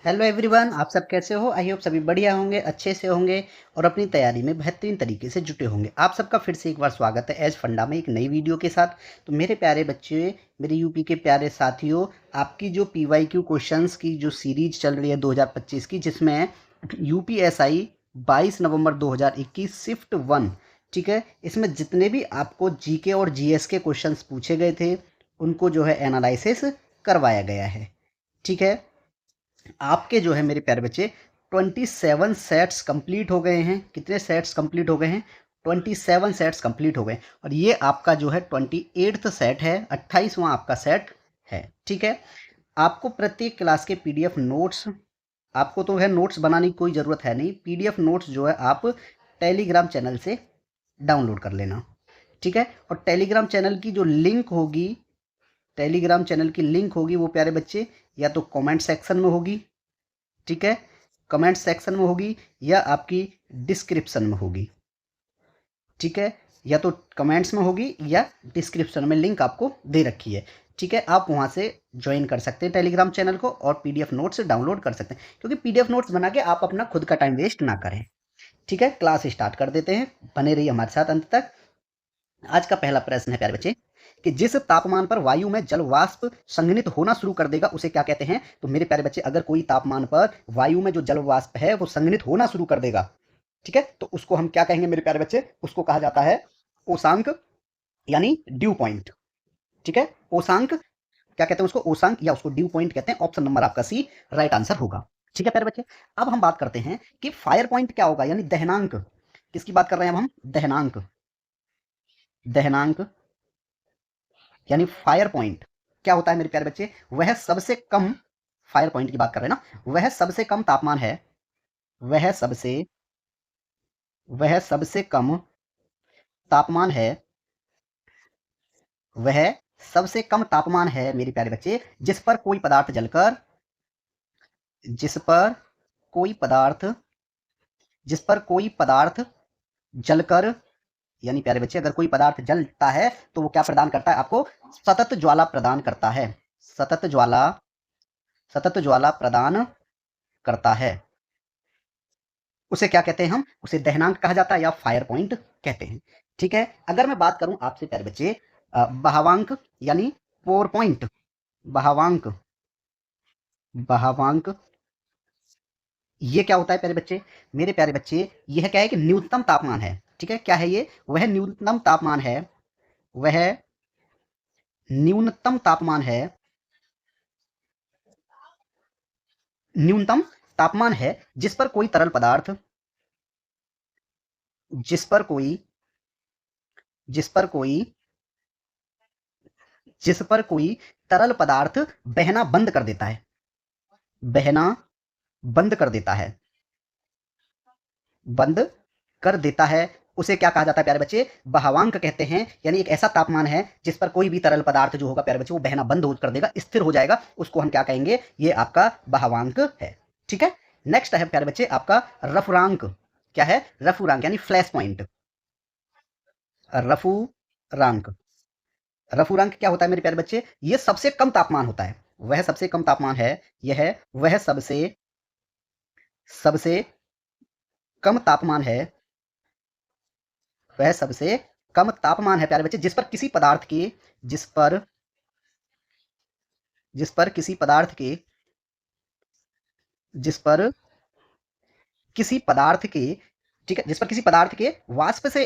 Hello everyone, आप सब कैसे हो? आई होप सभी बढ़िया होंगे, अच्छे से होंगे और अपनी तैयारी में बेहतरीन तरीके से जुटे होंगे। आप सबका फिर से एक बार स्वागत है एज फंडा में एक नई वीडियो के साथ। तो मेरे प्यारे बच्चे, मेरे यूपी के प्यारे साथियों, आपकी जो पीवाईक्यू क्वेश्चंस की जो सीरीज चल रही है 2025 की, जिसमें यूपीएसआई 22 नवंबर 2021 शिफ्ट 1, ठीक है, इसमें जितने भी आपको जीके और जीएस के क्वेश्चंस पूछे गए थे उनको जो है एनालिसिस करवाया गया है। ठीक है, आपके जो है मेरे प्यारे बच्चे 27 सेट्स कंप्लीट हो गए हैं। कितने सेट्स कंप्लीट हो गए हैं? 27 सेट्स कंप्लीट हो गए और ये आपका जो है 28th सेट है, 28वां आपका सेट है। ठीक है, आपको प्रत्येक क्लास के पीडीएफ नोट्स, आपको तो है नोट्स बनाने की कोई ज़रूरत है नहीं, पीडीएफ नोट्स जो है आप टेलीग्राम चैनल से डाउनलोड कर लेना। ठीक है, और टेलीग्राम चैनल की जो लिंक होगी, टेलीग्राम चैनल की लिंक होगी वो प्यारे बच्चे या तो कमेंट सेक्शन में होगी, ठीक है, कमेंट सेक्शन में होगी या आपकी डिस्क्रिप्शन में होगी। ठीक है, या तो कमेंट्स में होगी या डिस्क्रिप्शन में लिंक आपको दे रखी है। ठीक है, आप वहां से ज्वाइन कर सकते हैं टेलीग्राम चैनल को और पीडीएफ नोट्स डाउनलोड कर सकते हैं, क्योंकि पीडीएफ नोट्स बना के आप अपना खुद का टाइम वेस्ट ना करें। ठीक है, क्लास स्टार्ट कर देते हैं, बने रहिए हमारे साथ अंत तक। आज का पहला प्रश्न है प्यारे बच्चे कि जिस तापमान पर वायु में जल वाष्प संघनित होना शुरू कर देगा उसे क्या कहते हैं? तो मेरे प्यारे बच्चे, अगर कोई तापमान पर वायु में जो जल वाष्प है वो संघनित होना शुरू कर देगा, ठीक है, तो उसको हम क्या कहेंगे मेरे प्यारे बच्चे? उसको कहा जाता है ओसांक, यानी ड्यू पॉइंट। ठीक है, ओसांक क्या कहते हैं उसको? ओसांक या उसको ड्यू पॉइंट कहते हैं। ऑप्शन नंबर आपका सी राइट आंसर होगा। ठीक है प्यारे बच्चे, अब हम बात करते हैं कि फायर पॉइंट क्या होगा, यानी दहनांक। किसकी बात कर रहे हैं अब हम? दहनांक। दहनांक यानी फायर पॉइंट क्या होता है मेरे प्यारे बच्चे? वह सबसे कम, फायर पॉइंट की बात कर रहे हैं ना, वह सबसे कम तापमान है, वह सबसे वह सबसे कम तापमान है, वह सबसे कम तापमान है मेरे प्यारे बच्चे जिस पर कोई पदार्थ जलकर, जिस पर कोई पदार्थ जिस पर कोई पदार्थ जलकर, यानी प्यारे बच्चे अगर कोई पदार्थ जलता है तो वो क्या प्रदान करता है आपको? सतत ज्वाला प्रदान करता है। सतत ज्वाला, सतत ज्वाला प्रदान करता है। उसे क्या कहते हैं हम? उसे दहनांक कहा जाता है या फायर पॉइंट कहते हैं। ठीक है, अगर मैं बात करूं आपसे प्यारे बच्चे बहावांक यानी पोर पॉइंट, बहावांक, बहावांक ये क्या होता है प्यारे बच्चे? मेरे प्यारे बच्चे, यह क्या है कि न्यूनतम तापमान है। ठीक है, क्या है ये? वह न्यूनतम तापमान है, वह न्यूनतम तापमान है, न्यूनतम तापमान है जिस पर कोई तरल पदार्थ, जिस पर कोई जिस पर कोई जिस पर कोई तरल पदार्थ बहना बंद कर देता है, बहना बंद कर देता है, बंद कर देता है, उसे क्या कहा जाता है प्यारे बच्चे? बहावांक कहते हैं। यानी एक ऐसा तापमान है जिस पर कोई भी तरल पदार्थ जो होगा प्यारे बच्चे वो बहना बंद कर देगा, स्थिर हो जाएगा, उसको हम क्या कहेंगे? ये आपका बहावांक है। ठीक है, नेक्स्ट है प्यारे बच्चे आपका रफुरांक। क्या है? रफुरांक यानी फ्लैश पॉइंट। रफुरांक, रफुरांक क्या होता है मेरे प्यारे बच्चे? ये सबसे कम तापमान होता है, वह सबसे कम तापमान है, यह वह सबसे सबसे कम तापमान है, वह सबसे कम तापमान है प्यारे बच्चे जिस पर किसी पदार्थ के, जिस पर जिस पर किसी पदार्थ के जिस पर किसी पदार्थ के, ठीक है, जिस पर किसी पदार्थ के वाष्प से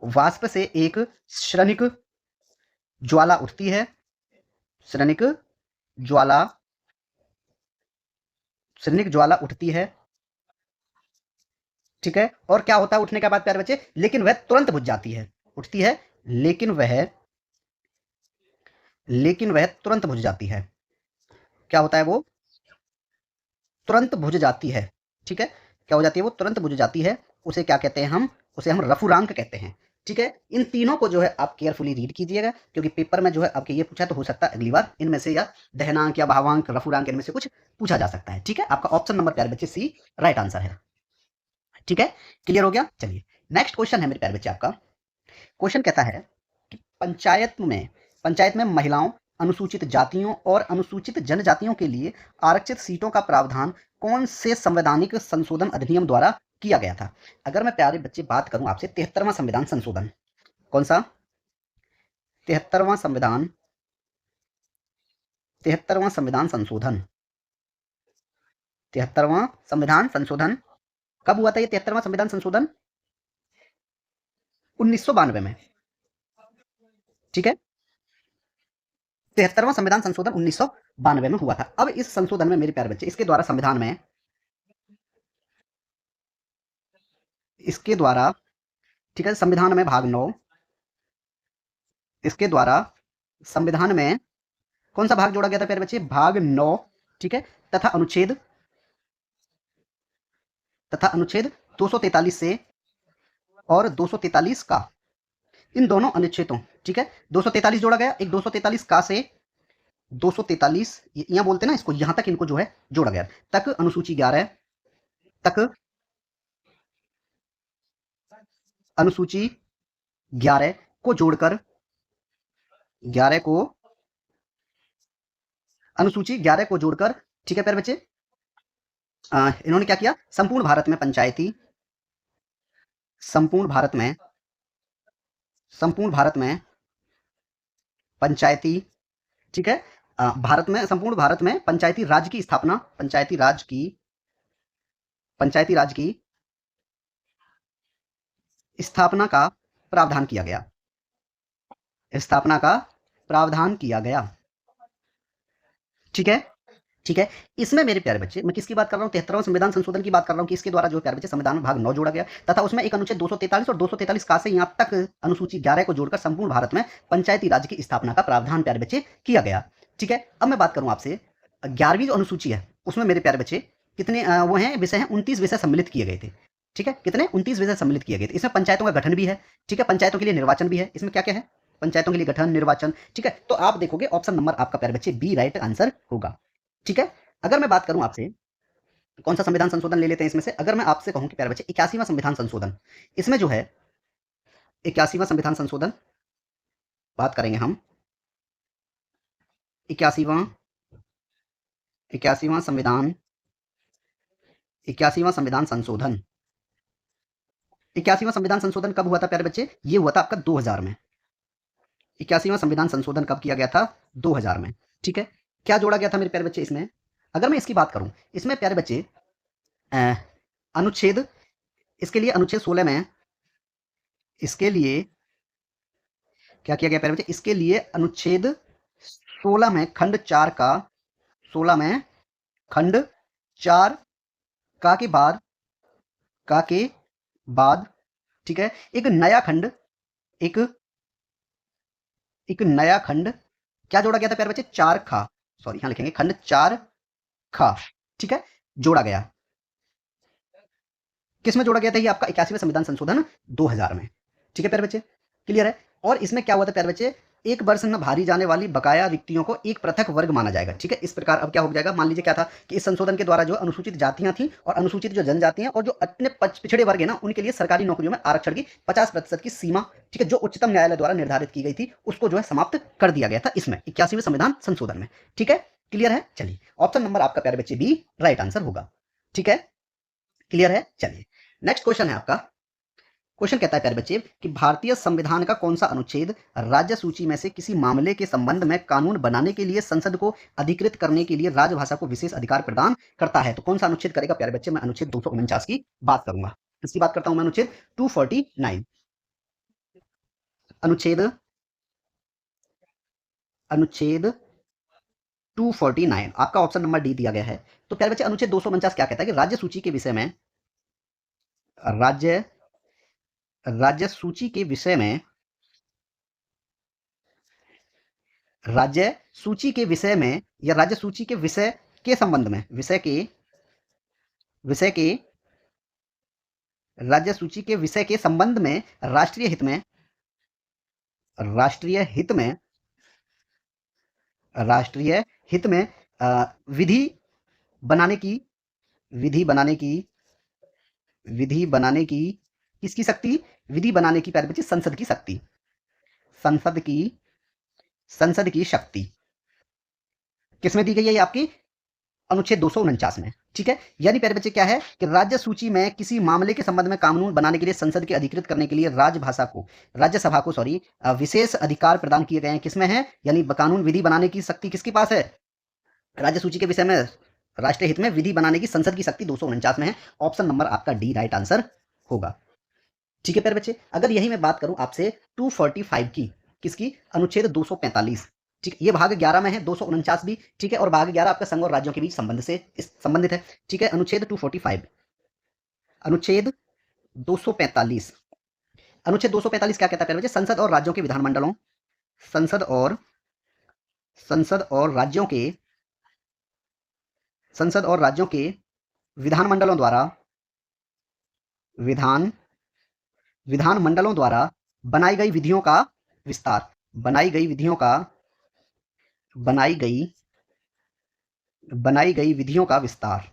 वाष्प से एक श्रनिक ज्वाला उठती है, श्रनिक ज्वाला, श्रनिक ज्वाला उठती है। ठीक है, और क्या होता है उठने के बाद प्यारे बच्चे? लेकिन वह तुरंत बुझ जाती है, उठती है लेकिन वह तुरंत बुझ जाती है। क्या होता है वो? तुरंत बुझ जाती है। ठीक है, क्या हो जाती है? वो तुरंत बुझ जाती है। उसे क्या कहते हैं हम? उसे हम रफुरांक कहते हैं। ठीक है, इन तीनों को जो है आप केयरफुली रीड कीजिएगा, क्योंकि पेपर में जो है आपके ये पूछा तो हो सकता है अगली बार इनमें से या दहनांक या भावांक रफुरांक इनमें से कुछ पूछा जा सकता है। ठीक है, आपका ऑप्शन नंबर प्यारे बच्चे सी राइट आंसर है। ठीक है, क्लियर हो गया? चलिए नेक्स्ट क्वेश्चन है मेरे प्यारे बच्चे आपका। क्वेश्चन कहता है कि पंचायत में महिलाओं अनुसूचित जातियों और अनुसूचित जनजातियों के लिए आरक्षित सीटों का प्रावधान कौन से संवैधानिक संशोधन अधिनियम द्वारा किया गया था? अगर मैं प्यारे बच्चे बात करूं आपसे 73वां संविधान संशोधन, कौन सा? 73वां संविधान, 73वां संविधान संशोधन, 73वां संविधान संशोधन कब हुआ था? ये 73वां संविधान संशोधन 1992 में, ठीक है। 73वां संविधान संशोधन 1992 में हुआ था। अब इस संशोधन में मेरे प्यारे बच्चे, इसके द्वारा संविधान में, इसके द्वारा, ठीक है, संविधान में भाग 9, इसके द्वारा संविधान में कौन सा भाग जोड़ा गया था प्यारे बच्चे? भाग 9, ठीक है, तथा अनुच्छेद 243 से और 243 का, इन दोनों अनुच्छेदों, ठीक है, 243 जोड़ा गया, एक 243 का से 243 यहां बोलते ना इसको, यहां तक इनको जो है जोड़ा गया, तक अनुसूची 11 तक, अनुसूची 11 को जोड़कर, 11 को, अनुसूची 11 को जोड़कर, ठीक है प्यारे बच्चे, इन्होंने क्या किया? संपूर्ण भारत में पंचायती, संपूर्ण भारत में, संपूर्ण भारत में पंचायती, ठीक है, भारत में, संपूर्ण भारत में पंचायती राज की स्थापना, पंचायती राज की, पंचायती राज की स्थापना का प्रावधान किया गया, स्थापना का प्रावधान किया गया, ठीक है, ठीक है। इसमें मेरे प्यारे बच्चे, मैं किसकी बात कर रहा हूं? 73वां संविधान संशोधन की बात कर रहा हूं कि इसके द्वारा जो प्यारे बच्चे संविधान में भाग 9 जोड़ा गया तथा उसमें एक अनुच्छेद 243 और 243 का से यहां तक अनुसूची 11 को जोड़कर संपूर्ण भारत में पंचायती राज की स्थापना का प्रावधान प्यारे बच्चे किया गया, ठीक है। अब मैं बात करूं आपसे 11वीं जो अनुसूची है उसमें मेरे प्यारे बच्चे कितने वो हैं विषय हैं? 29 विषय सम्मिलित किए गए थे, ठीक है। कितने? 29 विषय सम्मिलित किए गए थे। इसमें पंचायतों का गठन भी है, ठीक है, पंचायतों के लिए निर्वाचन भी है। इसमें क्या क्या है? पंचायतों के लिए गठन, निर्वाचन, ठीक है। तो आप देखोगे ऑप्शन नंबर आपका प्यारे बच्चे बी राइट आंसर होगा, ठीक है। अगर मैं बात करूं आपसे कौन सा संविधान संशोधन ले लेते हैं इसमें से, अगर मैं आपसे कहूं कि प्यारे बच्चे 81वां संविधान संशोधन, इसमें जो है 81वां संविधान संशोधन बात करेंगे हम, 81वां 81वां संविधान 81वां संविधान संशोधन 81वां संविधान संशोधन कब हुआ था प्यारे बच्चे? ये हुआ था आपका 2000 में। 81वां संविधान संशोधन कब किया गया था? 2000 में, ठीक है। क्या जोड़ा गया था मेरे प्यारे बच्चे इसमें? अगर मैं इसकी बात करूं, इसमें प्यारे बच्चे अनुच्छेद, इसके लिए अनुच्छेद 16 में, इसके लिए क्या किया गया प्यारे बच्चे? इसके लिए अनुच्छेद 16 में खंड 4 का, 16 में खंड 4 का के बाद, का के बाद, ठीक है, एक नया खंड, एक एक नया खंड क्या जोड़ा गया था प्यारे बच्चे? 4 खा, सॉरी यहां लिखेंगे खंड 4 खा, ठीक है, जोड़ा गया। किसमें जोड़ा गया था? ये आपका 81वें संविधान संशोधन 2000 में, ठीक है प्यारे बच्चे, क्लियर है। और इसमें क्या हुआ था प्यारे बच्चे? एक वर्ष में भरी जाने वाली बकाया रिक्तियों को एक पृथक वर्ग माना जाएगा, ठीक है। इस प्रकार अब क्या हो जाएगा, मान लीजिए क्या था कि इस संशोधन के द्वारा जो अनुसूचित जातियां थी और अनुसूचित जो जनजातियां और जो अन्य पिछड़े वर्ग है ना, उनके लिए सरकारी नौकरियों में आरक्षण की 50% की सीमा, ठीक है, जो उच्चतम न्यायालय द्वारा निर्धारित की गई थी, उसको जो है समाप्त कर दिया गया था इसमें 81वें संविधान संशोधन में, ठीक है, क्लियर है। चलिए ऑप्शन नंबर आपका प्यारे बच्चे बी राइट आंसर होगा, ठीक है, क्लियर है। चलिए नेक्स्ट क्वेश्चन है आपका। क्वेश्चन कहता है प्यारे बच्चे कि भारतीय संविधान का कौन सा अनुच्छेद राज्य सूची में से किसी मामले के संबंध में कानून बनाने के लिए संसद को अधिकृत करने के लिए राजभाषा को विशेष अधिकार प्रदान करता है? तो कौन सा अनुच्छेद करेगा प्यारे बच्चे? मैं अनुच्छेद 249 की बात करूंगा। इसकी बात करता हूं मैं अनुच्छेद 249, अनुच्छेद अनुच्छेद 249 आपका ऑप्शन नंबर डी दिया गया है। तो प्यारे बच्चे अनुच्छेद 249 क्या कहता है कि राज्य सूची के विषय में, राज्य राज्य सूची के विषय में, राज्य सूची के विषय में या राज्य सूची के विषय के संबंध में, विषय के राज्य सूची के विषय के संबंध में राष्ट्रीय हित में, राष्ट्रीय हित में, राष्ट्रीय हित में विधि बनाने की, विधि बनाने की, विधि बनाने की किसकी शक्ति? विधि बनाने की प्यारे बच्चे संसद की शक्ति, संसद की, संसद की शक्ति, किसमें दी गई है ये आपकी? अनुच्छेद 249 में। ठीक है, यानी प्यारे बच्चे क्या है कि राज्य सूची में किसी मामले के संबंध में कानून बनाने के लिए संसद के अधिकृत करने के लिए राज्यसभा को विशेष अधिकार प्रदान किए गए हैं। किसमें है? यानी कानून विधि बनाने की शक्ति किसके पास है? राज्य सूची के विषय में राष्ट्रीय हित में विधि बनाने की संसद की शक्ति 249 में है। ऑप्शन नंबर आपका डी राइट आंसर होगा। ठीक है प्यारे बच्चे, अगर यही मैं बात करूं आपसे 245 की, किसकी? अनुच्छेद 245। ठीक, ये भाग 11 में है, 249 भी। ठीक है, और भाग 11 आपका संघ और राज्यों के बीच संबंधित है। ठीक है, अनुच्छेद 245, अनुच्छेद 245, अनुच्छेद 245 क्या कहता है प्यारे बच्चे? संसद और राज्यों के विधानमंडलों, संसद और संसद और राज्यों के संसद और राज्यों के विधानमंडलों द्वारा विधानमंडलों द्वारा बनाई गई विधियों का विस्तार, बनाई गई विधियों का विस्तार।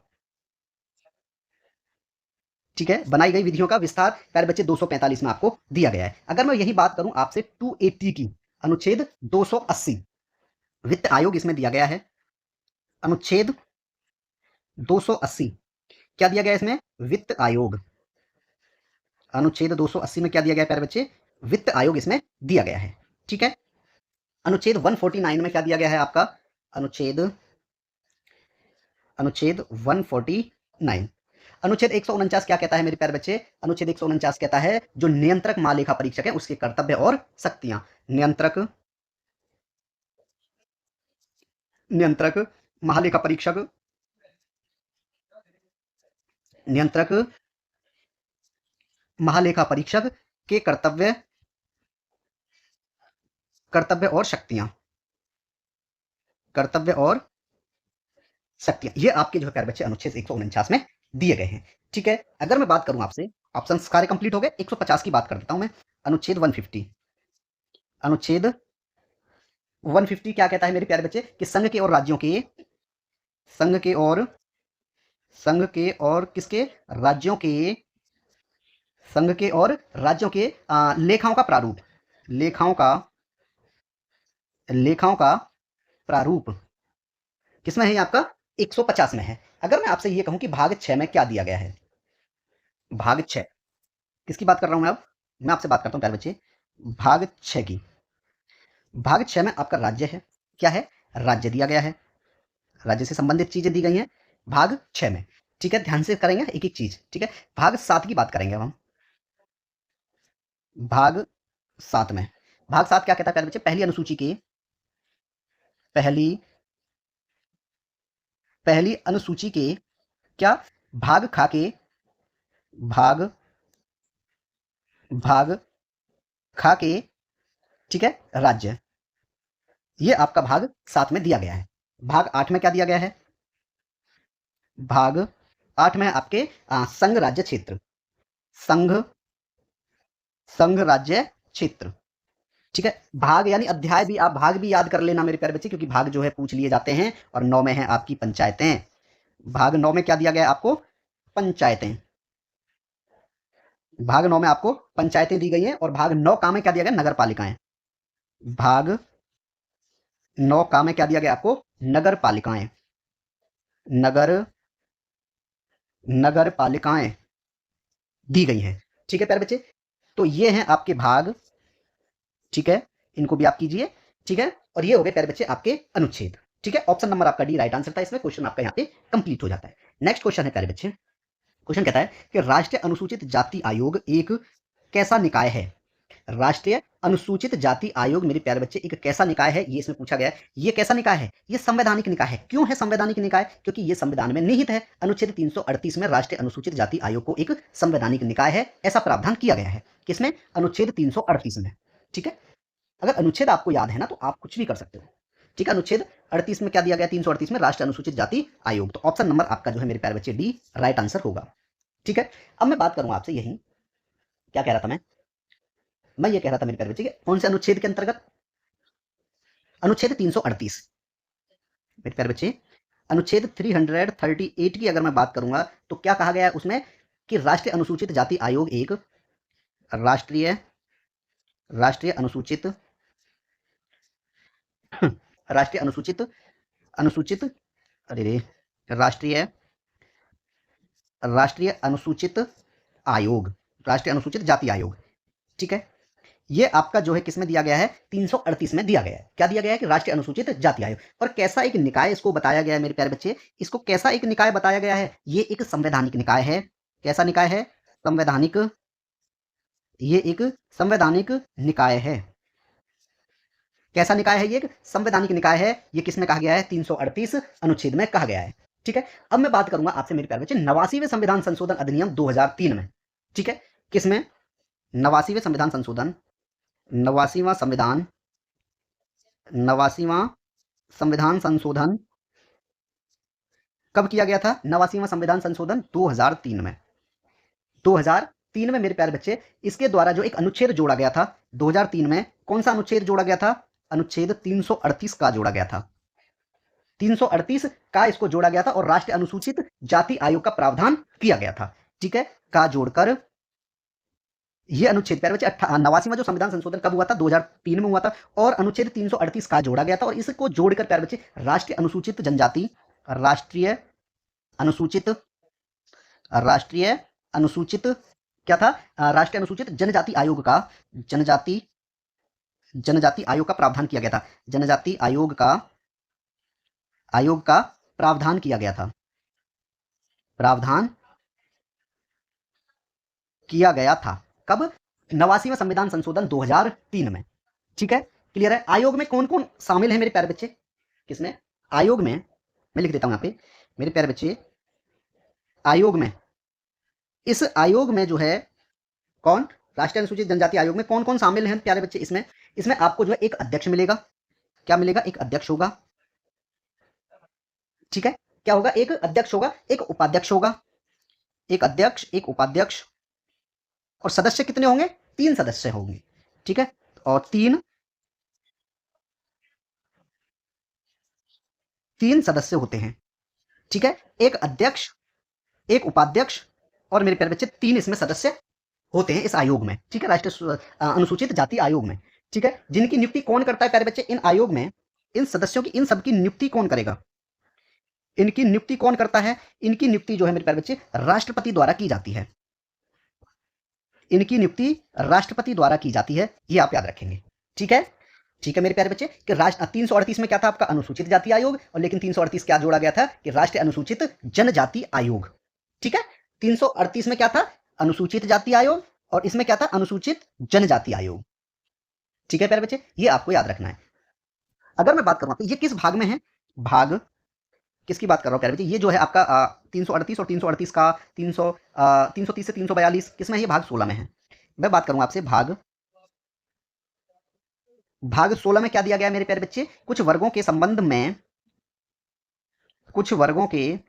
ठीक है, बनाई गई विधियों का विस्तार प्यारे बच्चे 245 में आपको दिया गया है। अगर मैं यही बात करूं आपसे 280 की, अनुच्छेद 280, वित्त आयोग इसमें दिया गया है। अनुच्छेद 280 क्या दिया गया इसमें? वित्त आयोग। अनुच्छेद 280 में क्या दिया गया प्यारे बच्चे? वित्त आयोग इसमें दिया गया है। ठीक है, अनुच्छेद 149 में क्या दिया गया है आपका? अनुच्छेद 149, अनुच्छेद 149 क्या कहता है मेरे प्यारे बच्चे? अनुच्छेद 149 कहता है जो नियंत्रक महालेखा परीक्षक है उसके कर्तव्य और शक्तियां। नियंत्रक महालेखा परीक्षक नियंत्रक महालेखा परीक्षक के कर्तव्य और शक्तियां, ये आपके जो है प्यारे बच्चे अनुच्छेद 149 में दिए गए हैं। ठीक है, अगर मैं बात करूं आपसे, ऑप्शन सारे कंप्लीट हो गए, 150 की बात कर देता हूं मैं। अनुच्छेद 150, अनुच्छेद 150 क्या कहता है मेरे प्यारे बच्चे? कि संघ के और राज्यों के किसके? राज्यों के लेखाओं का प्रारूप, लेखाओं का प्रारूप किसमें है? आपका 150 में है। अगर मैं आपसे ये कहूं कि भाग 6 में क्या दिया गया है? भाग 6 किसकी बात कर रहा हूं मैं? अब मैं आपसे बात करता हूं प्यारे बच्चे भाग 6 की। भाग 6 में आपका राज्य है। क्या है? राज्य दिया गया है, राज्य से संबंधित चीजें दी गई हैं भाग 6 में। ठीक है, ध्यान से करेंगे एक एक चीज। ठीक है, भाग 7 की बात करेंगे अब हम। भाग 7 में, भाग 7 क्या कहता है प्यारे बच्चे? पहली अनुसूची के पहली अनुसूची के क्या? भाग खा के भाग खा के, ठीक है, राज्य, ये आपका भाग 7 में दिया गया है। भाग 8 में क्या दिया गया है? भाग 8 में आपके संघ राज्य क्षेत्र, संघ राज्य क्षेत्र। ठीक है, भाग यानी अध्याय भी, आप भाग भी याद कर लेना मेरे प्यारे बच्चे, क्योंकि भाग जो है पूछ लिए जाते हैं। और 9 में है आपकी पंचायतें। भाग 9 में क्या दिया गया है आपको? पंचायतें। भाग 9 में आपको पंचायतें दी गई हैं। और भाग 9 का में क्या दिया गया? नगर पालिकाएं। भाग 9 का में क्या दिया गया आपको? नगर पालिकाएं, नगर पालिकाएं दी गई हैं। ठीक है प्यारे बच्चे, तो ये हैं आपके भाग। ठीक है, इनको भी आप कीजिए। ठीक है, और ये हो गए प्यारे बच्चे आपके अनुच्छेद। ठीक है, ऑप्शन नंबर आपका डी राइट आंसर था इसमें। क्वेश्चन आपका यहाँ पे कंप्लीट हो जाता है। नेक्स्ट क्वेश्चन है प्यारे बच्चे, क्वेश्चन कहता है कि राष्ट्रीय अनुसूचित जाति आयोग एक कैसा निकाय है? राष्ट्रीय अनुसूचित जाति आयोग मेरे प्यारे बच्चे एक कैसा निकाय है, ये इसमें पूछा गया है। ये कैसा निकाय है? ये संवैधानिक निकाय है। क्यों है संवैधानिक निकाय? क्योंकि ये संविधान में निहित है। अनुच्छेद 338 में राष्ट्रीय अनुसूचित जाति आयोग को एक संवैधानिक निकाय है, ऐसा प्रावधान किया गया है। किसमें? अनुच्छेद 338 में। ठीक है, अगर अनुच्छेद आपको याद है ना, तो आप कुछ भी कर सकते हो। ठीक है, अनुच्छेद 38 में क्या दिया गया? 338 में राष्ट्रीय अनुसूचित जाति आयोग। तो ऑप्शन नंबर आपका जो है मेरे प्यारे बच्चे डी राइट आंसर होगा। ठीक है, अब मैं बात करूं आपसे, यही क्या कह रहा था मैं ये कह रहा था मेरे प्यारे बच्चे, कौन से अनुच्छेद के अंतर्गत? अनुच्छेद 338 मेरे प्यारे बच्चे, अनुच्छेद 338 की अगर मैं बात करूंगा तो क्या कहा गया है उसमें? कि राष्ट्रीय अनुसूचित जाति आयोग एक राष्ट्रीय अनुसूचित अनुसूचित, अरे रे, राष्ट्रीय राष्ट्रीय अनुसूचित आयोग, राष्ट्रीय अनुसूचित जाति आयोग। ठीक है, ये आपका जो है किसमें दिया गया है, 338 में दिया गया है। क्या दिया गया है कि राष्ट्रीय अनुसूचित जाति आयोग। और कैसा एक निकाय इसको बताया गया है मेरे प्यारे बच्चे, इसको कैसा एक निकाय बताया गया है, ये एक संवैधानिक निकाय है। कैसा निकाय है, संवैधानिक, ये एक संवैधानिक निकाय है। कैसा निकाय है, ये एक संवैधानिक निकाय है। ये किसमें कहा गया है, 338 अनुच्छेद में कहा गया है। ठीक है, अब मैं बात करूंगा आपसे मेरे प्यारे बच्चे 89वें संविधान संशोधन अधिनियम 2003 में। ठीक है, किसमें, 89वें संविधान संशोधन, 89वां संविधान, 89वां संविधान संशोधन कब किया गया था, 89वां संविधान संशोधन 2003 में। 2003 में मेरे प्यारे बच्चे इसके द्वारा जो एक अनुच्छेद जोड़ा गया था 2003 में, कौन सा अनुच्छेद जोड़ा गया था, अनुच्छेद 338 का जोड़ा गया था। 338 का इसको जोड़ा गया था और राष्ट्रीय अनुसूचित जाति आयोग का प्रावधान किया गया था। ठीक है, का जोड़कर ये अनुच्छेद प्यारे बच्चे 89वां जो संविधान संशोधन कब हुआ था, 2003 में हुआ था, और अनुच्छेद 338 का जोड़ा गया था और इसको जोड़कर प्यारे बच्चे राष्ट्रीय अनुसूचित जनजाति, राष्ट्रीय अनुसूचित, राष्ट्रीय अनुसूचित क्या था, राष्ट्रीय अनुसूचित जनजाति आयोग का, जनजाति आयोग का प्रावधान किया गया था। जनजाति आयोग का प्रावधान किया गया था, प्रावधान किया गया था। कब, 89वें संविधान संशोधन 2003 में। ठीक है, क्लियर है। आयोग में कौन कौन शामिल है मेरे प्यारे बच्चे, किसमें, आयोग में, मैं लिख देता हूं यहां पे मेरे प्यारे बच्चे, आयोग में, इस आयोग में जो है कौन, राष्ट्रीय अनुसूचित जनजाति आयोग में कौन कौन शामिल हैं प्यारे बच्चे, इसमें आपको जो है एक अध्यक्ष मिलेगा। क्या मिलेगा, एक अध्यक्ष होगा। ठीक है, क्या होगा, एक अध्यक्ष होगा, एक उपाध्यक्ष होगा, एक अध्यक्ष, एक उपाध्यक्ष, और सदस्य कितने होंगे, 3 सदस्य होंगे। ठीक है, और तीन सदस्य होते हैं। ठीक है, एक अध्यक्ष, एक उपाध्यक्ष, और मेरे प्यारे बच्चे 3 इसमें सदस्य होते हैं इस आयोग में। ठीक है, राष्ट्रीय अनुसूचित जाति आयोग में। ठीक है, जिनकी नियुक्ति कौन करता है प्यारे बच्चे, इन आयोग में इन सदस्यों की, इन सबकी नियुक्ति कौन करेगा, इनकी नियुक्ति कौन करता है, इनकी नियुक्ति जो है मेरे प्यारे बच्चे राष्ट्रपति द्वारा की जाती है। इनकी नियुक्ति राष्ट्रपति द्वारा की जाती है, ये आप याद रखेंगे। ठीक है, ठीक है मेरे प्यारे बच्चे, कि 338 में क्या था आपका, अनुसूचित जाति आयोग, और लेकिन 338 क्या जोड़ा गया था, कि राष्ट्रीय अनुसूचित जनजाति आयोग। ठीक है, 338 में क्या था, अनुसूचित जाति आयोग, और इसमें क्या था, अनुसूचित जनजाति आयोग। ठीक है प्यारे बच्चे, ये आपको याद रखना है। अगर मैं बात करूं तो ये किस भाग में है, भाग किसकी बात कर रहा हूं प्यारे बच्चे, ये जो है आपका 338 और 338 का 330 से 342 किसमें है, ये भाग 16 में है। मैं बात करूंगा आपसे भाग 16 में क्या दिया गया है मेरे प्यारे बच्चे, कुछ वर्गों के संबंध में, कुछ वर्गों के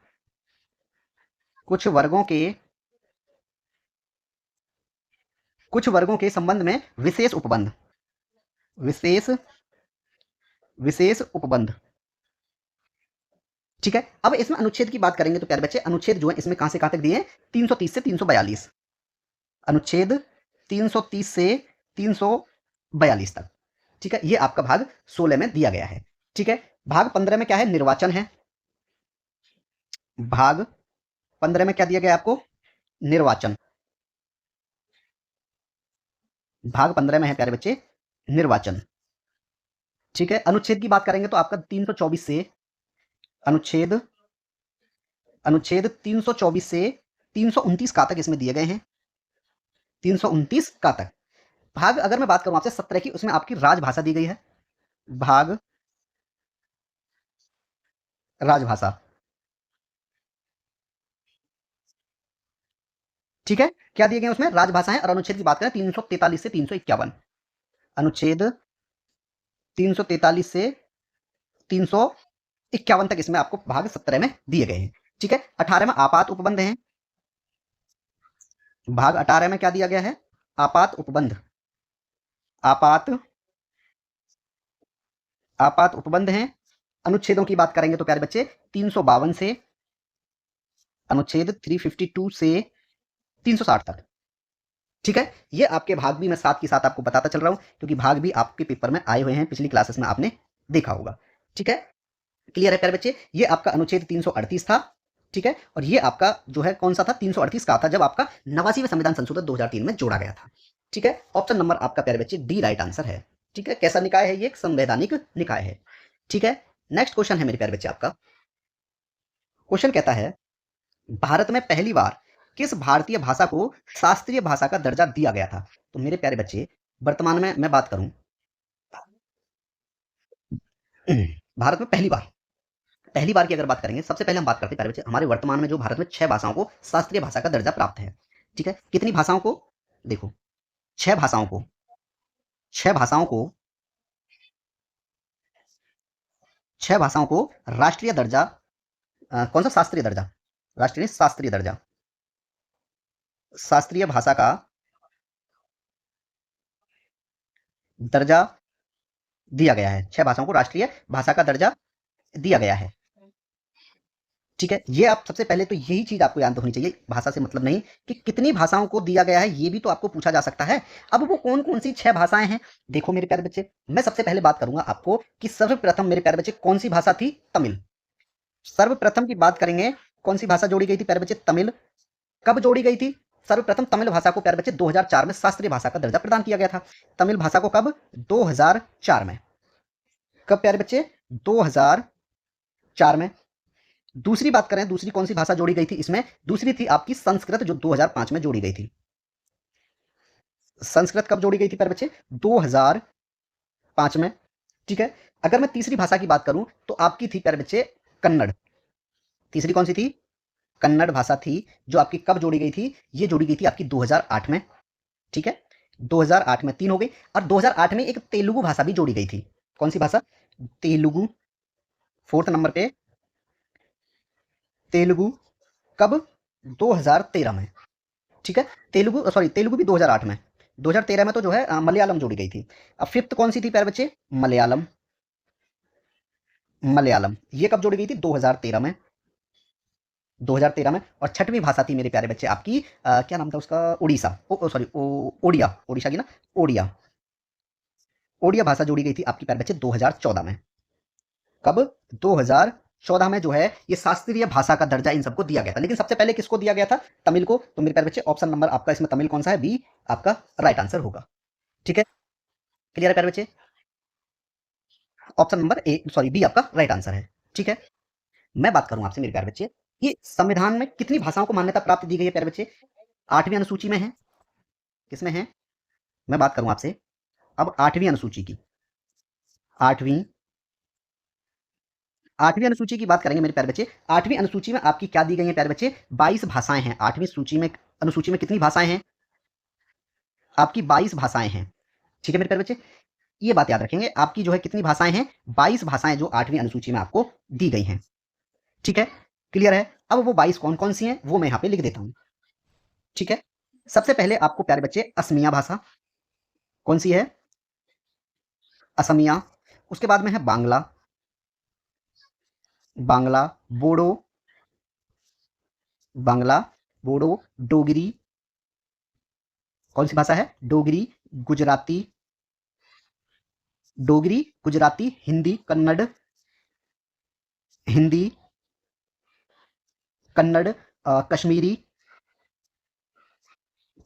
संबंध में विशेष उपबंध, विशेष उपबंध। ठीक है, अब इसमें अनुच्छेद की बात करेंगे तो प्यारे बच्चे अनुच्छेद जो है इसमें कहां से कहां तक दिए हैं, 330 से 342, अनुच्छेद 330 से 342 तक। ठीक है, ये आपका भाग 16 में दिया गया है। ठीक है, भाग 15 में क्या है, निर्वाचन है। भाग 15 में क्या दिया गया आपको, निर्वाचन। भाग 15 में है प्यारे बच्चे निर्वाचन। ठीक है, अनुच्छेद की बात करेंगे तो आपका 324 से अनुच्छेद 324 से 329 का तक इसमें दिए गए हैं, 329 का तक। भाग अगर मैं बात करूं आपसे 17 की, उसमें आपकी राजभाषा दी गई है, भाग राजभाषा। ठीक है, क्या दिए गए उसमें, राजभाषा है। और अनुच्छेद की बात करें 343 से 351, अनुच्छेद 343 से 351 तक इसमें आपको भाग 17 में दिए गए हैं। ठीक है, 18 में आपात उपबंध है। भाग 18 में क्या दिया गया है, आपात उपबंध। आपात उपबंध है। अनुच्छेदों की बात करेंगे तो प्यारे बच्चे 352 से अनुच्छेद 352 से 360 तक। ठीक है, ये आपके भाग भी मैं साथ के साथ आपको बताता चल रहा हूं, क्योंकि भाग भी आपके पेपर में आए हुए हैं, पिछली क्लासेस में आपने देखा होगा। ठीक है, क्लियर है प्यारे बच्चे? ये आपका अनुच्छेद 338 था, ठीक है, और ये आपका जो है कौन सा था, 338 का था, जब आपका 89वें संविधान संशोधन 2003 में जोड़ा गया था, ठीक है। ऑप्शन नंबर आपका प्यारे बच्चे डी राइट आंसर है, ठीक है। कैसा निकाय है ये? एक संवैधानिक निकाय है, ठीक है। नेक्स्ट क्वेश्चन है मेरे प्यारे बच्चे आपका। क्वेश्चन कहता है, भारत में पहली बार किस भारतीय भाषा को शास्त्रीय भाषा का दर्जा दिया गया था? तो मेरे प्यारे बच्चे, वर्तमान में मैं बात करूं, भारत में पहली बार की अगर बात करेंगे, सबसे पहले हम बात करते हैं प्यारे बच्चे, हमारे वर्तमान में जो भारत में 6 भाषाओं को शास्त्रीय भाषा का दर्जा प्राप्त है, ठीक है। कितनी भाषाओं को? देखो, 6 भाषाओं को, 6 भाषाओं को, 6 भाषाओं को राष्ट्रीय दर्जा, कौन सा? शास्त्रीय दर्जा, राष्ट्रीय शास्त्रीय दर्जा, शास्त्रीय भाषा का दर्जा दिया गया है। 6 भाषाओं को राष्ट्रीय भाषा का दर्जा दिया गया है, ठीक है। ये आप सबसे पहले तो यही चीज आपको याद होनी चाहिए, भाषा से मतलब नहीं कि कितनी भाषाओं को दिया गया है, ये भी तो आपको पूछा जा सकता है। अब वो कौन कौन सी 6 भाषाएं हैं? देखो मेरे प्यारे बच्चे, मैं सबसे पहले बात करूंगा आपको कि सर्वप्रथम मेरे प्यारे बच्चे कौन सी भाषा थी? तमिल। सर्वप्रथम की बात करेंगे, कौन सी भाषा जोड़ी गई थी प्यारे बच्चे? तमिल। कब जोड़ी गई थी? सर्वप्रथम तमिल भाषा को प्यारे बच्चे 2004 में शास्त्रीय भाषा का दर्जा प्रदान किया गया था। तमिल भाषा को कब? 2004 में। कब प्यारे बच्चे? 2004 में। दूसरी बात करें, दूसरी कौन सी भाषा जोड़ी गई थी इसमें? दूसरी थी आपकी संस्कृत, जो 2005 में जोड़ी गई थी। संस्कृत कब जोड़ी गई थी प्यारे बच्चे? 2005 में, ठीक है। अगर मैं तीसरी भाषा की बात करूं तो आपकी थी प्यारे बच्चे कन्नड़। तीसरी कौन सी थी? कन्नड़ भाषा थी, जो आपकी कब जोड़ी गई थी? ये जोड़ी गई थी आपकी 2008 में, ठीक है। 2008 में 3 हो गई। और 2008 में एक तेलुगु भाषा भी जोड़ी गई थी। कौन सी भाषा? तेलुगु। 4th नंबर पे तेलुगु। कब? 2013 में, ठीक है। तेलुगु भी 2008 में। 2013 में तो जो है मलयालम जोड़ी गई थी। अब 5th कौन सी थी प्यारे बच्चे? मलयालम। मलयालम ये कब जोड़ी गई थी? 2013 में। 2013 में। और 6वीं भाषा थी मेरे प्यारे बच्चे आपकी, क्या नाम था उसका? उड़ीसा, सॉरी, ओडिया, ओडिशा की ना, ओडिया। ओडिया भाषा जोड़ी गई थी आपकी प्यारे बच्चे 2014 में। कब? 2014 में जो है ये शास्त्रीय भाषा का दर्जा इन सबको दिया गया था। लेकिन सबसे पहले किसको दिया गया था? तमिल को। तो मेरे प्यारे बच्चे, ऑप्शन नंबर आपका इसमें तमिल कौन सा है? बी आपका राइट आंसर होगा, ठीक है। क्लियर है प्यारे बच्चे? Option number A, sorry, B आपका राइट आंसर है, ठीक है। मैं बात करूं आपसे मेरे प्यारे बच्चे, ये संविधान में कितनी भाषाओं को मान्यता प्राप्त दी गई है प्यारे बच्चे? 8वीं अनुसूची में है। किसमें है? मैं बात करूं आपसे अब 8वीं अनुसूची की। 8वीं 8वीं अनुसूची की बात करेंगे मेरे प्यारे बच्चे। 8वीं अनुसूची में आपकी क्या दी गई है प्यारे बच्चे? 22 भाषाएं हैं। 8वीं सूची में, अनुसूची में कितनी भाषाएं हैं? आपकी 22 भाषाएं हैं, ठीक है मेरे प्यारे बच्चे। ये बात याद रखेंगे, आपकी जो है कितनी भाषाएं हैं? 22 भाषाएं जो 8वीं अनुसूची में आपको दी गई हैं, ठीक है। क्लियर है? अब वो 22 कौन कौन सी हैं वो मैं यहां पे लिख देता हूं, ठीक है। सबसे पहले आपको प्यारे बच्चे असमिया भाषा, कौन सी है? असमिया। उसके बाद में है बांग्ला, बांग्ला, बोडो, बांग्ला, बोडो, डोगरी, कौन सी भाषा है? डोगरी, गुजराती, डोगरी, गुजराती, हिंदी, कन्नड़, हिंदी, कन्नड़, कश्मीरी,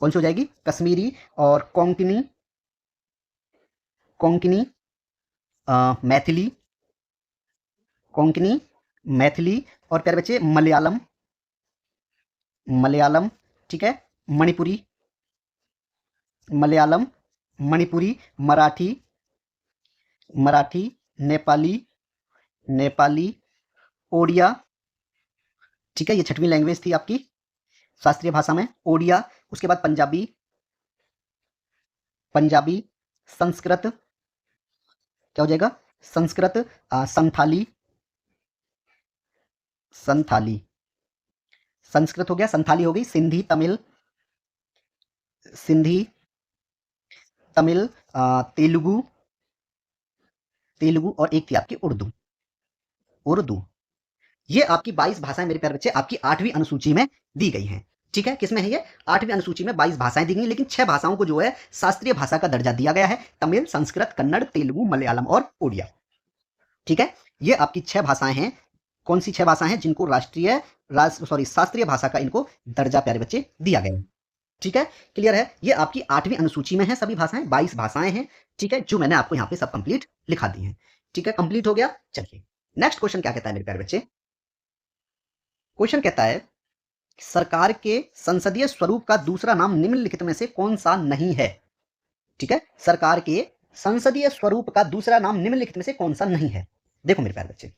कौन सी हो जाएगी? कश्मीरी। और कोंकणी, कोंकणी, मैथिली, कोंकणी, मैथिली। और प्यारे बच्चे मलयालम, मलयालम, ठीक है। मणिपुरी, मलयालम, मणिपुरी, मराठी, मराठी, नेपाली, नेपाली, ओडिया, ठीक है। ये 6वीं लैंग्वेज थी आपकी शास्त्रीय भाषा में, ओडिया। उसके बाद पंजाबी, पंजाबी, संस्कृत, क्या हो जाएगा? संस्कृत, संथाली, संथाली, संस्कृत हो गया, संथाली हो गई, सिंधी, तमिल, सिंधी, तमिल, तेलुगु, तेलुगु। और एक थी आपकी उर्दू, उर्दू। ये आपकी 22 भाषाएं मेरे प्यारे बच्चे आपकी 8वीं अनुसूची में दी गई हैं, ठीक है। किसमें है ये? 8वीं अनुसूची में 22 भाषाएं दी गई, लेकिन 6 भाषाओं को जो है शास्त्रीय भाषा का दर्जा दिया गया है। तमिल, संस्कृत, कन्नड़, तेलुगु, मलयालम और ओडिया, ठीक है। ये आपकी 6 भाषाएं हैं। कौन सी 6 भाषाएं हैं जिनको शास्त्रीय भाषा का इनको दर्जा प्यारे बच्चे दिया गया है। ठीक है, क्लियर है। ये आपकी 8वीं अनुसूची में है सभी भाषाएं, 22 भाषाएं हैं। ठीक है, जो मैंने आपको यहाँ पे सब कंप्लीट लिखा दी है। ठीक है, कंप्लीट हो गया। चलिए नेक्स्ट क्वेश्चन क्या कहता है मेरे प्यारे बच्चे। क्वेश्चन कहता है सरकार के संसदीय स्वरूप का दूसरा नाम निम्नलिखित में से कौन सा नहीं है। ठीक है, सरकार के संसदीय स्वरूप का दूसरा नाम निम्नलिखित में से कौन सा नहीं है। देखो मेरे प्यारे बच्चे,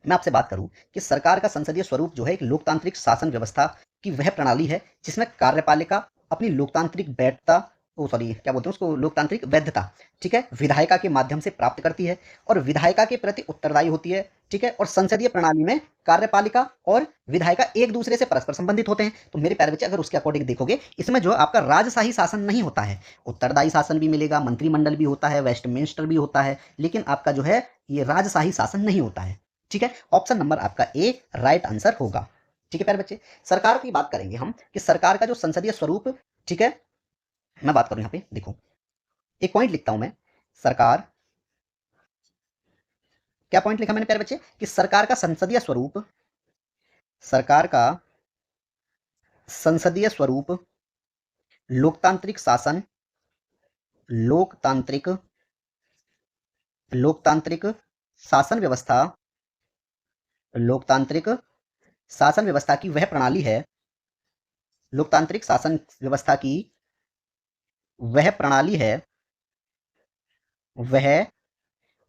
मैं आपसे बात करूं कि सरकार का संसदीय स्वरूप जो है एक लोकतांत्रिक शासन व्यवस्था की वह प्रणाली है जिसमें कार्यपालिका अपनी लोकतांत्रिक वैधता क्या बोलते हैं उसको, लोकतांत्रिक वैधता, ठीक है, विधायिका के माध्यम से प्राप्त करती है और विधायिका के प्रति उत्तरदायी होती है। ठीक है, और संसदीय प्रणाली में कार्यपालिका और विधायिका एक दूसरे से परस्पर संबंधित होते हैं। तो मेरे प्यारे बच्चे अगर उसके अकॉर्डिंग देखोगे, इसमें जो आपका राजशाही शासन नहीं होता है, उत्तरदायी शासन भी मिलेगा, मंत्रिमंडल भी होता है, वेस्टमिंस्टर भी होता है, लेकिन आपका जो है ये राजशाही शासन नहीं होता है। ठीक है, ऑप्शन नंबर आपका ए राइट आंसर होगा। ठीक है प्यारे बच्चे, सरकार की बात करेंगे हम कि सरकार का जो संसदीय स्वरूप, ठीक है, मैं बात करूं यहां पे, देखो एक पॉइंट लिखता हूं मैं। सरकार, क्या पॉइंट लिखा मैंने प्यारे बच्चे कि सरकार का संसदीय स्वरूप, सरकार का संसदीय स्वरूप लोकतांत्रिक शासन, लोकतांत्रिक लोकतांत्रिक शासन व्यवस्था, लोकतांत्रिक शासन व्यवस्था की वह प्रणाली है, लोकतांत्रिक शासन व्यवस्था की वह प्रणाली है, वह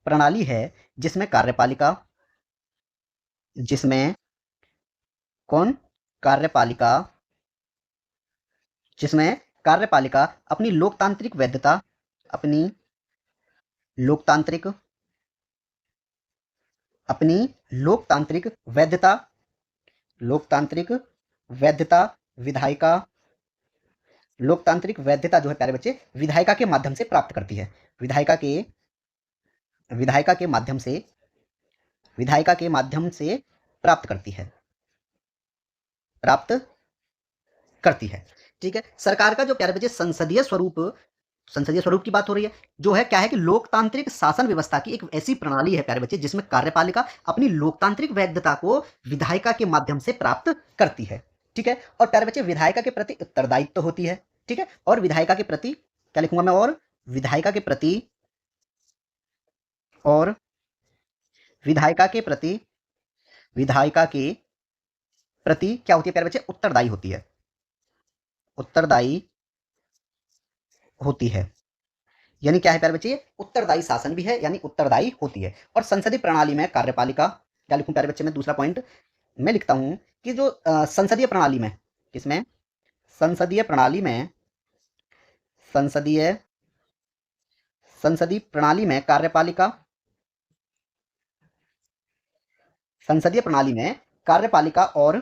प्रणाली है जिसमें कार्यपालिका, जिसमें कौन, कार्यपालिका, जिसमें कार्यपालिका अपनी लोकतांत्रिक वैधता, अपनी लोकतांत्रिक अपनी लोकतांत्रिक वैधता, लोकतांत्रिक वैधता विधायिका, लोकतांत्रिक वैधता जो है प्यारे बच्चे विधायिका के माध्यम से प्राप्त करती है, विधायिका के माध्यम से, विधायिका के माध्यम से प्राप्त करती है, प्राप्त करती है। ठीक है, सरकार का जो प्यारे बच्चे संसदीय स्वरूप की बात हो रही है, जो है क्या है कि लोकतांत्रिक शासन व्यवस्था की एक ऐसी प्रणाली है प्यारे बच्चे जिसमें कार्यपालिका अपनी लोकतांत्रिक वैधता को विधायिका के माध्यम से प्राप्त करती है। ठीक है, और प्यारे बच्चे विधायिका के प्रति उत्तरदायित्व होती है। ठीक है, और विधायिका के प्रति क्या लिखूंगा मैं, और विधायिका के प्रति, और विधायिका के प्रति, विधायिका के प्रति क्या होती है प्यारे बच्चे, उत्तरदायी होती है, उत्तरदायी होती है। यानी क्या है प्यारे बच्चे, उत्तरदायी शासन भी है, यानी उत्तरदायी होती है। और संसदीय प्रणाली में कार्यपालिका, क्या लिखूं प्यारे बच्चे, मैं दूसरा पॉइंट मैं लिखता हूं कि जो संसदीय प्रणाली में, किसमें, संसदीय प्रणाली में, संसदीय संसदीय प्रणाली में कार्यपालिका, संसदीय प्रणाली में कार्यपालिका और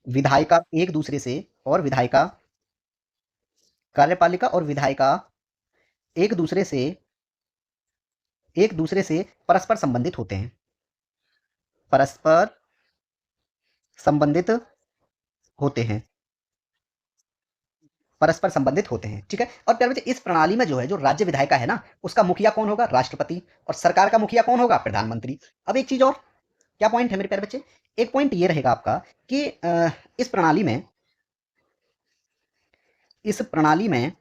विधायिका एक दूसरे से, और विधायिका, कार्यपालिका और विधायिका एक दूसरे से, एक दूसरे से परस्पर संबंधित होते हैं, परस्पर संबंधित होते हैं, परस्पर संबंधित होते हैं। ठीक है, और प्यारे बच्चे इस प्रणाली में जो है, जो राज्य विधायिका है ना, उसका मुखिया कौन होगा, राष्ट्रपति, और सरकार का मुखिया कौन होगा, प्रधानमंत्री। अब एक चीज और, क्या पॉइंट है मेरे प्यारे बच्चे, एक पॉइंट ये रहेगा आपका कि इस प्रणाली में, इस प्रणाली में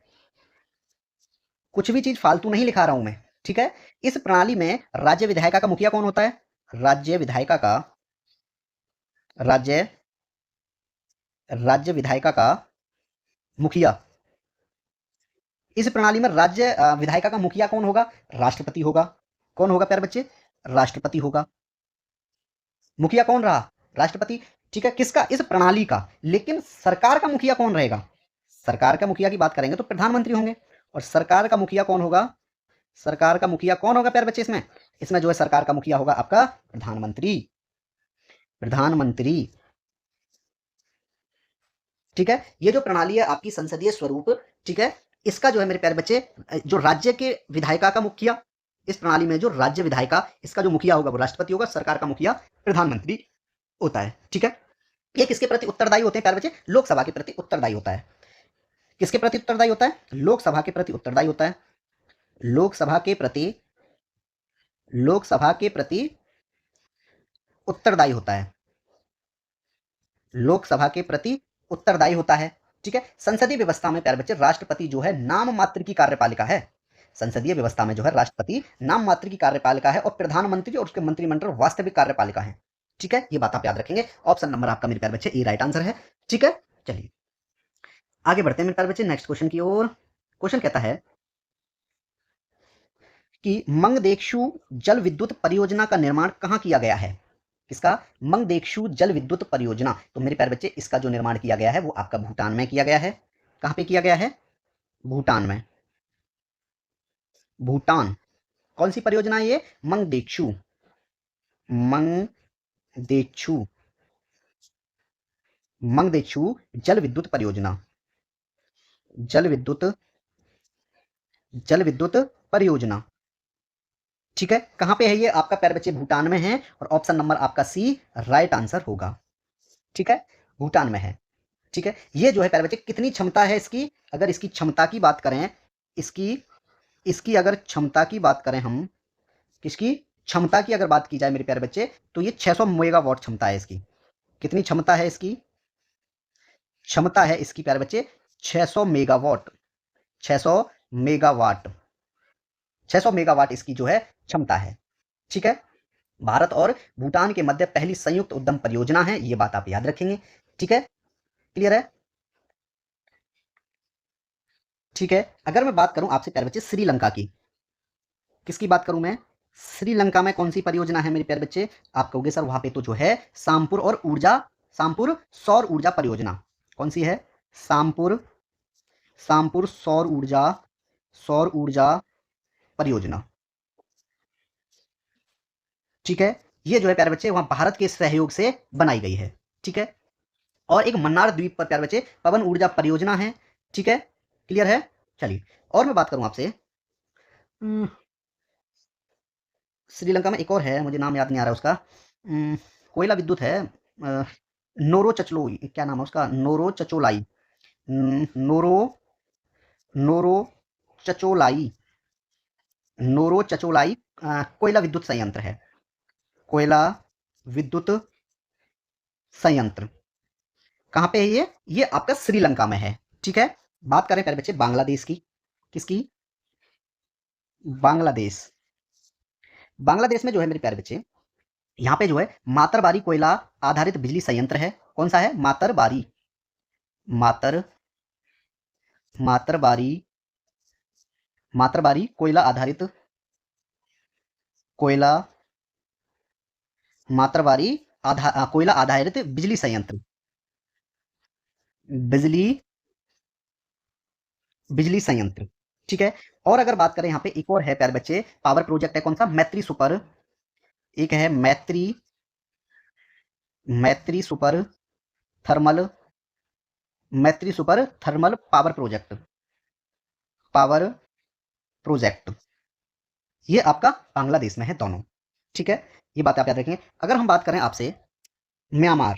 कुछ भी चीज फालतू नहीं लिखा रहा हूं मैं। ठीक है, इस प्रणाली में राज्य विधायिका का मुखिया कौन होता है, राज्य विधायिका का, राज्य राज्य विधायिका का मुखिया, इस प्रणाली में राज्य विधायिका का मुखिया कौन होगा, राष्ट्रपति होगा। कौन होगा प्यारे बच्चे, राष्ट्रपति होगा। मुखिया कौन रहा, राष्ट्रपति। ठीक है, किसका, इस प्रणाली का। लेकिन सरकार का मुखिया कौन रहेगा, सरकार का मुखिया की बात करेंगे तो प्रधानमंत्री होंगे। और सरकार का मुखिया कौन होगा, सरकार का मुखिया कौन होगा प्यारे बच्चे, इसमें इसमें जो है सरकार का मुखिया होगा आपका प्रधानमंत्री, प्रधानमंत्री। ठीक है, ये जो प्रणाली है आपकी संसदीय स्वरूप, ठीक है, इसका जो है मेरे प्यारे बच्चे, जो राज्य के विधायिका का मुखिया, इस प्रणाली में जो राज्य विधायिका, इसका जो मुखिया होगा वो राष्ट्रपति होगा, सरकार का मुखिया प्रधानमंत्री होता है। ठीक है, ये किसके प्रति उत्तरदायी होते हैं प्यारे बच्चे, लोकसभा के प्रति उत्तरदायी होता है। किसके प्रति उत्तरदायी होता है, लोकसभा के प्रति उत्तरदायी होता है, लोकसभा के प्रति लोकसभा के प्रति उत्तरदायी होता है। लोकसभा के प्रति उत्तरदायी होता है। ठीक है। संसदीय व्यवस्था में प्यारे बच्चे राष्ट्रपति जो है नाम मात्र की कार्यपालिका है। संसदीय व्यवस्था में जो है राष्ट्रपति नाम मात्र की कार्यपालिका है और प्रधानमंत्री और उसके मंत्रिमंडल वास्तविक कार्यपालिका है। ठीक है, ये बात आप याद रखेंगे। ऑप्शन नंबर आपका मेरे प्यारे बच्चे ए राइट आंसर है। ठीक है, चलिए आगे बढ़ते हैं मेरे प्यारे बच्चे नेक्स्ट क्वेश्चन की ओर। क्वेश्चन कहता है कि मंगदेक्षु जल विद्युत परियोजना का निर्माण कहां किया गया है? किसका? मंगदेक्षु जल विद्युत परियोजना। तो मेरे प्यारे बच्चे इसका जो निर्माण किया गया है वो आपका भूटान में किया गया है। कहां पे किया गया है? भूटान में। भूटान। कौन सी परियोजना है ये? मंगदेक्षु। मंगदेक्षु। मंगदेक्षु जल विद्युत परियोजना। जल विद्युत परियोजना। ठीक है, कहां पे है ये आपका प्यारे बच्चे? भूटान में है और ऑप्शन नंबर आपका सी राइट आंसर होगा। ठीक है, भूटान में है। ठीक है, ये जो है प्यारे बच्चे कितनी क्षमता है इसकी? अगर इसकी क्षमता की बात करें, इसकी इसकी अगर क्षमता की बात करें हम, किसकी क्षमता की अगर बात की जाए मेरे प्यारे बच्चे, तो ये 600 मेगावाट क्षमता है इसकी। कितनी क्षमता है इसकी? क्षमता है इसकी प्यारे बच्चे 600 मेगावाट। 600 मेगावाट। 600 मेगावाट इसकी जो है क्षमता है। ठीक है, भारत और भूटान के मध्य पहली संयुक्त उद्यम परियोजना है, ये बात आप याद रखेंगे। ठीक है, क्लियर है? ठीक है, अगर मैं बात करूं आपसे प्यारे बच्चे श्रीलंका की, किसकी बात करूं मैं? श्रीलंका में कौन सी परियोजना है मेरे प्यारे बच्चे? आप कहोगे सर वहां पे तो जो है सामपुर सौर ऊर्जा परियोजना। कौन सी है? सामपुर सामपुर सौर ऊर्जा परियोजना। ठीक है, ये जो है प्यारे बच्चे वहां भारत के सहयोग से बनाई गई है। ठीक है, और एक मन्नार द्वीप पर प्यारे बच्चे पवन ऊर्जा परियोजना है। ठीक है, क्लियर है? चलिए और मैं बात करूं आपसे, श्रीलंका में एक और है, मुझे नाम याद नहीं आ रहा उसका। कोयला विद्युत है, नोरो चचलोई, क्या नाम है उसका? नोरो चचोलाई। नोरो नोरो चचोलाई। नोरो चचोलाई कोयला विद्युत संयंत्र है। कोयला विद्युत संयंत्र कहां पे है ये आपका श्रीलंका में है। ठीक है, बात करें प्यारे बच्चे बांग्लादेश की, किसकी? बांग्लादेश। बांग्लादेश में जो है मेरे प्यारे बच्चे, यहाँ पे जो है मातरबारी कोयला आधारित बिजली संयंत्र है। कौन सा है? मातरबारी। मातर मातरबारी मातरबारी कोयला मातरबारी कोयला आधारित बिजली संयंत्र। बिजली बिजली संयंत्र। ठीक है, और अगर बात करें यहाँ पे एक और है प्यारे बच्चे, पावर प्रोजेक्ट है। कौन सा? मैत्री सुपर। एक है मैत्री सुपर थर्मल मैत्री सुपर थर्मल पावर प्रोजेक्ट। ये आपका बांग्लादेश में है दोनों। ठीक है, ये बात आप याद रखेंगे। अगर हम बात करें आपसे म्यांमार,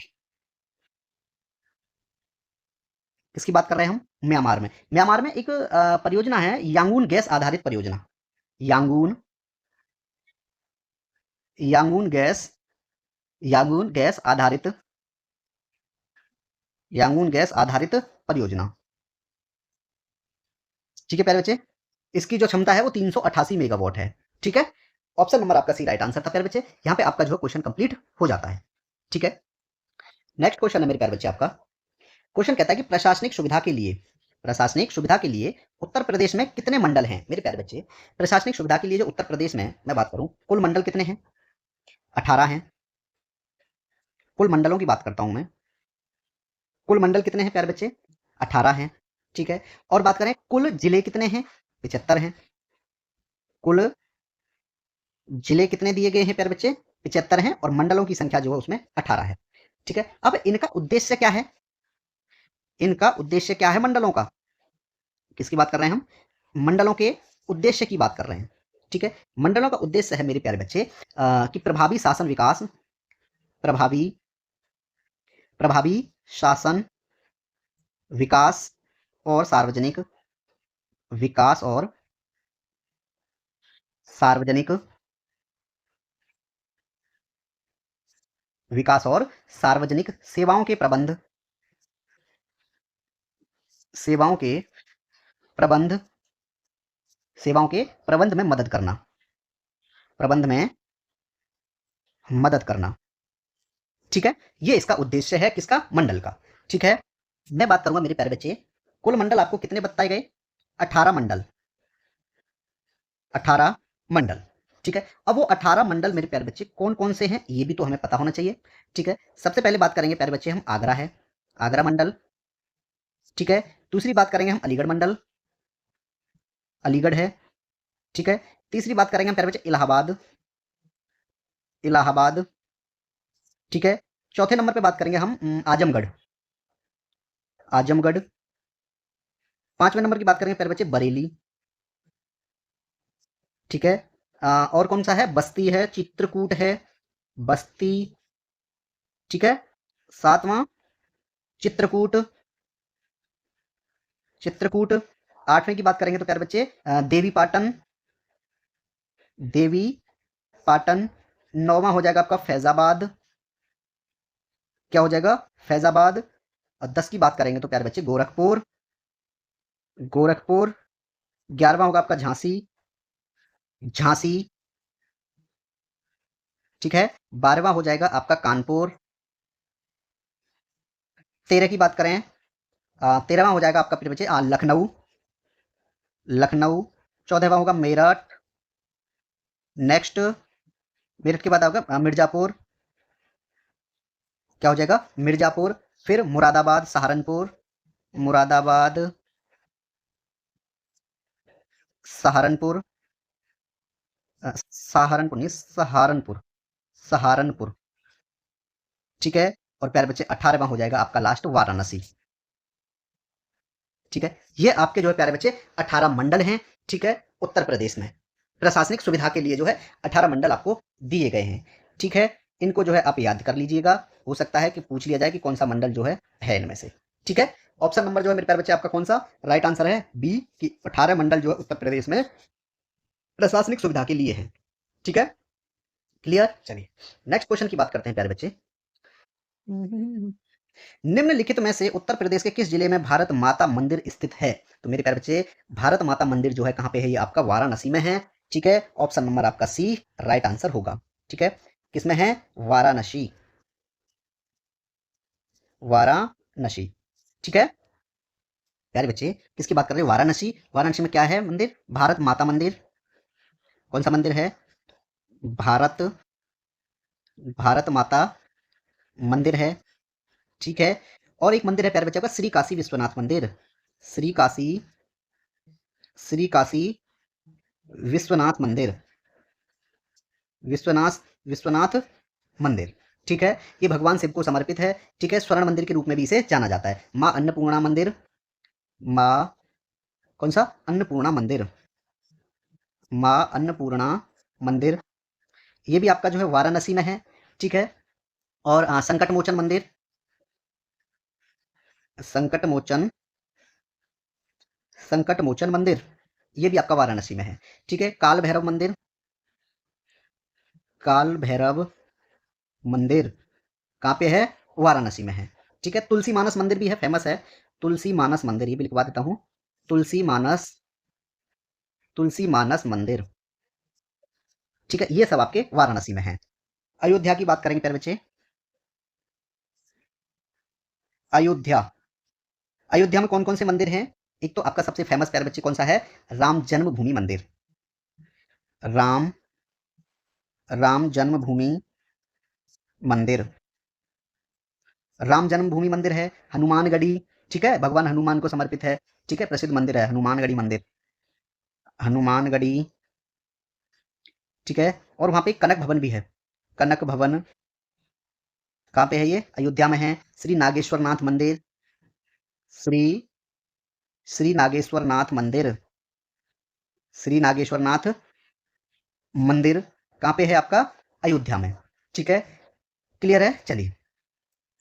किसकी बात कर रहे हैं हम? म्यांमार में एक परियोजना है यांगून गैस आधारित परियोजना। Yangon Yangon gas Yangon gas आधारित परियोजना। ठीक है प्यारे बच्चे, इसकी जो क्षमता है वो 388 मेगावाट है। ठीक है, ऑप्शन नंबर आपका सी राइट आंसर था प्यारे बच्चे। यहाँ पे आपका जो क्वेश्चन कंप्लीट हो जाता है। ठीक है, नेक्स्ट क्वेश्चन है मेरे प्यारे बच्चे आपका। क्वेश्चन कहता है कि प्रशासनिक सुविधा के लिए उत्तर प्रदेश में कितने मंडल हैं? मेरे प्यारे बच्चे, प्रशासनिक सुविधा के लिए जो उत्तर प्रदेश में मैं बात करूं, कुल मंडल कितने हैं? 18 हैं। कुल मंडलों की बात करता हूं मैं। कुल मंडल कितने हैं प्यारे बच्चे? 18 हैं। ठीक है, और बात करें कुल जिले कितने हैं? 75 हैं। कुल जिले कितने दिए गए हैं प्यारे बच्चे? 75 हैं, और मंडलों की संख्या जो है उसमें 18 है। ठीक है, अब इनका उद्देश्य क्या है? मंडलों का? किसकी बात कर रहे हैं हम? मंडलों के उद्देश्य की बात कर रहे हैं। ठीक है, मंडलों का उद्देश्य है मेरे प्यारे बच्चे कि प्रभावी प्रभावी शासन विकास और सार्वजनिक विकास और सार्वजनिक सेवाओं के प्रबंध, सेवाओं के प्रबंध, सेवाओं के प्रबंध में मदद करना, प्रबंध में मदद करना। ठीक है, ये इसका उद्देश्य है किसका? मंडल का। ठीक है, मैं बात करूंगा मेरे प्यारे बच्चे, कुल मंडल आपको कितने बताए गए? 18 मंडल, 18 मंडल। ठीक है, अब वो 18 मंडल मेरे प्यारे बच्चे कौन कौन से हैं ये भी तो हमें पता होना चाहिए। ठीक है, सबसे पहले बात करेंगे प्यारे बच्चे हम, आगरा है, आगरा मंडल। ठीक है, दूसरी बात करेंगे हम अलीगढ़ मंडल, अलीगढ़ है। ठीक है, तीसरी बात करेंगे हम प्यारे बच्चे इलाहाबाद, इलाहाबाद। ठीक है, चौथे नंबर पे बात करेंगे हम आजमगढ़, आजमगढ़। पांचवें नंबर की बात करेंगे प्यारे बच्चे बरेली। ठीक है, और कौन सा है? बस्ती है, चित्रकूट है, बस्ती। ठीक है, सातवां चित्रकूट, चित्रकूट। आठवें की बात करेंगे तो प्यारे बच्चे देवी पाटन, देवी पाटन। नौवां हो जाएगा आपका फैजाबाद, क्या हो जाएगा? फैजाबाद। और 10 की बात करेंगे तो प्यारे बच्चे गोरखपुर, गोरखपुर। 11वां होगा आपका झांसी, झांसी। ठीक है, 12वां हो जाएगा आपका कानपुर। 13 की बात करें, 13वां हो जाएगा आपका प्यारे बच्चे लखनऊ, लखनऊ। 14वां होगा मेरठ, नेक्स्ट मेरठ के बाद होगा मिर्जापुर, क्या हो जाएगा? मिर्जापुर। फिर मुरादाबाद, सहारनपुर, मुरादाबाद, सहारनपुर, सहारनपुर नहीं सहारनपुर, सहारनपुर। ठीक है, और प्यारे बच्चे 18वां हो जाएगा आपका लास्ट वाराणसी। ठीक है, ये आपके जो है प्यारे बच्चे 18 मंडल हैं। ठीक है, उत्तर प्रदेश में प्रशासनिक सुविधा के लिए जो है 18 मंडल आपको दिए गए हैं। ठीक है, इनको जो है आप याद कर लीजिएगा, हो सकता है कि पूछ लिया जाए कि कौन सा मंडल जो है इनमें से। ठीक है, ऑप्शन नंबर जो है मेरे प्यारे बच्चे आपका कौन सा राइट आंसर है? बी, की 18 मंडल जो है उत्तर प्रदेश में प्रशासनिक सुविधा के लिए है। ठीक है, क्लियर? चलिए नेक्स्ट क्वेश्चन की बात करते हैं प्यारे बच्चे। निम्नलिखित में से उत्तर प्रदेश के किस जिले में भारत माता मंदिर स्थित है? तो मेरे प्यारे बच्चे भारत माता मंदिर जो है कहां पे है? ये आपका वाराणसी में है। ठीक है, ऑप्शन नंबर आपका सी राइट आंसर होगा। ठीक है, किसमें है? वाराणसी, वाराणसी। ठीक है प्यारे बच्चे, किसकी बात कर रहे हैं? वाराणसी। वाराणसी में क्या है मंदिर? भारत माता मंदिर। कौन सा मंदिर है? भारत, भारत माता मंदिर है। ठीक है, और एक मंदिर है प्यारे बच्चे का श्री काशी विश्वनाथ मंदिर, श्री काशी, श्री काशी विश्वनाथ मंदिर, विश्वनाथ, विश्वनाथ मंदिर। ठीक है, ये भगवान शिव को समर्पित है। ठीक है, स्वर्ण मंदिर के रूप में भी इसे जाना जाता है। माँ अन्नपूर्णा मंदिर, माँ कौन सा? अन्नपूर्णा मंदिर, माँ अन्नपूर्णा मंदिर। ये भी आपका जो है वाराणसी में है। ठीक है, और संकट मोचन मंदिर, संकट मोचन, संकट मोचन मंदिर, ये भी आपका वाराणसी में है। ठीक है, काल भैरव मंदिर, काल भैरव मंदिर कहाँ पे है? वाराणसी में है। ठीक है, तुलसी मानस मंदिर भी है, फेमस है। तुलसी मानस मंदिर, ये भी लिखवा देता हूं, तुलसी मानस, तुलसी मानस मंदिर। ठीक है, ये सब आपके वाराणसी में है। अयोध्या की बात करेंगे प्यारे बच्चे, अयोध्या, अयोध्या में कौन कौन से मंदिर हैं? एक तो आपका सबसे फेमस प्यारे बच्चे कौन सा है? राम जन्मभूमि मंदिर, राम, राम जन्मभूमि मंदिर, राम जन्मभूमि मंदिर है। हनुमानगढ़ी, ठीक है, भगवान हनुमान को समर्पित है। ठीक है, प्रसिद्ध मंदिर है हनुमानगढ़ी मंदिर, हनुमानगढ़ी। ठीक है, और वहां पे एक कनक भवन भी है, कनक भवन। कहाँ पे है ये? अयोध्या में है। श्री नागेश्वर नाथ मंदिर, श्री, श्री नागेश्वर नाथ मंदिर, श्री नागेश्वर नाथ मंदिर कहाँ पे है आपका? अयोध्या में। ठीक है, क्लियर है? चलिए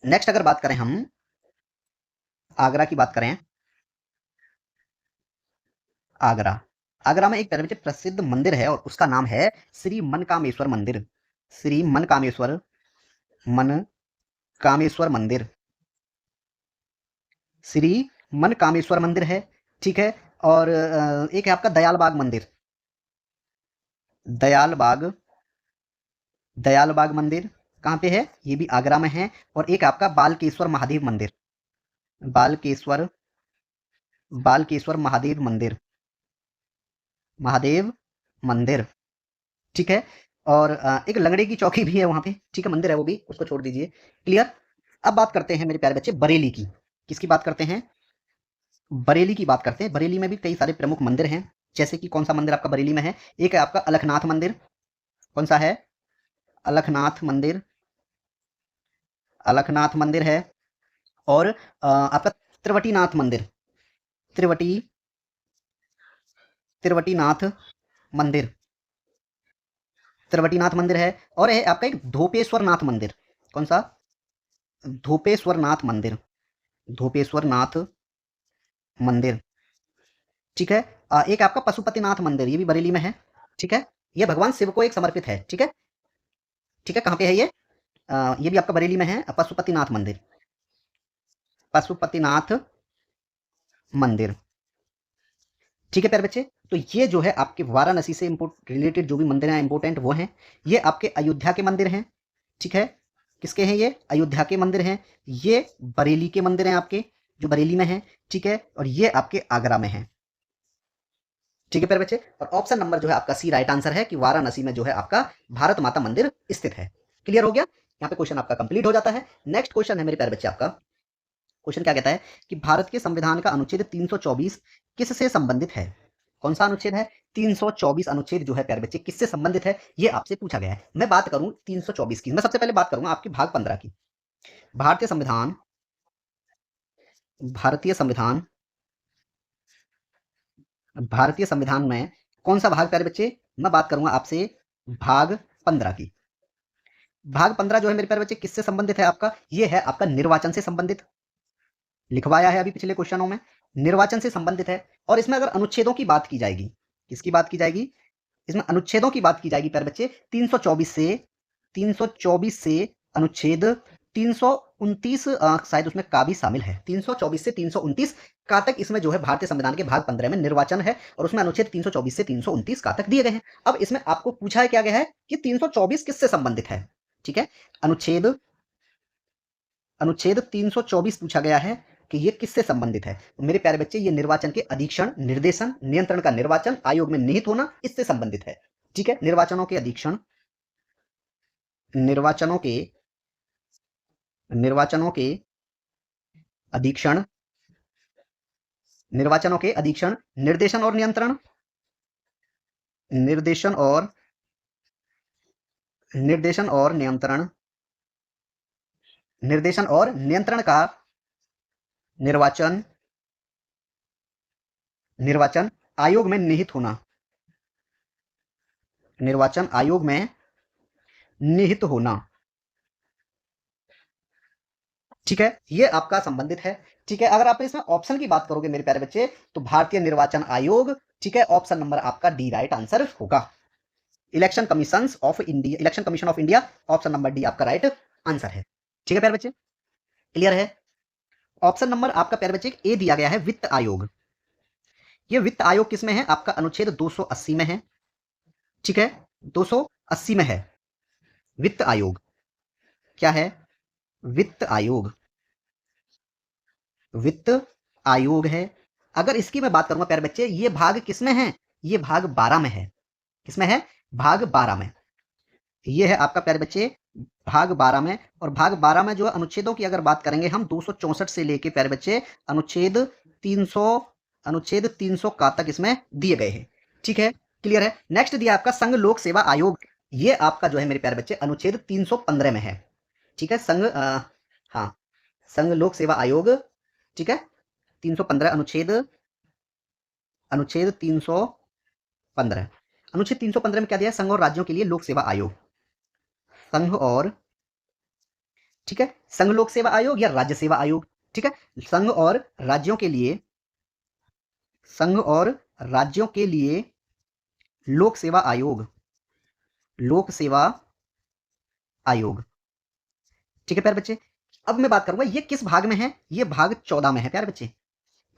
नेक्स्ट अगर बात करें हम आगरा की बात करें, आगरा, आगरा में एक तरह से प्रसिद्ध मंदिर है और उसका नाम है श्री मनकामेश्वर मंदिर, श्री मनकामेश्वर मन कामेश्वर मंदिर, श्री मन कामेश्वर मंदिर है, ठीक है। और एक है आपका दयाल बाग मंदिर, दयाल बाग, दयाल बाग मंदिर कहाँ पे है, ये भी आगरा में है। और एक आपका बालकेश्वर महादेव मंदिर, बालकेश्वर, बालकेश्वर महादेव मंदिर, महादेव मंदिर, ठीक है। और एक लंगड़े की चौकी भी है वहां पे, ठीक है, मंदिर है वो भी, उसको छोड़ दीजिए। क्लियर। अब बात करते हैं मेरे प्यारे बच्चे बरेली की। किसकी बात करते हैं, बरेली की बात करते हैं। बरेली में भी कई सारे प्रमुख मंदिर हैं, जैसे कि कौन सा मंदिर आपका बरेली में है, एक है आपका अलखनाथ मंदिर। कौन सा है, अलखनाथ मंदिर, अलखनाथ मंदिर है। और आपका त्रिवटीनाथ मंदिर, त्रिवटी, त्रिवटीनाथ मंदिर, त्रिवटीनाथ मंदिर है। और है आपका एक धोपेश्वर नाथ मंदिर। कौन सा, धोपेश्वर नाथ मंदिर, धोपेश्वर नाथ मंदिर, ठीक है। एक आपका पशुपतिनाथ मंदिर, ये भी बरेली में है, ठीक है। ये भगवान शिव को एक समर्पित है, ठीक है, ठीक है। कहाँ पे है ये, ये भी आपका बरेली में है, पशुपतिनाथ मंदिर, पशुपतिनाथ मंदिर, ठीक है प्यारे बच्चे। तो ये जो है आपके वाराणसी से रिलेटेड जो भी मंदिर हैं इंपोर्टेंट वो हैं। ये आपके अयोध्या के मंदिर हैं, ठीक है। किसके हैं ये, अयोध्या के मंदिर हैं। ये बरेली के मंदिर हैं आपके, जो बरेली में हैं, ठीक है। और ये आपके आगरा में हैं, ठीक है प्यारे बच्चे। और ऑप्शन नंबर जो है आपका सी राइट आंसर है कि वाराणसी में जो है आपका भारत माता मंदिर स्थित है। क्लियर हो गया, यहाँ पे क्वेश्चन आपका कंप्लीट हो जाता है। नेक्स्ट क्वेश्चन है मेरे प्यारे बच्चे आपका, क्वेश्चन क्या कहता है कि भारत के संविधान का अनुच्छेद 324 किससे संबंधित है। कौन सा अनुच्छेद है, 324 अनुच्छेद जो है प्यारे बच्चे किससे संबंधित है, ये आपसे पूछा गया है। मैं बात करूं 324 की, मैं सबसे पहले बात करूंगा आपकी भाग 15 की। भारतीय संविधान, भारतीय संविधान, भारतीय संविधान में कौन सा भाग प्यारे बच्चे, मैं बात करूंगा आपसे भाग 15 की। भाग 15 जो है मेरे प्यारे बच्चे किससे संबंधित है आपका, ये है आपका निर्वाचन से संबंधित, लिखवाया है अभी पिछले क्वेश्चनों में, निर्वाचन से संबंधित है। और इसमें अगर अनुच्छेदों की बात की जाएगी, किसकी बात की जाएगी, इसमें अनुच्छेदों की बात की जाएगी प्यारे बच्चे 324 से, 324 से अनुच्छेद 329, शायद उसमें का भी शामिल है, 324 से 329 का तक इसमें जो है भारतीय संविधान के भाग 15 में निर्वाचन है। और उसमें अनुच्छेद 324 से 329 का तक दिए गए हैं। अब इसमें आपको पूछा है क्या गया है कि 324 किससे संबंधित है, ठीक है। अनुच्छेद, अनुच्छेद 324 पूछा गया है कि ये किससे संबंधित है। तो मेरे प्यारे बच्चे ये निर्वाचन के अधीक्षण, निर्देशन, नियंत्रण का निर्वाचन, आयोग में निहित होना, इससे संबंधित है, ठीक है। निर्वाचनों के अधीक्षण, निर्वाचनों के, निर्वाचनों के अधीक्षण, निर्वाचनों के अधीक्षण, निर्देशन और नियंत्रण, निर्देशन और, निर्देशन और नियंत्रण, निर्देशन और नियंत्रण का निर्वाचन, निर्वाचन आयोग में निहित होना, निर्वाचन आयोग में निहित होना, ठीक है। ये आपका संबंधित है, ठीक है। अगर आप इसमें ऑप्शन की बात करोगे मेरे प्यारे बच्चे तो भारतीय निर्वाचन आयोग, ठीक है, ऑप्शन नंबर आपका डी राइट आंसर होगा। Election commission of India, election commission of India, option number D आपका राइट आंसर है, ठीक है प्यारे बच्चे। क्लियर है। ऑप्शन नंबर आपका प्यारे बच्चे ए दिया गया है वित्त आयोग। ये वित्त आयोग किसमें है आपका, अनुच्छेद 280 में है, ठीक है, 280 में है वित्त आयोग। क्या है, वित्त आयोग, वित्त आयोग है। अगर इसकी मैं बात करूंगा प्यारे बच्चे, ये भाग किसमें है, ये भाग 12 में है। किसमें है, भाग 12 में। ये है आपका प्यारे बच्चे भाग 12 में। और भाग 12 में जो है अनुच्छेदों की अगर बात करेंगे हम 264 से लेके प्यारे बच्चे अनुच्छेद 300, अनुच्छेद 300 का तक इसमें दिए गए हैं, ठीक है। क्लियर है। नेक्स्ट दिया आपका संघ लोक सेवा आयोग। ये आपका जो है मेरे प्यारे बच्चे अनुच्छेद 315 में है, ठीक है। संघ हाँ, संघ लोक सेवा आयोग, ठीक है, 315 अनुच्छेद, अनुच्छेद 315, अनुच्छेद 315 में क्या दिया है, संघ और राज्यों के लिए लोक सेवा आयोग, संघ और, ठीक है, संघ लोक सेवा आयोग या राज्य सेवा आयोग, ठीक है। संघ और राज्यों के लिए, संघ और राज्यों के लिए लोक सेवा आयोग, लोक सेवा आयोग, ठीक है प्यारे बच्चे। अब मैं बात करूंगा ये किस भाग में है, ये भाग 14 में है प्यारे बच्चे।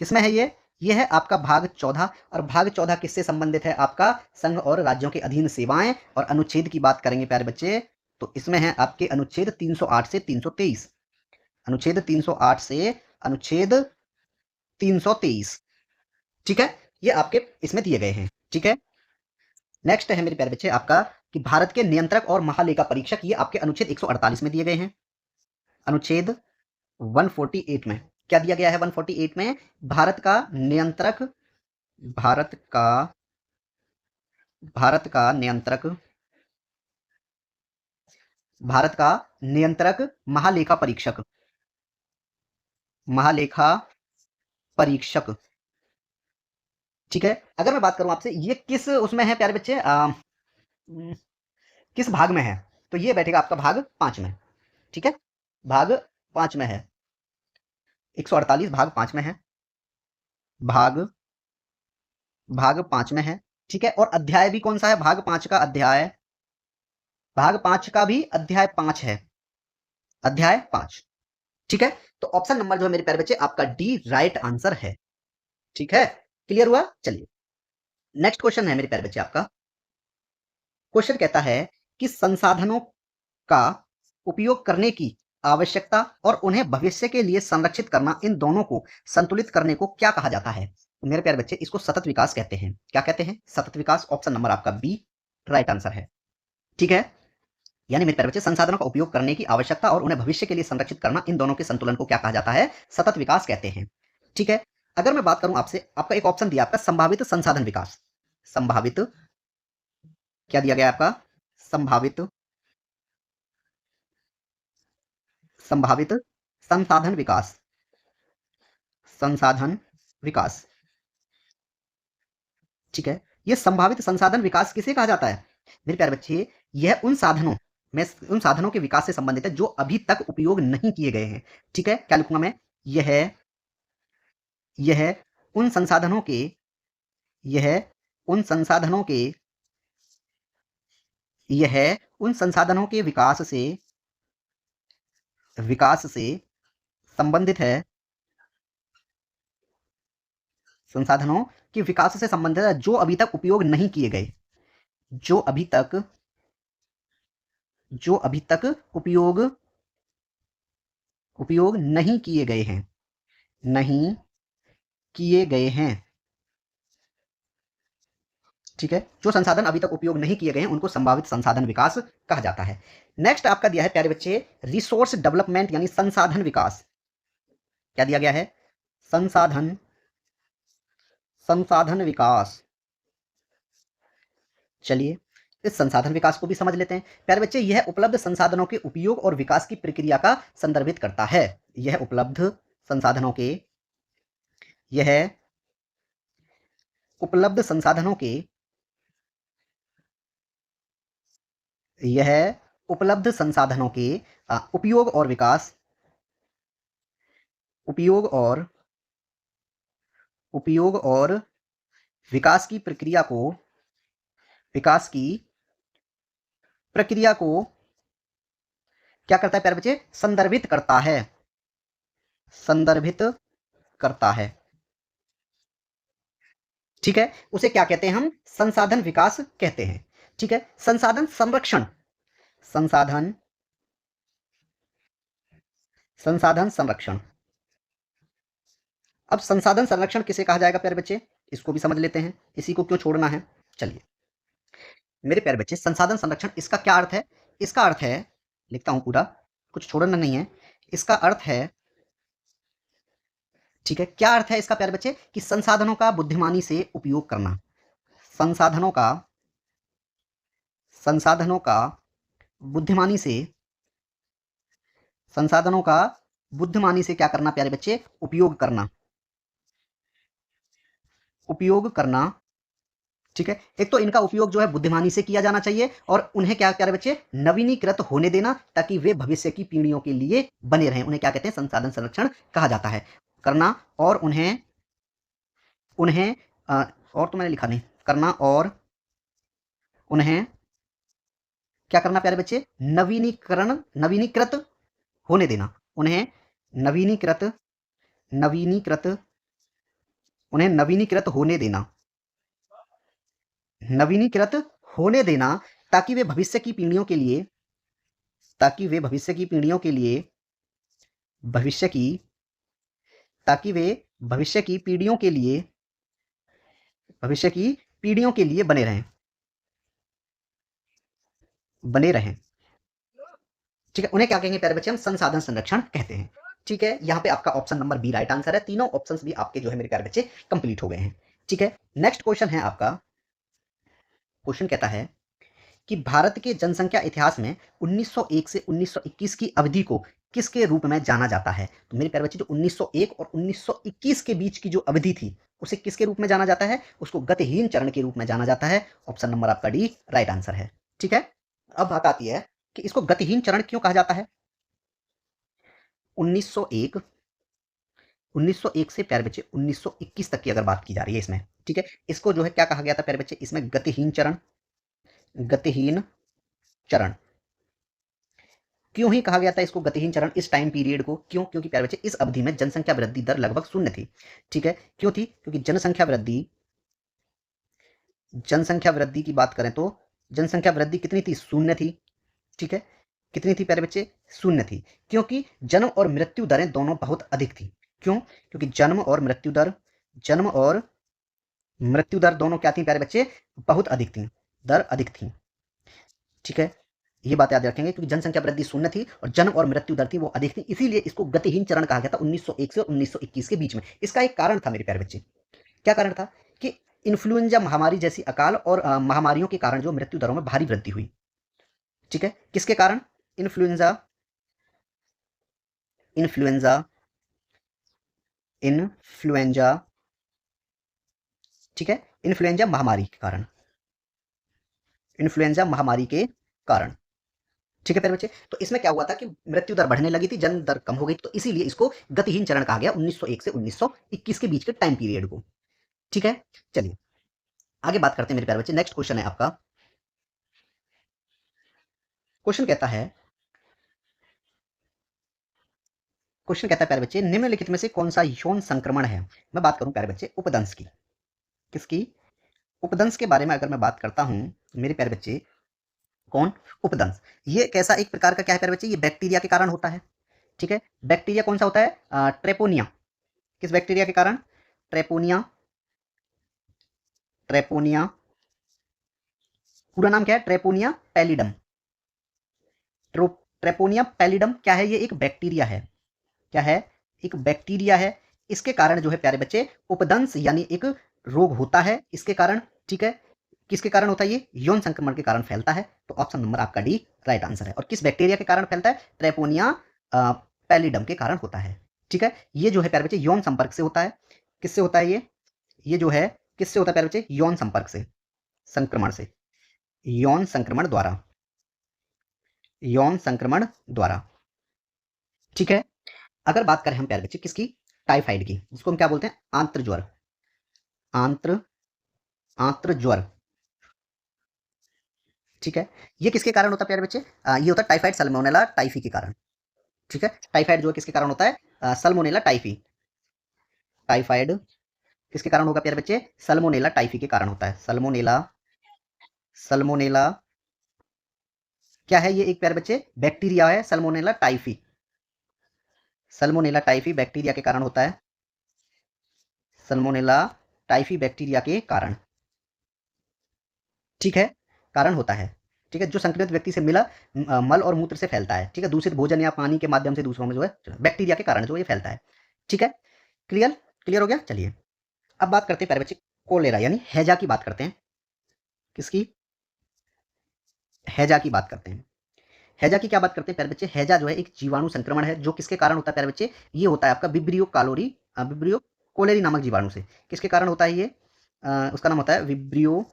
किसमें है ये है आपका भाग 14। और भाग 14 किससे संबंधित है, आपका संघ और राज्यों के अधीन सेवाएं। और अनुच्छेद की बात करेंगे प्यारे बच्चे, तो इसमें है आपके अनुच्छेद 308 से 323, अनुच्छेद 308 से अनुच्छेद 323। ठीक है, ये आपके इसमें दिए गए हैं। ठीक है, नेक्स्ट है मेरे प्यारे बच्चे आपका कि भारत के नियंत्रक और महालेखा परीक्षक, ये आपके अनुच्छेद 148 में दिए गए हैं। अनुच्छेद 148 में क्या दिया गया है, 148 में भारत का नियंत्रक, भारत का भारत का नियंत्रक भारत का नियंत्रक महालेखा परीक्षक, महालेखा परीक्षक। ठीक है, अगर मैं बात करूं आपसे ये किस उसमें है प्यारे बच्चे, किस भाग में है, तो ये बैठेगा आपका भाग 5 में। ठीक है, भाग 5 में है, 148 भाग 5 में है, भाग भाग 5 में है। ठीक है, और अध्याय भी कौन सा है, भाग 5 का अध्याय, भाग 5 का भी अध्याय 5 है, अध्याय 5। ठीक है, तो ऑप्शन नंबर जो है मेरे प्यारे बच्चे आपका डी राइट आंसर है। ठीक है, क्लियर हुआ। चलिए नेक्स्ट क्वेश्चन है मेरे प्यारे बच्चे आपका, क्वेश्चन कहता है कि संसाधनों का उपयोग करने की आवश्यकता और उन्हें भविष्य के लिए संरक्षित करना, इन दोनों को संतुलित करने को क्या कहा जाता है। तो मेरे प्यारे बच्चे इसको सतत विकास कहते हैं। क्या कहते हैं, सतत विकास। ऑप्शन नंबर आपका बी राइट आंसर है। ठीक है, यानी मेरे प्यारे बच्चे संसाधनों का उपयोग करने की आवश्यकता और उन्हें भविष्य के लिए संरक्षित करना, इन दोनों के संतुलन को क्या कहा जाता है, सतत विकास कहते हैं। ठीक है, अगर मैं बात करूं आपसे, आपका एक ऑप्शन दिया आपका संभावित संसाधन विकास, संभावित क्या दिया गया आपका, संभावित संभावित संसाधन विकास, संसाधन विकास। ठीक है, ये संभावित संसाधन विकास किसे कहा जाता है मेरे प्यारे बच्चे, यह उन साधनों में, उन साधनों के विकास से संबंधित है जो अभी तक उपयोग नहीं किए गए हैं। ठीक है, क्या लिखूंगा मैं, यह उन संसाधनों के, यह उन संसाधनों के, यह उन संसाधनों के विकास से संबंधित है, संसाधनों के विकास से संबंधित है जो अभी तक उपयोग नहीं किए गए, जो अभी तक उपयोग नहीं किए गए हैं, नहीं किए गए हैं। ठीक है, जो संसाधन अभी तक उपयोग नहीं किए गए हैं उनको संभावित संसाधन विकास कहा जाता है। नेक्स्ट आपका दिया है प्यारे बच्चे रिसोर्स डेवलपमेंट यानी संसाधन विकास। क्या दिया गया है, संसाधन संसाधन विकास। चलिए इस संसाधन विकास को भी समझ लेते हैं प्यारे बच्चे। यह उपलब्ध संसाधनों के उपयोग और विकास की प्रक्रिया का संदर्भित करता है। यह उपलब्ध संसाधनों के, यह उपलब्ध संसाधनों के, यह उपलब्ध संसाधनों के उपयोग और विकास, उपयोग और विकास की प्रक्रिया को, विकास की प्रक्रिया को क्या करता है प्यारे बच्चे, संदर्भित करता है, संदर्भित करता है। ठीक है, उसे क्या कहते हैं हम, संसाधन विकास कहते हैं। ठीक है, संसाधन संरक्षण, संसाधन संसाधन संरक्षण। अब संसाधन संरक्षण किसे कहा जाएगा प्यारे बच्चे, इसको भी समझ लेते हैं, इसी को क्यों छोड़ना है। चलिए मेरे प्यारे बच्चे संसाधन संरक्षण इसका क्या अर्थ है, इसका अर्थ है, लिखता हूं पूरा, कुछ छोड़ना नहीं है, इसका अर्थ है, ठीक है, क्या अर्थ है इसका प्यारे बच्चे, कि संसाधनों का बुद्धिमानी से उपयोग करना, संसाधनों का बुद्धिमानी से, संसाधनों का बुद्धिमानी से क्या करना प्यारे बच्चे, उपयोग करना, उपयोग करना। ठीक है, एक तो इनका उपयोग जो है बुद्धिमानी से किया जाना चाहिए और उन्हें क्या प्यारे बच्चे, नवीनीकृत होने देना ताकि वे भविष्य की पीढ़ियों के लिए बने रहें। उन्हें क्या कहते हैं, संसाधन संरक्षण कहा जाता है। करना और उन्हें उन्हें और तो मैंने लिखा नहीं, करना और उन्हें क्या करना प्यारे बच्चे, नवीनीकृत होने देना, उन्हें नवीनीकृत नवीनीकृत उन्हें नवीनीकृत होने देना, नवीनीकृत होने देना, ताकि वे भविष्य की पीढ़ियों के लिए ताकि वे भविष्य की पीढ़ियों के लिए भविष्य की ताकि वे भविष्य की पीढ़ियों के लिए भविष्य की पीढ़ियों के लिए बने रहें। ठीक है, उन्हें क्या कहेंगे प्यारे बच्चे, हम संसाधन संरक्षण कहते हैं। ठीक है, यहाँ पे आपका option number B right answer है। तीनों ऑप्शंस भी आपके जो है मेरे प्यारे बच्चे कंप्लीट हो गए हैं। ठीक है, नेक्स्ट क्वेश्चन है आपका। क्वेश्चन कहता है कि भारत के जनसंख्या इतिहास में 1901 से 1921 की अवधि को किसके रूप में जाना जाता है? तो मेरे प्यारे बच्चे, जो 1901 और 1921 के बीच की जो अवधि थी, उसे किसके रूप में जाना जाता है? उसको गतिहीन चरण के रूप में जाना जाता है। ऑप्शन नंबर आपका डी राइट आंसर है। ठीक है, अब बात आती है कि इसको गतिहीन चरण क्यों कहा जाता है। 1901 1901 से प्यारे बच्चे 1921 तक की अगर बात की जा रही है इसमें, ठीक है, इसको जो है क्या कहा गया था प्यारे बच्चे, इसमें गतिहीन चरण क्यों ही कहा गया था इसको गतिहीन चरण, इस टाइम पीरियड को क्यों? क्योंकि प्यारे बच्चे इस अवधि में जनसंख्या वृद्धि दर लगभग शून्य थी। ठीक है, क्यों थी? क्योंकि जनसंख्या वृद्धि की बात करें तो जनसंख्या वृद्धि कितनी थी? शून्य थी। ठीक है, कितनी थी प्यारे बच्चे? शून्य थी। क्योंकि जन्म और मृत्यु दरें दोनों बहुत अधिक थी। क्यों? क्योंकि जन्म और मृत्यु दर दोनों क्या थी प्यारे बच्चे? बहुत अधिक थी, दर अधिक थी। ठीक है, ये बात याद रखेंगे, क्योंकि जनसंख्या वृद्धि शून्य थी और जन्म और मृत्यु दर थी वो अधिक थी, इसीलिए इसको गतिहीन चरण कहा गया था 1901 से 1921 के बीच में। इसका एक कारण था मेरे प्यारे बच्चे, क्या कारण था? कि इन्फ्लुएंजा महामारी जैसी अकाल और महामारियों के कारण जो मृत्यु दरों में भारी वृद्धि हुई। ठीक है, किसके कारण? इन्फ्लुएंजा इन्फ्लुएंजा इन्फ्लुएंजा ठीक है, इन्फ्लुएंजा महामारी के कारण, इन्फ्लुएंजा महामारी के कारण। ठीक है प्यारे बच्चे, तो इसमें क्या हुआ था कि मृत्यु दर बढ़ने लगी थी, जन्म दर कम हो गई, तो इसीलिए इसको गतिहीन चरण कहा गया 1901 से 1921 के बीच के टाइम पीरियड को। ठीक है, चलिए आगे बात करते हैं मेरे प्यारे बच्चे। नेक्स्ट क्वेश्चन है आपका। क्वेश्चन कहता है प्यारे बच्चे, निम्नलिखित में से कौन सा यौन संक्रमण है? मैं बात करूं प्यारे बच्चे उपदंश की। किसकी? उपदंश के बारे में अगर मैं बात करता हूं मेरे प्यारे बच्चे, कौन? उपदंश। ये कैसा एक प्रकार का क्या है प्यारे बच्चे? ये बैक्टीरिया के कारण होता है। ठीक है, बैक्टीरिया कौन सा होता है? ट्रेपोनिया। किस बैक्टीरिया के कारण? ट्रेपोनिया। ट्रेपोनिया पूरा नाम क्या है? ट्रेपोनिया पैलिडम। ट्रेपोनिया पैलिडम क्या है? ये एक बैक्टीरिया है। क्या है? एक बैक्टीरिया है। इसके कारण जो है प्यारे बच्चे उपदंश यानी एक रोग होता है इसके कारण। ठीक है, किसके कारण होता है? ये यौन संक्रमण के कारण फैलता है। तो ऑप्शन नंबर आपका डी राइट आंसर है। और किस बैक्टीरिया के कारण फैलता है? ट्रेपोनिया पैलिडम के कारण होता है। ठीक है, ये जो है प्यारे बच्चे यौन संपर्क से होता है। किससे होता है ये जो है किससे होता है प्यारे बच्चे? यौन संपर्क से, संक्रमण से, यौन संक्रमण द्वारा, यौन संक्रमण द्वारा। ठीक है, अगर बात करें हम प्यारे बच्चे किसकी? टाइफाइड की, जिसको हम क्या बोलते हैं? आंत्र ज्वर। आंत्र आंत्र ज्वर। ठीक है, ये किसके कारण होता है प्यारे बच्चे? ये होता है टाइफाइड सल्मोनेला टाइफी के कारण। ठीक है, टाइफाइड जो है किसके कारण होता है? Salmonella typhi. टाइफाइड किसके कारण होगा प्यारे बच्चे? सल्मोनेला टाइफी के कारण होता है। सल्मोनेला क्या है? ये एक प्यारे बच्चे बैक्टीरिया है, Salmonella typhi. Salmonella typhi bacteria के कारण होता है। सल्मोनेला टाइफी बैक्टीरिया के कारण, ठीक है, कारण होता है। ठीक है, जो संक्रमित व्यक्ति से मिला मल और मूत्र से फैलता है। ठीक है, दूषित भोजन या पानी के माध्यम से दूसरों में जो है बैक्टीरिया के कारण जो ये फैलता है। ठीक है, क्लियर क्लियर हो गया। चलिए अब बात करते हैं प्यारे बच्चे कोलेरा यानी हैजा की बात करते हैं। किसकी? हैजा की बात करते हैं। हैजा की क्या बात करते हैं प्यारे बच्चे? हैजा जो है एक जीवाणु संक्रमण है, जो किसके कारण होता है प्यारे बच्चे? ये होता है आपका विब्रियो कोलेरी नामक जीवाणु से। किसके कारण होता है ये? उसका नाम होता है विब्रियो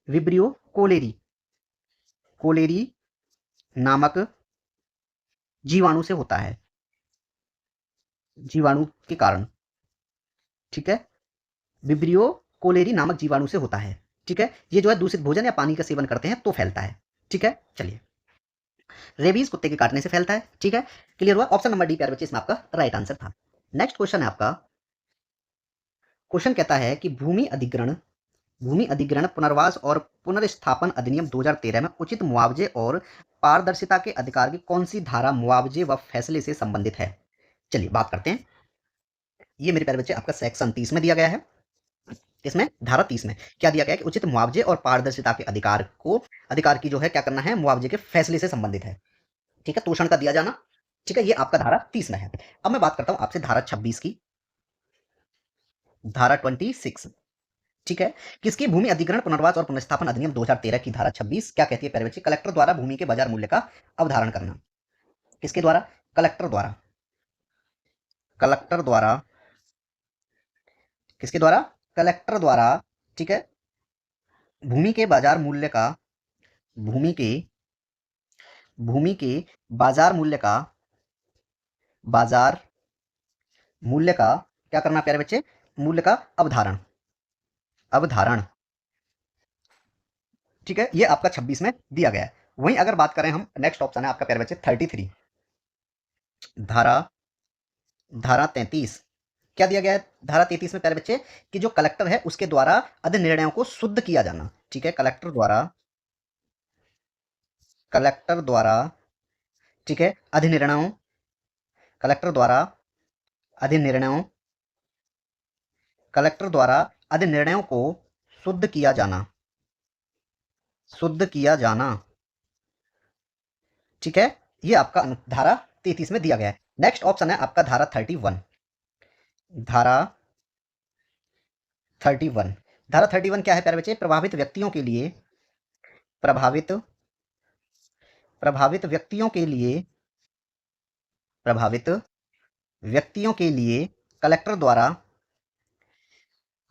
विब्रियो कोलेरी, कोलेरी नामक जीवाणु से होता है, जीवाणु के कारण। ठीक है, विब्रियो कोलेरी नामक जीवाणु से होता है। ठीक है, ये जो है दूषित भोजन या पानी का सेवन करते हैं तो फैलता है। ठीक है, चलिए रेबीज कुत्ते के काटने से फैलता है। ठीक है, क्लियर हुआ। ऑप्शन नंबर डी प्यारे बच्चे इसमें आपका राइट आंसर था। नेक्स्ट क्वेश्चन है आपका, क्वेश्चन कहता है कि भूमि अधिग्रहण पुनर्वास और पुनर्स्थापन अधिनियम 2013 में उचित मुआवजे और पारदर्शिता के अधिकार की कौन सी धारा मुआवजे व फैसले से संबंधित है। चलिए बात करते हैं। ये मेरे प्यारे बच्चे आपका सेक्शन 30 में दिया गया है। इसमें धारा 30 में क्या दिया गया है कि उचित मुआवजे और पारदर्शिता के अधिकार की जो है क्या करना है, मुआवजे के फैसले से संबंधित है। ठीक है, तोषण का दिया जाना। ठीक है, ये आपका धारा 30 में है। अब मैं बात करता हूं आपसे धारा 26 की, धारा 26। ठीक है, किसकी भूमि अधिग्रहण पुनर्वास और पुनर्स्थापन अधिनियम 2013 की धारा 26 क्या कहती है प्यारे बच्चे, कलेक्टर द्वारा भूमि के बाजार मूल्य का अवधारण करना। किसके द्वारा, कलेक्टर द्वारा। कलेक्टर द्वारा, किसके द्वारा, कलेक्टर द्वारा। ठीक है, भूमि के बाजार मूल्य का, भूमि के भूमि के बाजार मूल्य का, बाजार मूल्य का क्या करना प्यारे बच्चे, मूल्य का अवधारण, अवधारण। ठीक है, ये आपका 26 में दिया गया है। वहीं अगर बात करें हम, नेक्स्ट ऑप्शन है आपका प्यारे बच्चे 33, धारा धारा 33 क्या दिया गया है धारा 33 में प्यारे बच्चे, कि जो कलेक्टर है उसके द्वारा अधिनिर्णयों को शुद्ध किया जाना। ठीक है, कलेक्टर द्वारा, कलेक्टर द्वारा, ठीक है, अधिनिर्णयों, कलेक्टर द्वारा अधिनिर्णयों, कलेक्टर द्वारा अधिनिर्णयों को शुद्ध किया जाना, शुद्ध किया जाना। ठीक है, ये आपका धारा 33 में दिया गया है। नेक्स्ट ऑप्शन है आपका धारा 31, धारा 31। धारा 31 क्या है प्यारे बच्चे, प्रभावित व्यक्तियों के लिए, प्रभावित प्रभावित व्यक्तियों के लिए, प्रभावित व्यक्तियों के लिए कलेक्टर द्वारा,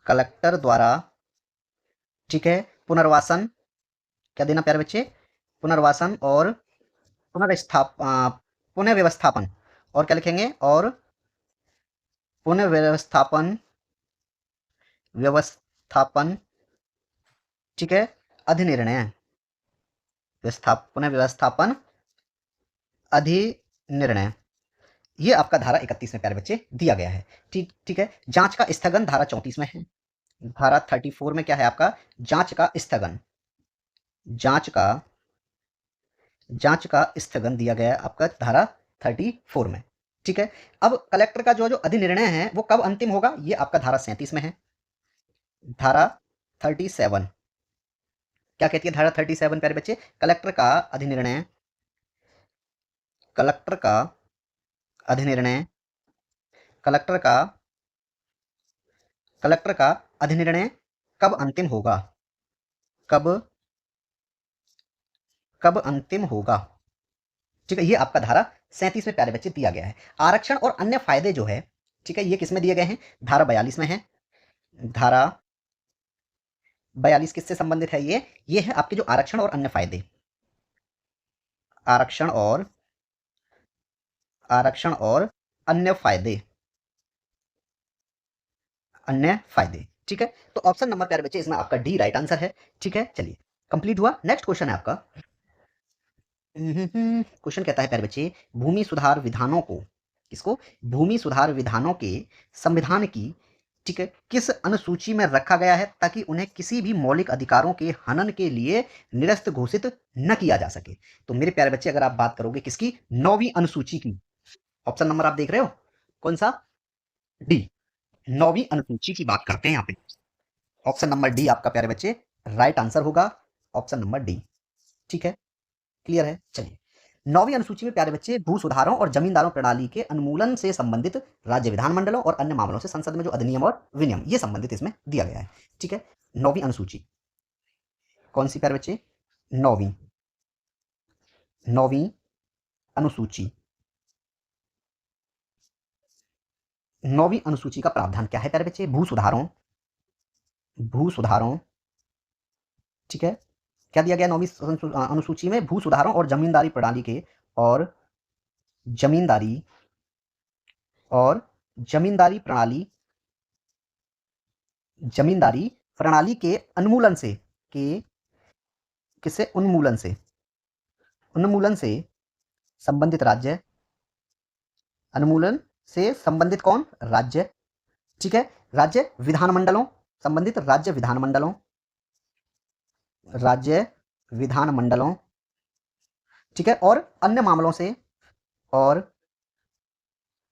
कलेक्टर द्वारा, ठीक है, पुनर्वासन क्या देना प्यारे बच्चे, पुनर्वासन और पुनः व्यवस्थापन, और क्या लिखेंगे, और पुनः व्यवस्थापन, व्यवस्थापन। ठीक है, अधिनिर्णय, पुनः व्यवस्थापन अधिनिर्णय। ये आपका धारा 31 में प्यारे बच्चे दिया गया है। ठीक ठीक है, जांच का स्थगन धारा 34 में है। धारा 34 में क्या है आपका, जांच का स्थगन, जांच का स्थगन दिया गया है आपका धारा 34 में। ठीक है, अब कलेक्टर का जो अधिनिर्णय है वो कब अंतिम होगा, ये आपका धारा 37 में है। धारा 37 क्या कहती है, धारा 37 प्यारे बच्चे, कलेक्टर का अधिनिर्णय, कलेक्टर का अधिनिर्णय, कलेक्टर का अधिनिर्णय कब अंतिम होगा, कब अंतिम होगा। ठीक है, ये आपका धारा 37 में प्यारे बच्चे दिया गया है। आरक्षण और अन्य फायदे जो है, ठीक है, ये किसमें दिए गए हैं, धारा 42 में है। धारा 42 किससे संबंधित है, ये है आपके जो आरक्षण और अन्य फायदे, आरक्षण और अन्य फायदे, अन्य फायदे। ठीक है, तो ऑप्शन नंबर प्यारे बच्चे इसमें आपका डी राइट आंसर है। ठीक है, चलिए कंप्लीट हुआ। नेक्स्ट क्वेश्चन है आपका, क्वेश्चन कहता है प्यारे बच्चे, भूमि सुधार विधानों को, किसको, भूमि सुधार विधानों के संविधान की, ठीक है, किस अनुसूची में रखा गया है ताकि उन्हें किसी भी मौलिक अधिकारों के हनन के लिए निरस्त घोषित न किया जा सके। तो मेरे प्यारे बच्चे अगर आप बात करोगे किसकी, 9वीं अनुसूची की, ऑप्शन नंबर आप देख रहे हो कौन सा, डी, 9वीं अनुसूची की बात करते हैं यहाँ पे। ऑप्शन नंबर डी आपका प्यारे बच्चे राइट आंसर होगा, ऑप्शन नंबर डी। ठीक है, क्लियर है। चलिए, 9वीं अनुसूची में प्यारे बच्चे भू सुधारों और जमींदारों प्रणाली के उन्मूलन से संबंधित राज्य विधानमंडलों और अन्य मामलों से संसद में जो अधिनियम और विनियम ये संबंधित इसमें दिया गया है। ठीक है, 9वीं अनुसूची कौन सी प्यारे बच्चे, 9वीं 9वीं अनुसूची, 9वीं अनुसूची का प्रावधान क्या है प्यारे बच्चे, भू सुधारों, भू सुधारों। ठीक है, क्या दिया गया 9वीं अनुसूची में, भू सुधारों और जमींदारी प्रणाली के, और जमींदारी जमींदारी प्रणाली, जमींदारी प्रणाली के उन्मूलन से, के किससे, उन्मूलन से, उन्मूलन से संबंधित राज्य, अनुमूलन से संबंधित कौन? राज्य। ठीक है, राज्य विधानमंडलों, संबंधित राज्य विधानमंडलों, राज्य विधानमंडलों। ठीक है, और अन्य मामलों से, और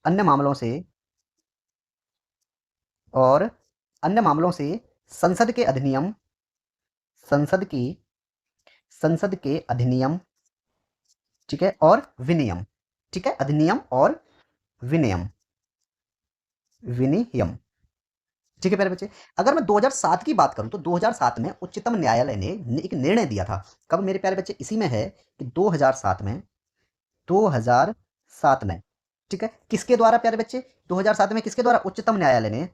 अन्य मामलों से, और अन्य मामलों से संसद के अधिनियम, संसद की, संसद के अधिनियम। ठीक है, और विनियम। ठीक है, अधिनियम और विनियम, विनियम। ठीक है प्यारे बच्चे, अगर मैं 2007 की बात करूं तो 2007 में उच्चतम न्यायालय ने एक निर्णय दिया था। कब मेरे प्यारे बच्चे? इसी में है कि 2007 में, 2007 में। ठीक है, किसके द्वारा प्यारे बच्चे? 2007 में किसके द्वारा? उच्चतम न्यायालय ने।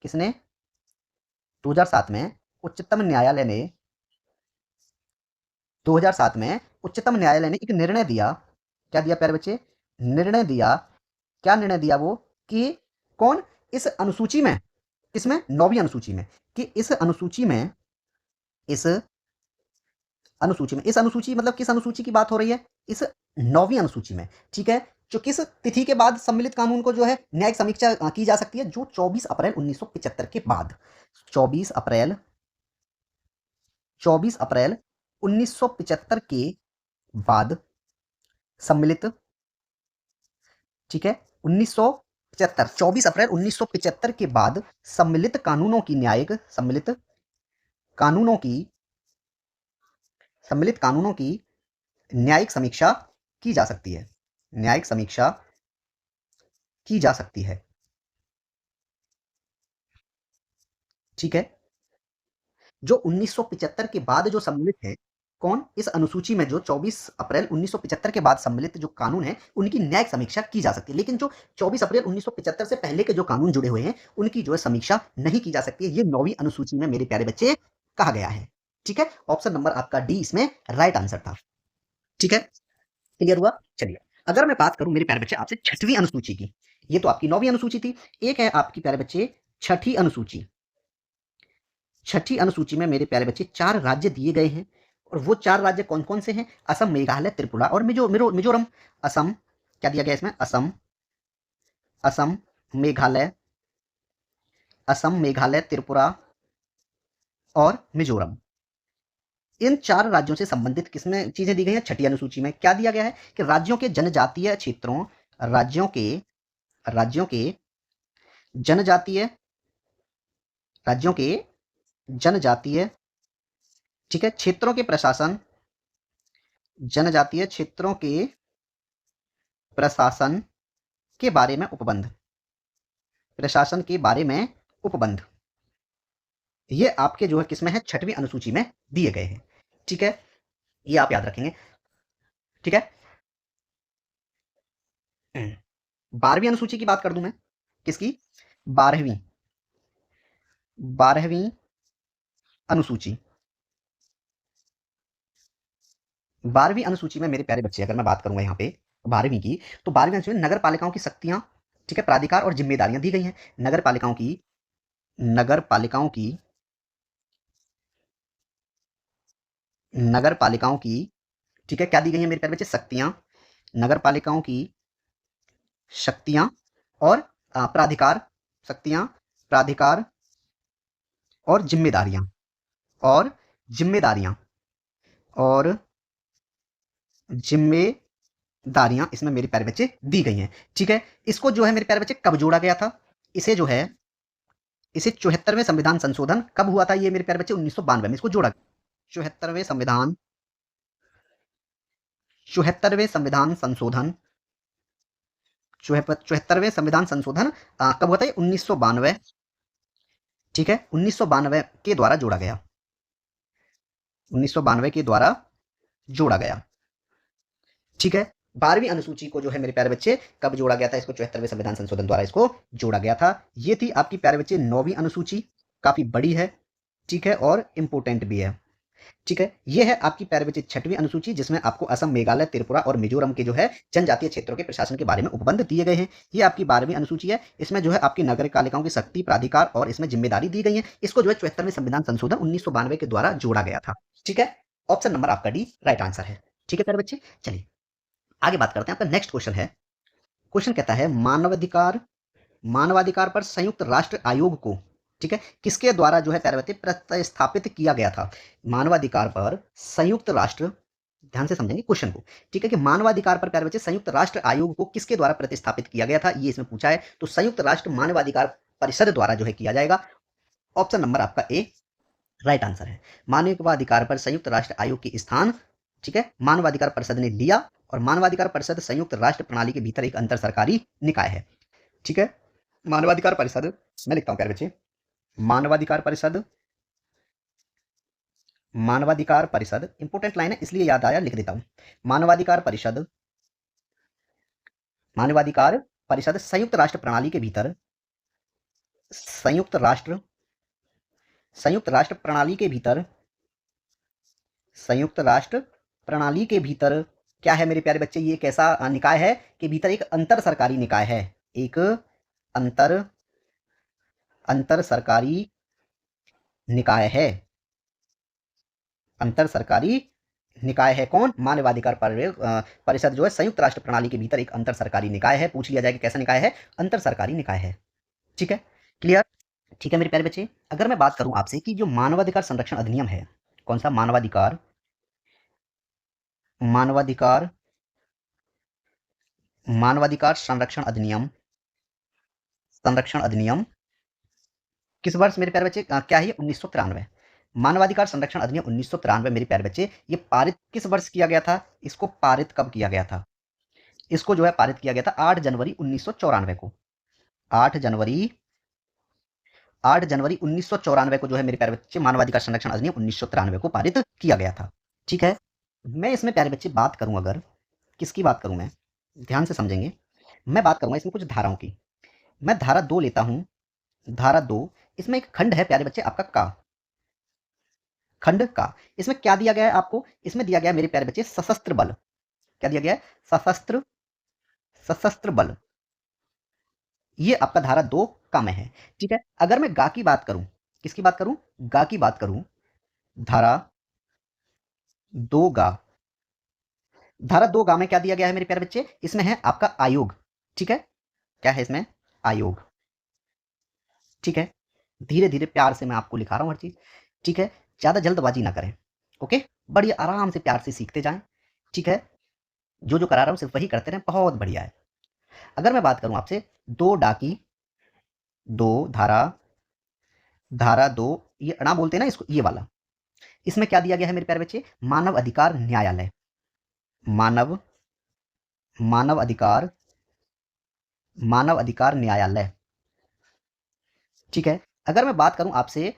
किसने? 2007 में उच्चतम न्यायालय ने, 2007 में उच्चतम न्यायालय ने एक निर्णय दिया। क्या दिया प्यारे बच्चे? निर्णय दिया। क्या निर्णय दिया वो? कि कौन? इस अनुसूची में, किसमें? 9वीं अनुसूची में, कि इस अनुसूची में, इस अनुसूची में, इस अनुसूची मतलब किस अनुसूची की बात हो रही है? इस 9वीं अनुसूची में। ठीक है, जो किस तिथि के बाद सम्मिलित कानून को जो है न्यायिक समीक्षा की जा सकती है? जो 24 अप्रैल 1975 के बाद, 24 अप्रैल, 24 अप्रैल 1975 के बाद सम्मिलित। ठीक है, 1975, 24 अप्रैल 1975 के बाद सम्मिलित कानूनों की न्यायिक, सम्मिलित कानूनों की, सम्मिलित कानूनों की न्यायिक समीक्षा की जा सकती है। न्यायिक समीक्षा की जा सकती है। ठीक है, जो 1975 के बाद जो सम्मिलित है, कौन? इस अनुसूची में जो 24 अप्रैल 1975 के बाद सम्मिलित जो कानून है उनकी न्यायिक समीक्षा की जा सकती है। लेकिन जो 24 अप्रैल 1975 से पहले के जो कानून जुड़े हुए हैं उनकी जो है समीक्षा नहीं की जा सकती है। ये 9वीं अनुसूची में मेरे प्यारे बच्चे कहा गया है। ठीक है, ऑप्शन नंबर आपका डी इसमें राइट आंसर था। ठीक है, क्लियर हुआ? चलिए, अगर मैं बात करूं मेरे प्यारे बच्चे आपसे 6वीं अनुसूची की, ये तो आपकी 9वीं अनुसूची थी, एक है आपकी प्यारे बच्चे 6ठी अनुसूची। 6ठी अनुसूची में मेरे प्यारे बच्चे 4 राज्य दिए गए हैं, और वो 4 राज्य कौन कौन से हैं? असम, मेघालय, त्रिपुरा और मिजोरम। असम, क्या दिया गया इसमें? असम, असम, मेघालय, असम, मेघालय, त्रिपुरा और मिजोरम। इन 4 राज्यों से संबंधित किसमें चीजें दी गई हैं? 6ठी अनुसूची में। क्या दिया गया है? कि राज्यों के जनजातीय क्षेत्रों, राज्यों के जनजातीय, राज्यों के जनजातीय, ठीक है, क्षेत्रों के प्रशासन, जनजातीय क्षेत्रों के प्रशासन के बारे में उपबंध, प्रशासन के बारे में उपबंध, ये आपके जो है किसमें है? 6वीं अनुसूची में दिए गए हैं। ठीक है, ये आप याद रखेंगे। ठीक है, 12वीं अनुसूची की बात कर दूं मैं। किसकी? 12वीं, 12वीं अनुसूची। 12वीं अनुसूची में मेरे प्यारे बच्चे अगर मैं बात करूंगा यहाँ पे 12वीं की, तो 12वीं अनुसूची में नगर पालिकाओं की शक्तियां, ठीक है, प्राधिकार और जिम्मेदारियां दी गई हैं। नगर पालिकाओं की, नगर पालिकाओं की, नगर पालिकाओं की, ठीक है, क्या दी गई है मेरे प्यारे बच्चे? शक्तियां, नगर पालिकाओं की शक्तियां और प्राधिकार, शक्तियां, प्राधिकार और जिम्मेदारियां, और जिम्मेदारियां, और जिम्मेदारियां इसमें मेरे प्यारे बच्चे दी गई हैं। ठीक है, इसको जो है मेरे प्यारे बच्चे कब जोड़ा गया था? इसे जो है, इसे 74वें संविधान संशोधन कब हुआ था? ये मेरे प्यारे बच्चे 1992 में इसको जोड़ा। 74वें संविधान, 74वें संविधान संशोधन, 74वें संविधान संशोधन कब हुआ था? 1992। ठीक है, 1992 के द्वारा जोड़ा गया, 1992 के द्वारा जोड़ा गया। ठीक है, 12वीं अनुसूची को जो है मेरे प्यारे बच्चे कब जोड़ा गया था? इसको 74वें संविधान संशोधन द्वारा इसको जोड़ा गया था। ये थी आपकी प्यारे बच्चे 9वीं अनुसूची, काफी बड़ी है। ठीक है, और इंपोर्टेंट भी है। ठीक है, ये है आपकी प्यारे बच्चे 6वीं अनुसूची, जिसमें आपको असम, मेघालय, त्रिपुरा और मिजोरम के जो है जनजातीय क्षेत्रों के प्रशासन के बारे में उपबंध दिए गए हैं। ये आपकी 12वीं अनुसूची है, इसमें जो है आपकी नगर पालिकाओं की शक्ति, प्राधिकार और इसमें जिम्मेदारी दी गई है। इसको जो है 74वें संविधान संशोधन 1992 के द्वारा जोड़ा गया था। ठीक है, ऑप्शन नंबर आपका डी राइट आंसर है। ठीक है प्यारे बच्चे, चलिए आगे बात करते हैं, आपका नेक्स्ट क्वेश्चन है। क्वेश्चन कहता है मानवाधिकार पर संयुक्त राष्ट्र आयोग को, ठीक है, किसके द्वारा जो है प्यारे बच्चे प्रतिस्थापित किया गया था? मानवाधिकार पर संयुक्त राष्ट्र, ध्यान से समझेंगे क्वेश्चन को, ठीक है, कि मानवाधिकार पर प्यारे बच्चे संयुक्त राष्ट्र आयोग को किसके द्वारा प्रतिस्थापित किया गया था, ये इसमें पूछा है। तो संयुक्त राष्ट्र मानवाधिकार परिषद द्वारा जो है किया जाएगा। ऑप्शन नंबर आपका ए राइट आंसर है। मानवाधिकार पर संयुक्त राष्ट्र आयोग की स्थान, ठीक है, मानवाधिकार परिषद ने लिया, और मानवाधिकार परिषद संयुक्त राष्ट्र प्रणाली के भीतर एक अंतर सरकारी निकाय है, ठीक है। मानवाधिकार परिषद, मैं लिखता हूं प्यारे बच्चे, मानवाधिकार परिषद, मानवाधिकार परिषद इंपोर्टेंट लाइन है इसलिए याद आया, लिख देता हूं। मानवाधिकार परिषद, मानवाधिकार परिषद संयुक्त राष्ट्र प्रणाली के भीतर, संयुक्त राष्ट्र प्रणाली के भीतर, संयुक्त राष्ट्र प्रणाली के भीतर क्या है मेरे प्यारे बच्चे, ये एक ऐसा निकाय है कि भीतर एक अंतर सरकारी निकाय है, एक अंतर सरकारी निकाय है, अंतर सरकारी निकाय है। कौन? मानवाधिकार परिषद जो है संयुक्त राष्ट्र प्रणाली के भीतर एक अंतर सरकारी निकाय है। पूछ लिया जाए कि कैसा निकाय है? अंतर सरकारी निकाय है, ठीक है, क्लियर, ठीक है मेरे प्यारे बच्चे। अगर मैं बात करूं आपसे कि जो मानवाधिकार संरक्षण अधिनियम है, कौन सा? मानवाधिकार संरक्षण अधिनियम, किस वर्ष मेरे प्यारे बच्चे क्या है? 1993। मानवाधिकार संरक्षण अधिनियम 1993 मेरे प्यारे बच्चे, ये पारित किस वर्ष किया गया था? इसको पारित कब किया गया था? इसको जो है पारित किया गया था 8 जनवरी 1994 को। 8 जनवरी 1994 को जो है मेरे प्यारे बच्चे मानवाधिकार संरक्षण अधिनियम 1993 को पारित किया गया था, ठीक है। मैं इसमें प्यारे बच्चे बात करूं, अगर किसकी बात करूं मैं, ध्यान से समझेंगे, मैं बात करूंगा इसमें कुछ धाराओं की। मैं धारा 2 लेता हूं, धारा 2, इसमें एक खंड है प्यारे बच्चे आपका का, खंड का। इसमें क्या दिया गया है आपको? इसमें दिया गया है मेरे प्यारे बच्चे सशस्त्र बल। क्या दिया गया है? सशस्त्र बल, ये आपका धारा 2 का में है, ठीक है। अगर मैं गा की बात करूं, किसकी बात करूं? गा की बात करूं, धारा 2 गा, धारा 2 गा में क्या दिया गया है मेरे प्यारे बच्चे? इसमें है आपका आयोग, ठीक है। क्या है इसमें? आयोग, ठीक है। धीरे धीरे प्यार से मैं आपको लिखा रहा हूं हर चीज, ठीक है, ज्यादा जल्दबाजी ना करें, ओके, बढ़िया आराम से प्यार से सीखते जाएं, ठीक है। जो करा रहा हूं सिर्फ वही करते रहें, बहुत बढ़िया है। अगर मैं बात करूं आपसे दो डाकी, दो धारा, धारा 2, ये अड़ा बोलते हैं ना इसको, ये वाला, इसमें क्या दिया गया है मेरे प्यारे बच्चे? मानव अधिकार न्यायालय, मानव अधिकार, न्यायालय, ठीक है। अगर मैं बात करूं आपसे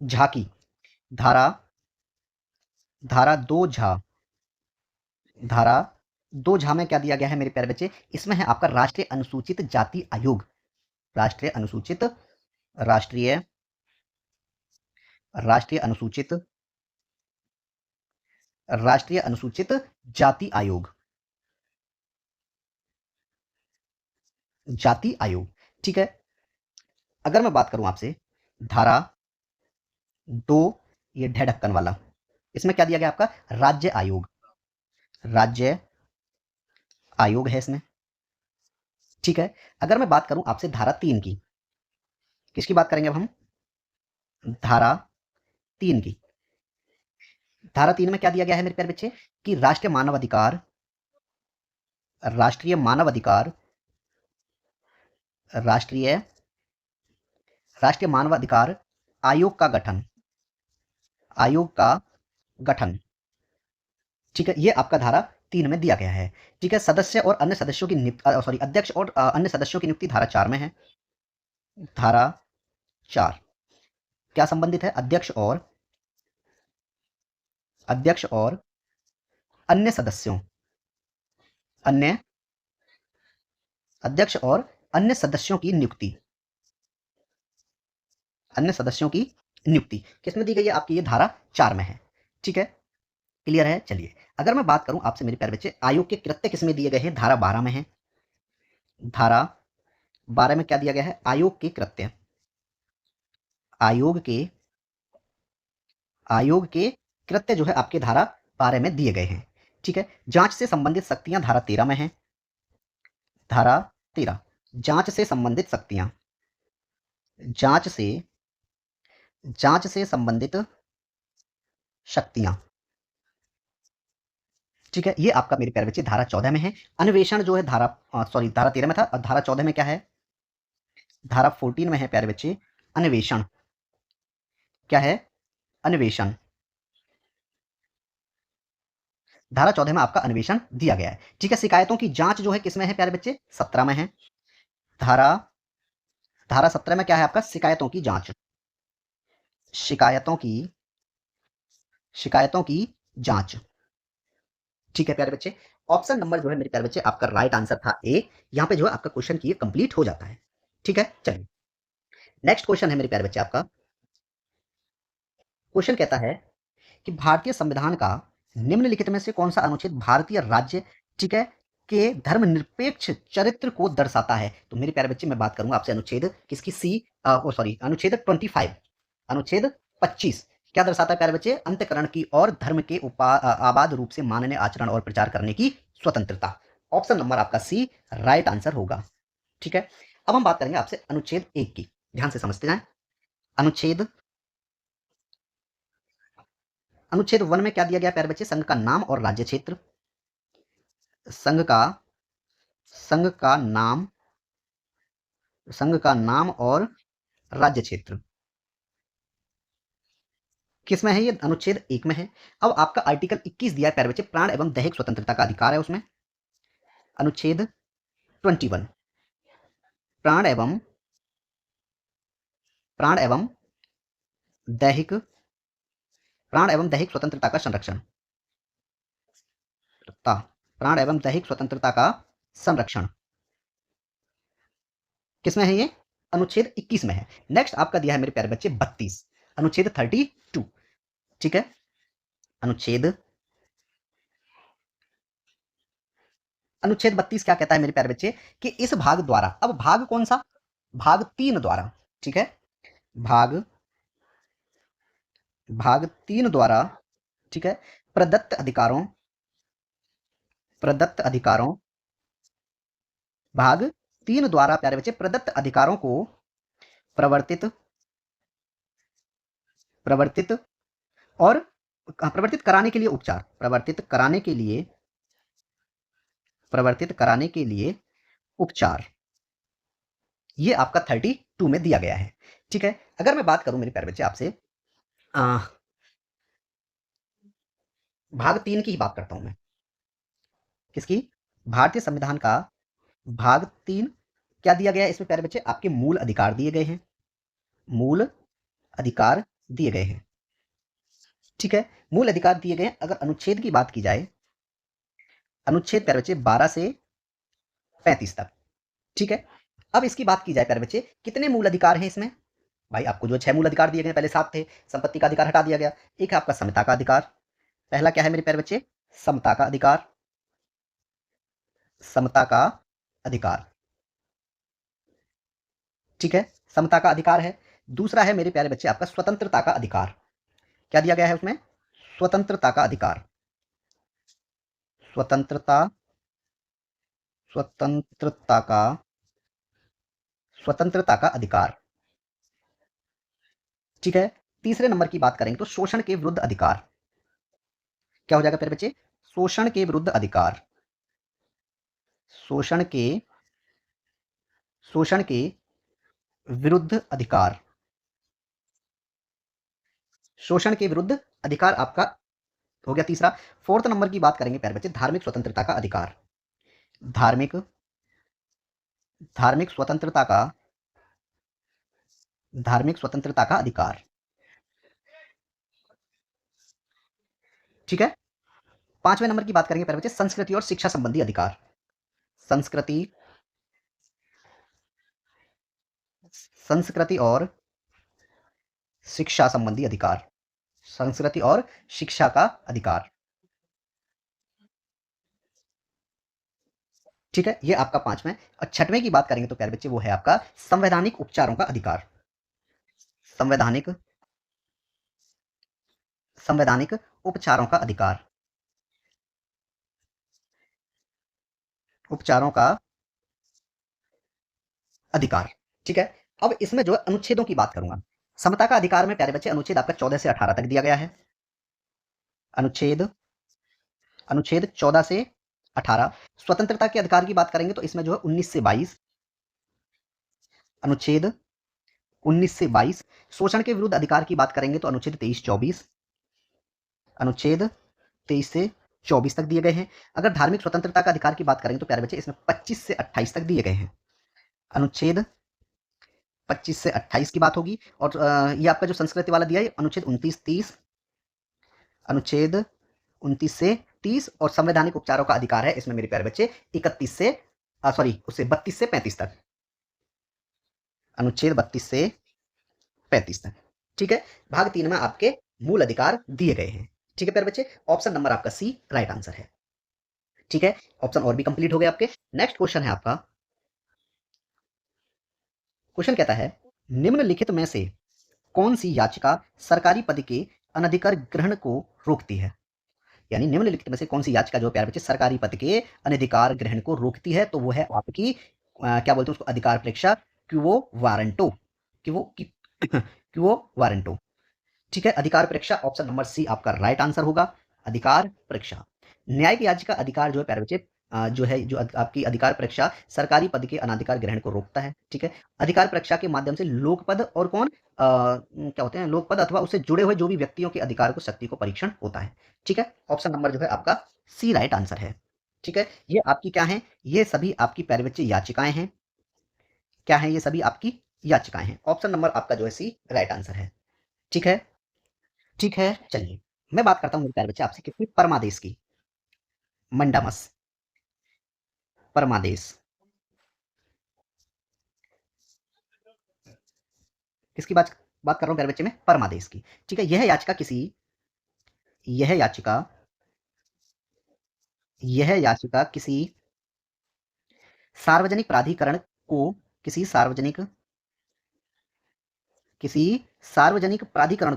झाकी, धारा 2 झा, धारा 2 झा में क्या दिया गया है मेरे प्यारे बच्चे? इसमें है आपका राष्ट्रीय अनुसूचित जाति आयोग, राष्ट्रीय अनुसूचित, राष्ट्रीय अनुसूचित, राष्ट्रीय अनुसूचित जाति आयोग, जाति आयोग, ठीक है। अगर मैं बात करूं आपसे धारा 2, ये ढक्कन वाला, इसमें क्या दिया गया आपका? राज्य आयोग, राज्य आयोग है इसमें, ठीक है। अगर मैं बात करूं आपसे धारा 3 की, किसकी बात करेंगे अब हम? धारा 3 की, धारा 3 में क्या दिया गया है मेरे प्यारे बच्चे? कि राष्ट्रीय मानव अधिकार, राष्ट्रीय मानव अधिकार, राष्ट्रीय मानव अधिकार आयोग का गठन, आयोग का गठन, ठीक है, ये आपका धारा 3 में दिया गया है, ठीक है। सदस्य और अन्य सदस्यों की नियुक्ति, अध्यक्ष और अन्य सदस्यों की नियुक्ति धारा 4 में है, धारा 4 क्या संबंधित है? अध्यक्ष और अन्य सदस्यों, अन्य अध्यक्ष और अन्य सदस्यों की नियुक्ति, अन्य सदस्यों की नियुक्ति किसमें दी गई है? आपकी ये धारा 4 में है, ठीक है, क्लियर है। चलिए अगर मैं बात करूं आपसे मेरे प्यारे बच्चे, आयोग के कृत्य किसमें दिए गए हैं? धारा 12 में है, धारा 12 में क्या दिया गया है? आयोग के कृत्य, आयोग के कृत्य जो है आपके धारा 12 में दिए गए हैं, ठीक है। जांच से संबंधित शक्तियां धारा 13 में है। धारा 13, जांच से संबंधित शक्तियां, जांच से संबंधित शक्तियां, ठीक है। ये आपका मेरे प्यारे बच्चे धारा 14 में है। अन्वेषण जो है धारा 13 में था, और धारा 14 में क्या है, धारा 14 में है प्यारे बच्चे अन्वेषण। क्या है, अन्वेषण। धारा 14 में आपका अन्वेषण दिया गया है, ठीक है। शिकायतों की जांच जो है किसमें है प्यारे बच्चे, 17 में है। धारा धारा 17 में क्या है आपका, शिकायतों की जांच, शिकायतों की शिकायतों की जांच, ठीक है प्यारे बच्चे। ऑप्शन नंबर जो है मेरे प्यारे बच्चे आपका राइट आंसर था ए। यहां पे जो है आपका क्वेश्चन की कंप्लीट हो जाता है, ठीक है। चलिए नेक्स्ट क्वेश्चन है मेरे प्यारे बच्चे आपका। क्वेश्चन कहता है कि भारतीय संविधान का निम्नलिखित में से कौन सा अनुच्छेद भारतीय राज्य, ठीक है, के धर्मनिरपेक्ष चरित्र को दर्शाता है। तो मेरे प्यारे बच्चे मैं बात करूंगा आपसे अनुच्छेद किसकी, अनुच्छेद 25, अनुच्छेद 25 क्या दर्शाता है प्यारे बच्चे, अंतकरण की और धर्म के आबाद रूप से मानने, आचरण और प्रचार करने की स्वतंत्रता। ऑप्शन नंबर आपका सी राइट आंसर होगा, ठीक है। अब हम बात करेंगे आपसे अनुच्छेद 1 की, ध्यान से समझते जाएं। अनुच्छेद अनुच्छेद 1 में क्या दिया गया प्यारे बच्चे, संघ का नाम और राज्य क्षेत्र। संघ का संघ का नाम संघ का नाम और राज्य क्षेत्र किसमें है, ये अनुच्छेद 1 में है। अब आपका आर्टिकल 21 दिया है प्यारे बच्चे, प्राण एवं दैहिक स्वतंत्रता का अधिकार है उसमें। अनुच्छेद 21, प्राण एवं प्राण एवं दैहिक प्राण एवं दैहिक स्वतंत्रता का संरक्षण, प्राण एवं दैहिक स्वतंत्रता का संरक्षण किसमें है, ये अनुच्छेद 21 में है। नेक्स्ट आपका दिया है मेरे प्यारे बच्चे 32, अनुच्छेद 32, ठीक है। अनुच्छेद अनुच्छेद 32 क्या कहता है मेरे प्यारे बच्चे, कि इस भाग द्वारा, अब भाग कौन सा, भाग 3 द्वारा, ठीक है, भाग भाग 3 द्वारा, ठीक है, प्रदत्त अधिकारों प्रदत्त अधिकारों भाग 3 द्वारा प्यारे बच्चे प्रदत्त अधिकारों को प्रवर्तित प्रवर्तित और प्रवर्तित कराने के लिए उपचार, प्रवर्तित कराने के लिए उपचार, ये आपका 32 में दिया गया है, ठीक है। अगर मैं बात करूं मेरे प्यारे बच्चे आपसे भाग 3 की ही बात करता हूं मैं, किसकी, भारतीय संविधान का भाग 3 क्या दिया गया है इसमें प्यारे बच्चे, आपके मूल अधिकार दिए गए हैं, मूल अधिकार दिए गए हैं, ठीक है। मूल अधिकार दिए गए हैं। अगर अनुच्छेद की बात की जाए, अनुच्छेद प्यारे बच्चे 12 से 35 तक, ठीक है। अब इसकी बात की जाए प्यारे बच्चे, कितने मूल अधिकार हैं इसमें, भाई आपको जो 6 मूल अधिकार दिए गए, पहले 7 थे, संपत्ति का अधिकार हटा दिया गया। एक है आपका समता का अधिकार, पहला क्या है मेरे प्यारे बच्चे, समता का अधिकार, समता का अधिकार, ठीक है, समता का अधिकार है। दूसरा है मेरे प्यारे बच्चे आपका स्वतंत्रता का अधिकार, क्या दिया गया है उसमें, स्वतंत्रता का अधिकार, स्वतंत्रता स्वतंत्रता का स्वतंत्रता का अधिकार, ठीक है। तीसरे नंबर की बात करेंगे तो शोषण के विरुद्ध अधिकार, क्या हो जाएगा प्यारे बच्चे, शोषण के विरुद्ध अधिकार, शोषण के शोषण के विरुद्ध अधिकार, शोषण के विरुद्ध अधिकार आपका हो गया तीसरा। फोर्थ नंबर की बात करेंगे प्यारे बच्चे, धार्मिक स्वतंत्रता का अधिकार, धार्मिक धार्मिक स्वतंत्रता का धार्मिक स्वतंत्रता का अधिकार, ठीक है। पांचवें नंबर की बात करेंगे प्यारे बच्चे, संस्कृति और शिक्षा संबंधी अधिकार, संस्कृति संस्कृति और शिक्षा संबंधी अधिकार, संस्कृति और शिक्षा का अधिकार, ठीक है। ये आपका पांचवें। और छठवें की बात करेंगे तो प्यारे बच्चे वो है आपका संवैधानिक उपचारों का अधिकार, संवैधानिक संवैधानिक उपचारों का अधिकार, उपचारों का अधिकार। ठीक है, अब इसमें जो है अनुच्छेदों की बात करूंगा। समता का अधिकार में प्यारे बच्चे अनुच्छेद आपका 14 से 18 तक दिया गया है। अनुच्छेद अनुच्छेद 14 से 18। स्वतंत्रता के अधिकार की बात करेंगे तो इसमें जो है 19 से 22। अनुच्छेद 19 से 22। शोषण के विरुद्ध अधिकार की बात करेंगे तो अनुच्छेद 23-24। अनुच्छेद 23 से 24 तक दिए गए हैं। अगर धार्मिक स्वतंत्रता का अधिकार की बात करेंगे तो प्यारे बच्चे इसमें 25 से 28 तक दिए गए हैं। अनुच्छेद 25 से 28 की बात होगी। और ये आपका जो संस्कृति वाला दिया है अनुच्छेद 29-30। अनुच्छेद 29 से 30। और संवैधानिक उपचारों का अधिकार है इसमें मेरे प्यारे बच्चे 31 से सॉरी उससे 32 से 35 तक। अनुच्छेद 32 से 35 तक। ठीक है, भाग 3 में आपके मूल अधिकार दिए गए हैं। ठीक है प्यारे बच्चे, ऑप्शन नंबर आपका सी राइट आंसर है। ठीक है, ऑप्शन और भी कंप्लीट हो गए आपके। नेक्स्ट क्वेश्चन है आपका। क्वेश्चन कहता है निम्नलिखित में से कौन सी याचिका सरकारी पद के अनधिकृत ग्रहण को रोकती है। यानी निम्नलिखित में से कौन सी याचिका जो प्यारे बच्चे सरकारी पद के अनधिकार ग्रहण को रोकती है, तो वो है आपकी क्या बोलते हैं उसको, अधिकार परीक्षा क्यूओ वारंटो। क्यूओ वारंटो। ठीक है, अधिकार परीक्षा ऑप्शन नंबर सी आपका राइट आंसर होगा। अधिकार परीक्षा न्यायिक याचिका अधिकार जो है प्यारे बच्चे जो है जो आपकी अधिकार परीक्षा सरकारी पद के अनाधिकार ग्रहण को रोकता है। ठीक है, अधिकार परीक्षा के माध्यम से लोकपद और कौन क्या होते हैं लोकपद अथवा उससे जुड़े हुए जो भी व्यक्तियों के अधिकार को शक्ति को परीक्षण होता है। ठीक है, ऑप्शन नंबर जो है आपका सी राइट आंसर है। ठीक है, ये आपकी क्या है, ये सभी आपकी प्यारे बच्चे याचिकाएं हैं। क्या है, ये सभी आपकी याचिकाएं हैं। ऑप्शन नंबर आपका जो है सी राइट आंसर है। ठीक है, ठीक है, चलिए मैं बात करता हूँ मेरे प्यारे बच्चे आपसे किसकी, परमादेश की। मंडामस परमादेश किसकी बात बात कर रहा हूँ प्यारे बच्चे में, परमादेश की। ठीक है, यह याचिका किसी सार्वजनिक प्राधिकरण को किसी सार्वजनिक किसी सार्वजनिक प्राधिकरण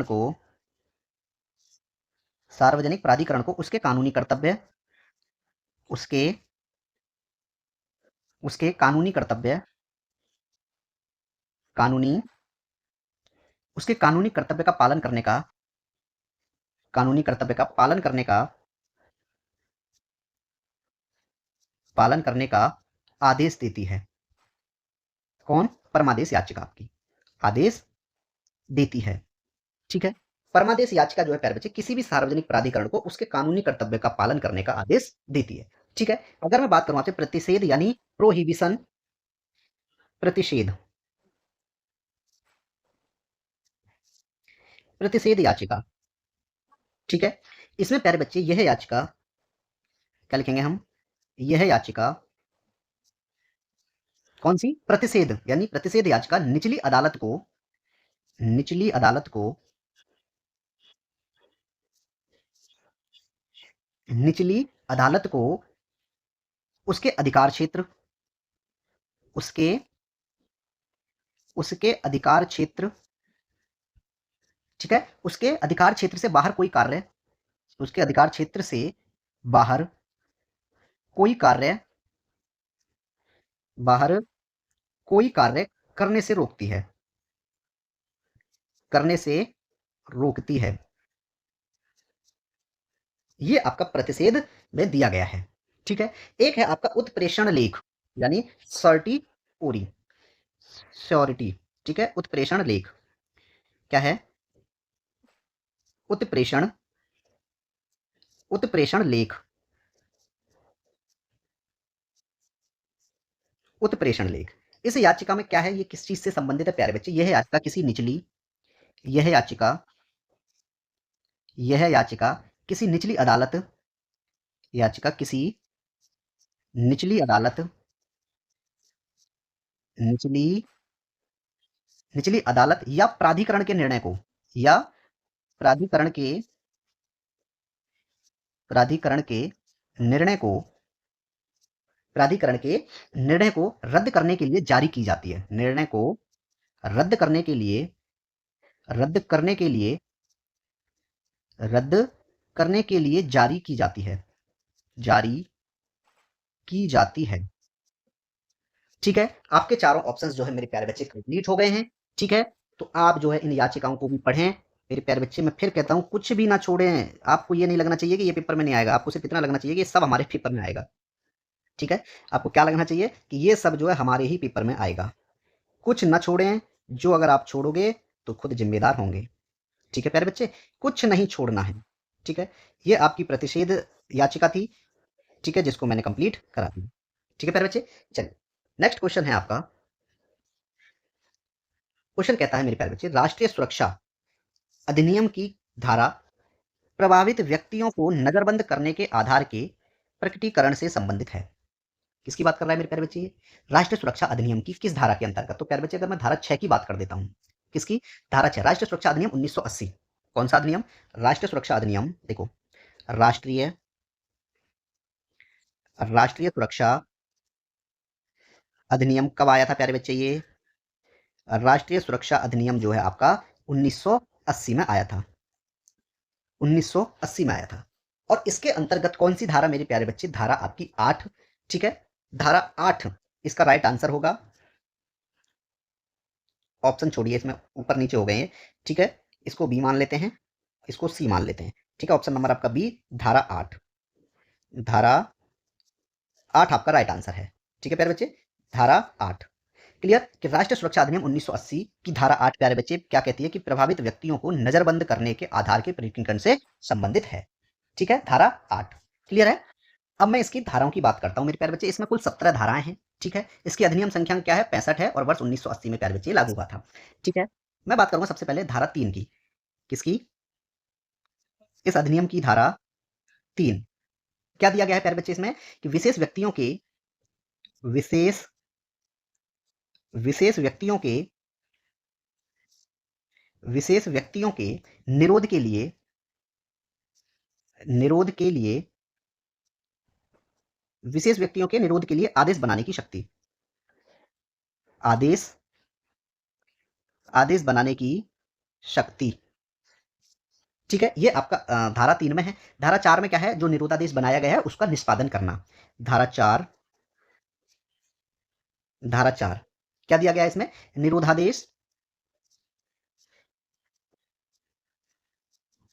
को सार्वजनिक प्राधिकरण को उसके कानूनी कर्तव्य उसके उसके कानूनी कर्तव्य कानूनी उसके कानूनी कर्तव्य का पालन करने का पालन करने का आदेश देती है। कौन, परमादेश याचिका आपकी आदेश देती है। ठीक है, परमादेश याचिका जो है प्यारे बच्चे किसी भी सार्वजनिक प्राधिकरण को उसके कानूनी कर्तव्य का पालन करने का आदेश देती है। ठीक है, अगर मैं बात करूं आपसे प्रतिषेध यानी प्रोहिबिशन, प्रतिषेध प्रतिषेध याचिका। ठीक है, इसमें प्यारे बच्चे यह याचिका क्या लिखेंगे हम, यह याचिका कौन सी, प्रतिषेध यानी प्रतिषेध याचिका निचली अदालत को निचली अदालत को उसके अधिकार क्षेत्र उसके उसके अधिकार क्षेत्र ठीक है, उसके अधिकार क्षेत्र से बाहर कोई कार्य उसके अधिकार क्षेत्र से बाहर कोई कार्य बाहर कोई कार्य करने से रोकती है करने से रोकती है। ये आपका प्रतिषेध में दिया गया है। ठीक है, एक है आपका उत्प्रेषण लेख यानी सर्टी ओरी श्योरिटी। ठीक है, उत्प्रेषण लेख क्या है, उत्प्रेषण उत्प्रेषण लेख उत्प्रेषण लेख। इस याचिका में क्या है, ये किस चीज से संबंधित है प्यारे बच्चे, यह याचिका यह याचिका किसी निचली अदालत याचिका किसी निचली अदालत निचली निचली अदालत या प्राधिकरण के निर्णय को या प्राधिकरण के प्राधिकरण के निर्णय को प्राधिकरण के निर्णय को रद्द करने के लिए जारी की जाती है। निर्णय को रद्द करने के लिए रद्द करने के लिए रद्द करने के लिए जारी की जाती है जारी की जाती है। ठीक है, आपके चारों ऑप्शंस जो है मेरे प्यारे बच्चे कंप्लीट हो गए हैं। ठीक है, तो आप जो है इन याचिकाओं को भी पढ़ें। मेरे प्यारे बच्चे, मैं फिर कहता हूँ, कुछ भी ना छोड़ें। आपको ये नहीं लगना चाहिए कि ये पेपर में नहीं आएगा, आपको सिर्फ इतना लगना चाहिए कि ये सब हमारे पेपर में आएगा। ठीक है, आपको क्या लगना चाहिए कि ये सब जो है हमारे ही पेपर में आएगा। कुछ ना छोड़ें, जो अगर आप छोड़ोगे तो खुद जिम्मेदार होंगे। ठीक है प्यारे बच्चे, कुछ नहीं छोड़ना है। ठीक है, ये आपकी प्रतिषेध याचिका थी। ठीक है, जिसको मैंने कंप्लीट करा दिया। ठीक है प्यारे बच्चे, चलिए नेक्स्ट क्वेश्चन है आपका। क्वेश्चन कहता है मेरे प्यारे बच्चे, राष्ट्रीय सुरक्षा अधिनियम की धारा प्रभावित व्यक्तियों को नजरबंद करने के आधार के प्रकटीकरण से संबंधित है। किसकी बात कर रहा है मेरे प्यारे बच्चे? राष्ट्रीय सुरक्षा अधिनियम की किस धारा के अंतर्गत? तो प्यारे बच्चे, अगर मैं धारा 6 की बात कर देता हूं। किसकी? धारा 6, राष्ट्रीय सुरक्षा अधिनियम 1980। कौन सा अधिनियम? राष्ट्रीय सुरक्षा अधिनियम। देखो, राष्ट्रीय राष्ट्रीय सुरक्षा अधिनियम कब आया था प्यारे बच्चे? ये राष्ट्रीय सुरक्षा अधिनियम जो है आपका 1980 में आया था। 1980 में आया था। और इसके अंतर्गत कौन सी धारा मेरे प्यारे बच्चे? धारा आपकी 8। ठीक है, धारा 8 इसका राइट आंसर होगा। ऑप्शन छोड़िए, इसमें ऊपर नीचे हो गए हैं। ठीक है, इसको बी मान लेते हैं, इसको सी मान लेते हैं। ठीक है, ऑप्शन नंबर आपका बी, धारा 8। धारा 8 आपका राइट आंसर है। ठीक है प्यारे बच्चे, धारा 8। क्लियर कि राष्ट्रीय सुरक्षा अधिनियम 1980 की धारा 8 प्यारे बच्चे क्या कहती है कि प्रभावित व्यक्तियों को नजरबंद करने के आधार के प्रकटीकरण से संबंधित है। ठीक है, धारा 8 क्लियर है। अब मैं इसकी धाराओं की बात करता हूं मेरे प्यारे बच्चे। इसमें कुल 17 धाराएं हैं। ठीक है, इसकी अधिनियम संख्या क्या है? 65 है और वर्ष 1980 में प्यारे बच्चे लागू हुआ था। ठीक है, मैं बात करूंगा सबसे पहले धारा 3 की। किसकी? इस अधिनियम की धारा 3। क्या दिया गया है प्यारे बच्चे इसमें कि विशेष विशेष व्यक्तियों के विशेष व्यक्तियों के निरोध के लिए निरोध के लिए विशेष व्यक्तियों के निरोध के लिए आदेश बनाने की शक्ति। आदेश आदेश बनाने की शक्ति। ठीक है, ये आपका धारा 3 में है। धारा 4 में क्या है? जो निरोधादेश बनाया गया है उसका निष्पादन करना। धारा 4, धारा 4 क्या दिया गया है इसमें? निरोधादेश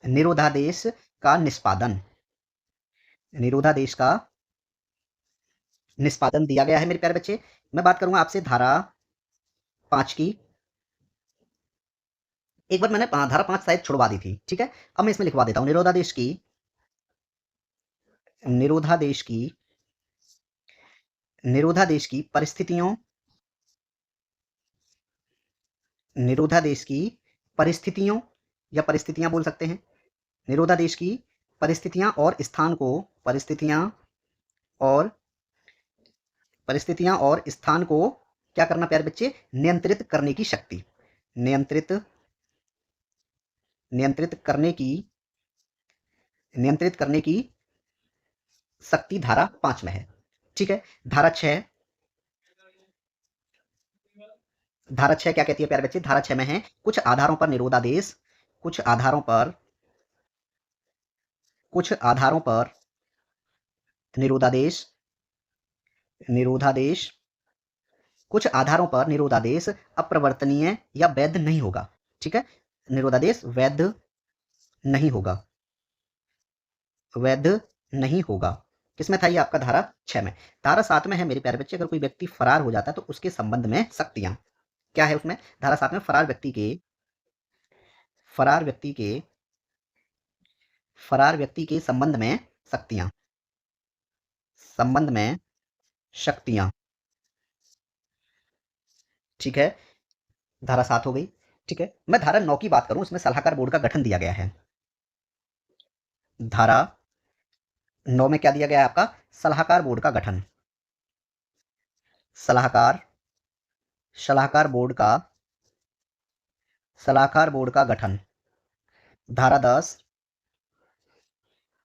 निरोधादेश का निष्पादन। निरोधादेश का निष्पादन दिया गया है मेरे प्यारे बच्चे। मैं बात करूंगा आपसे धारा 5 की। एक बार मैंने धारा 5 शायद छुड़वा दी थी। ठीक है, अब मैं इसमें लिखवा देता हूं, निरोधादेश की निरोधादेश की परिस्थितियों निरोधादेश की परिस्थितियों या परिस्थितियां बोल सकते हैं। निरोधादेश की परिस्थितियां और स्थान को और परिस्थितियां और स्थान को क्या करना प्यारे बच्चे? नियंत्रित करने की शक्ति। नियंत्रित नियंत्रित करने की नियंत्रित करने की शक्ति धारा 5 में है। ठीक है, धारा 6 क्या कहती है प्यारे बच्चे? धारा 6 में है कुछ आधारों पर कुछ आधारों पर निरोधादेश निरोधादेश कुछ आधारों पर निरोधादेश अप्रवर्तनीय या वैध नहीं होगा। ठीक है, निरोधादेश नहीं होगा वैध नहीं होगा। किसमें था ये? आपका धारा 6 में। धारा 7 में है मेरे प्यारे बच्चे, अगर कोई व्यक्ति फरार हो जाता है तो उसके संबंध में शक्तियां क्या है उसमें? धारा 7 में फरार व्यक्ति के संबंध में शक्तियां संबंध में शक्तियां। ठीक है, धारा 7 हो गई। ठीक है, मैं धारा 9 की बात करूं, इसमें सलाहकार बोर्ड का गठन दिया गया है। धारा 9 में क्या दिया गया है आपका? सलाहकार बोर्ड का गठन। सलाहकार सलाहकार बोर्ड का गठन। धारा 10,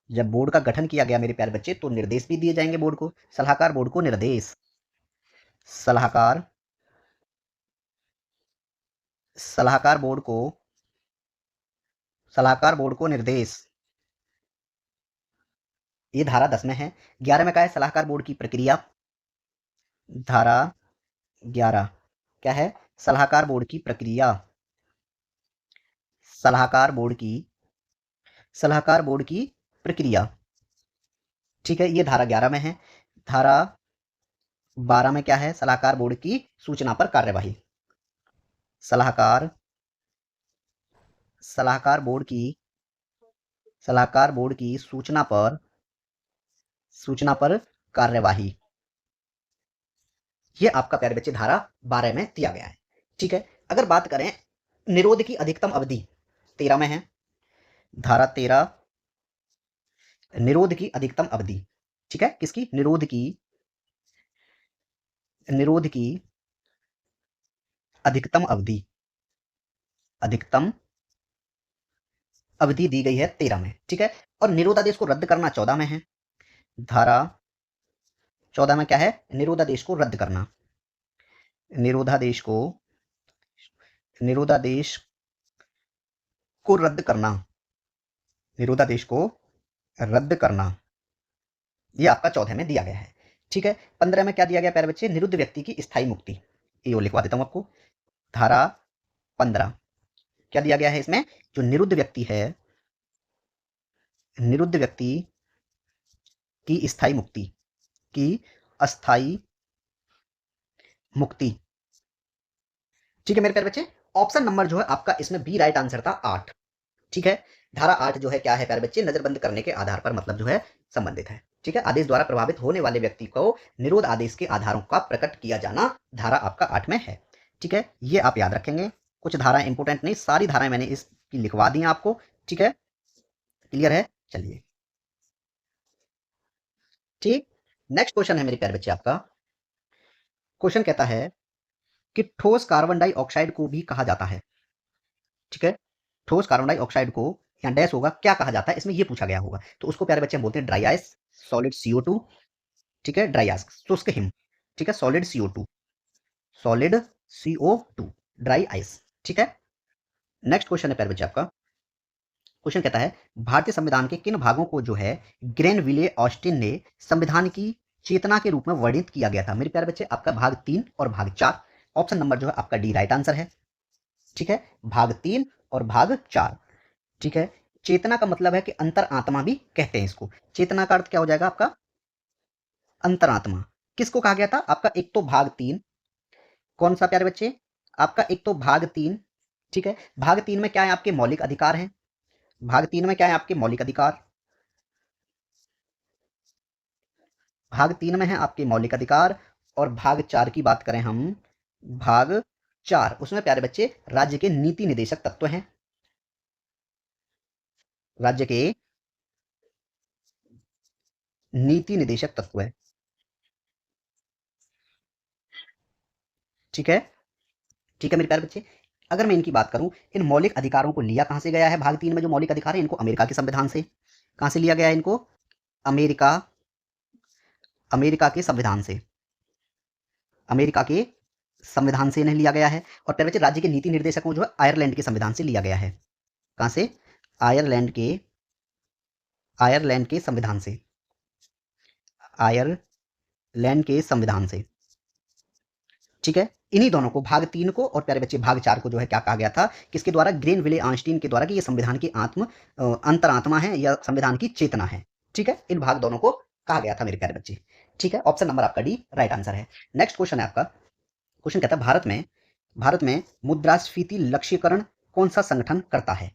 जब बोर्ड का गठन किया गया मेरे प्यारे बच्चे तो निर्देश भी दिए जाएंगे बोर्ड को। सलाहकार बोर्ड को निर्देश सलाहकार सलाहकार बोर्ड को निर्देश ये धारा 10 में है। 11 में क्या है? सलाहकार बोर्ड की प्रक्रिया। धारा 11 क्या है? सलाहकार बोर्ड की प्रक्रिया। सलाहकार बोर्ड की प्रक्रिया। ठीक है, ये धारा 11 में है। धारा 12 में क्या है? सलाहकार बोर्ड की सूचना पर कार्यवाही। सलाहकार सलाहकार बोर्ड की सूचना पर कार्यवाही। ये आपका प्यारे बच्चे धारा 12 में दिया गया है। ठीक है, अगर बात करें निरोध की अधिकतम अवधि 13 में है। धारा 13 निरोध की अधिकतम अवधि। ठीक है, किसकी? निरोध की अधिकतम अवधि दी गई है 13 में। ठीक है, और निरोधादेश को रद्द करना 14 में है। धारा 14 में क्या है? निरोधादेश को रद्द करना। निरोधादेश को रद्द करना। निरोधादेश को रद्द करना, ये आपका 14 में दिया गया है। ठीक है, 15 में क्या दिया गया प्यारे बच्चे? निरुद्ध व्यक्ति की स्थायी मुक्ति। ये लिखवा देता हूं आपको। धारा 15 क्या दिया गया है इसमें? जो निरुद्ध व्यक्ति है, निरुद्ध व्यक्ति की स्थायी मुक्ति अस्थायी मुक्ति। ठीक है मेरे प्यारे बच्चे, ऑप्शन नंबर जो है आपका इसमें बी राइट आंसर था 8। ठीक है, धारा 8 जो है क्या है प्यारे बच्चे? नजरबंद करने के आधार पर मतलब जो है संबंधित है। ठीक है, आदेश द्वारा प्रभावित होने वाले व्यक्ति को निरोध आदेश के आधारों का प्रकट किया जाना धारा आपका 8 में है। ठीक है, ये आप याद रखेंगे। कुछ धाराएं इंपोर्टेंट नहीं, सारी धाराएं मैंने इसकी लिखवा दी आपको। ठीक है, क्लियर है? चलिए ठीक, नेक्स्ट क्वेश्चन है मेरे प्यारे बच्चे आपका। क्वेश्चन कहता है कि ठोस कार्बन डाइऑक्साइड को भी कहा जाता है। ठीक है, ठोस कार्बन डाइऑक्साइड को यहाँ डैश होगा, क्या कहा जाता है इसमें ये पूछा गया होगा, तो उसको प्यारे बच्चे हम बोलते हैं ड्राई आइस, सॉलिड CO2। ठीक है, ड्राई आइस शुष्क हिम। ठीक है, सॉलिड CO2 ड्राई आइस। ठीक है, नेक्स्ट क्वेश्चन है प्यारे बच्चे आपका। क्वेश्चन कहता है भारतीय संविधान के किन भागों को जो है ग्रेनविले ऑस्टिन ने संविधान की चेतना के रूप में वर्णित किया गया था? मेरे प्यारे बच्चे आपका भाग 3 और भाग 4। ऑप्शन नंबर जो है आपका डी राइट आंसर है। ठीक है, भाग 3 और भाग 4। ठीक है, चेतना का मतलब है कि अंतर आत्मा भी कहते हैं इसको। चेतना का अर्थ क्या हो जाएगा आपका? अंतरात्मा। किसको कहा गया था आपका? एक तो भाग 3, कौन सा प्यारे बच्चे? आपका एक तो भाग 3। ठीक है, भाग 3 में क्या है? आपके मौलिक अधिकार हैं। भाग 3 में क्या है? आपके मौलिक अधिकार। भाग 3 में है आपके मौलिक अधिकार। और भाग 4 की बात करें हम, भाग 4 उसमें प्यारे बच्चे राज्य के नीति निदेशक तत्व हैं। राज्य के नीति निदेशक तत्व है। ठीक है, ठीक है मेरे प्यारे बच्चे, अगर मैं इनकी बात करूं, इन मौलिक अधिकारों को लिया कहां से गया है? भाग 3 में जो मौलिक अधिकार है इनको अमेरिका के संविधान से। कहां से लिया गया है इनको? अमेरिका अमेरिका के संविधान से। अमेरिका के संविधान से इन्हें लिया गया है। और प्यारे बच्चे राज्य के नीति निर्देशकों जो है आयरलैंड के संविधान से लिया गया है। कहां से? आयरलैंड के संविधान से। आयरलैंड के संविधान से। ठीक है, इन्हीं दोनों को, भाग 3 को और प्यारे बच्चे भाग 4 को जो है क्या कहा गया था? किसके द्वारा? ग्रेनविले ऑस्टिन के द्वारा, कि ये संविधान की अंतरात्मा है या संविधान की चेतना है। ठीक है, इन भाग दोनों को कहा गया था मेरे प्यारे बच्चे। ठीक है, ऑप्शन नंबर आपका डी राइट आंसर है। नेक्स्ट क्वेश्चन है आपका। क्वेश्चन कहता है भारत में मुद्रास्फीति लक्ष्यकरण कौन सा संगठन करता है?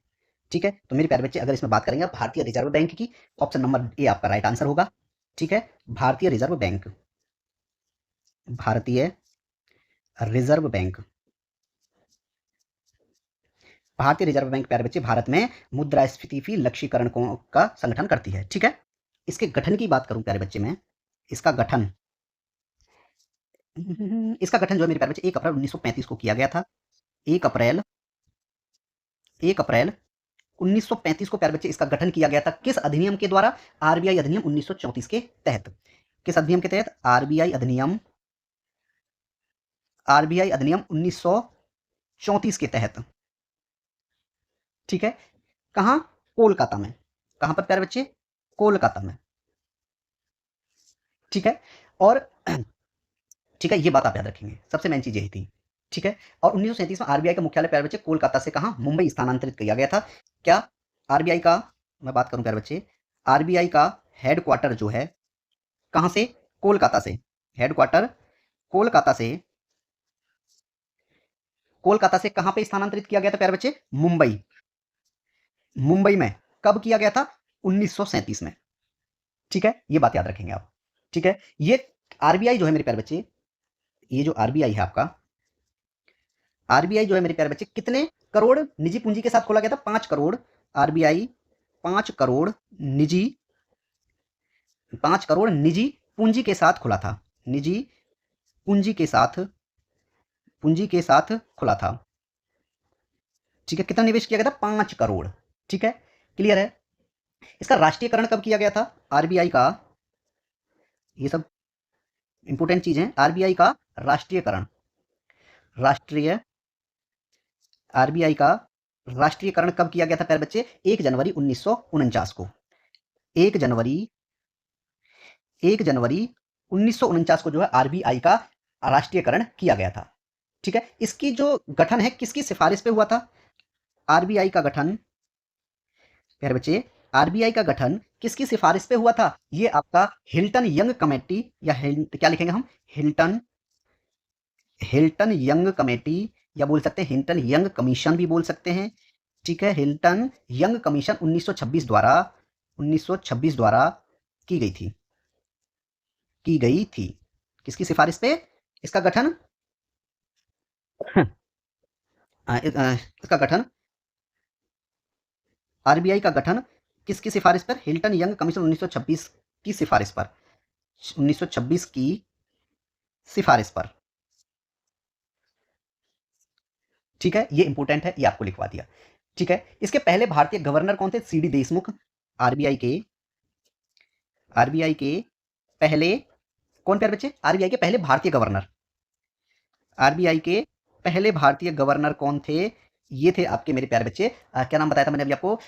ठीक है, तो मेरे प्यारे बच्चे अगर इसमें बात करेंगे आप भारतीय रिजर्व बैंक की, ऑप्शन नंबर ए आपका राइट आंसर होगा। ठीक है, भारतीय रिजर्व बैंक। भारतीय रिजर्व बैंक। भारतीय रिजर्व बैंक प्यारे बच्चे भारत में मुद्रास्फीति लक्ष्यीकरण का संगठन करती है। ठीक है, इसके गठन की बात करूं प्यारे बच्चे में, इसका गठन जो है मेरे प्यारे बच्चे 1 अप्रैल 1935 को किया गया था। 1 अप्रैल 1935 को प्यारे बच्चे इसका गठन किया गया था। किस अधिनियम के द्वारा? आरबीआई अधिनियम 1934 के तहत। किस अधिनियम के तहत? आरबीआई अधिनियम 1934 के तहत। ठीक है, कहां? कोलकाता में। कहां पर प्यारे बच्चे? कोलकाता में। ठीक है। और ठीक है, ये बात आप याद रखेंगे, सबसे मेन चीज यही थी। ठीक है। और 1937 में आरबीआई का मुख्यालय प्यारे बच्चे कोलकाता से कहा, मुंबई स्थानांतरित किया गया था। क्या आरबीआई का, मैं बात करूं प्यारे बच्चे, आरबीआई का हेडक्वार्टर जो है कहां से, कोलकाता से। हेडक्वार्टर कोलकाता से, कोलकाता से कहां पे स्थानांतरित किया गया था प्यारे बच्चे, मुंबई। मुंबई में कब किया गया था, 1937 में। ठीक है, ये बात याद रखेंगे आप। ठीक है। ये आरबीआई जो है मेरे प्यारे बच्चे, ये जो आरबीआई है आपका, आरबीआई जो है मेरे प्यारे बच्चे कितने करोड़ निजी पूंजी के साथ खोला गया था, 5 करोड़। आरबीआई 5 करोड़ निजी, 5 करोड़ निजी पूंजी के साथ खुला था। निजी पूंजी के साथ, पूंजी के साथ खुला था। ठीक है, कितना निवेश किया गया था, 5 करोड़। ठीक है, क्लियर है। इसका राष्ट्रीयकरण कब किया गया था, आरबीआई का, ये सब इंपोर्टेंट चीज है, आरबीआई का राष्ट्रीयकरण, राष्ट्रीय, आरबीआई का राष्ट्रीयकरण कब किया गया था प्यारे बच्चे, 1 जनवरी 1949 को। 1 जनवरी, 1 जनवरी 1949 को जो है आरबीआई का राष्ट्रीयकरण किया गया था। ठीक है। इसकी जो गठन है किसकी सिफारिश पे हुआ था, आरबीआई का गठन, प्यारे बच्चे, आरबीआई का गठन किसकी सिफारिश पे हुआ था, ये आपका हिल्टन यंग कमेटी, या क्या लिखेंगे हम, हिल्टन, हिल्टन यंग कमेटी, या बोल सकते हैं हिल्टन यंग कमीशन भी बोल सकते हैं। ठीक है, हिल्टन यंग कमीशन 1926 द्वारा, 1926 द्वारा की गई थी, की गई थी। किसकी सिफारिश पे इसका गठन, इसका गठन, आरबीआई का गठन किसकी सिफारिश पर, हिल्टन यंग कमीशन 1926 की सिफारिश पर, 1926 की सिफारिश पर। ठीक है, ये इंपोर्टेंट है, ये आपको लिखवा दिया। ठीक है। इसके पहले भारतीय गवर्नर कौन थे, सीडी देशमुख। आरबीआई के, आरबीआई के पहले कौन प्यारे बच्चे, आरबीआई के पहले भारतीय गवर्नर, आरबीआई के पहले भारतीय गवर्नर कौन थे, ये थे आपके मेरे प्यारे बच्चे, क्या नाम बताया था मैंने अभी आपको,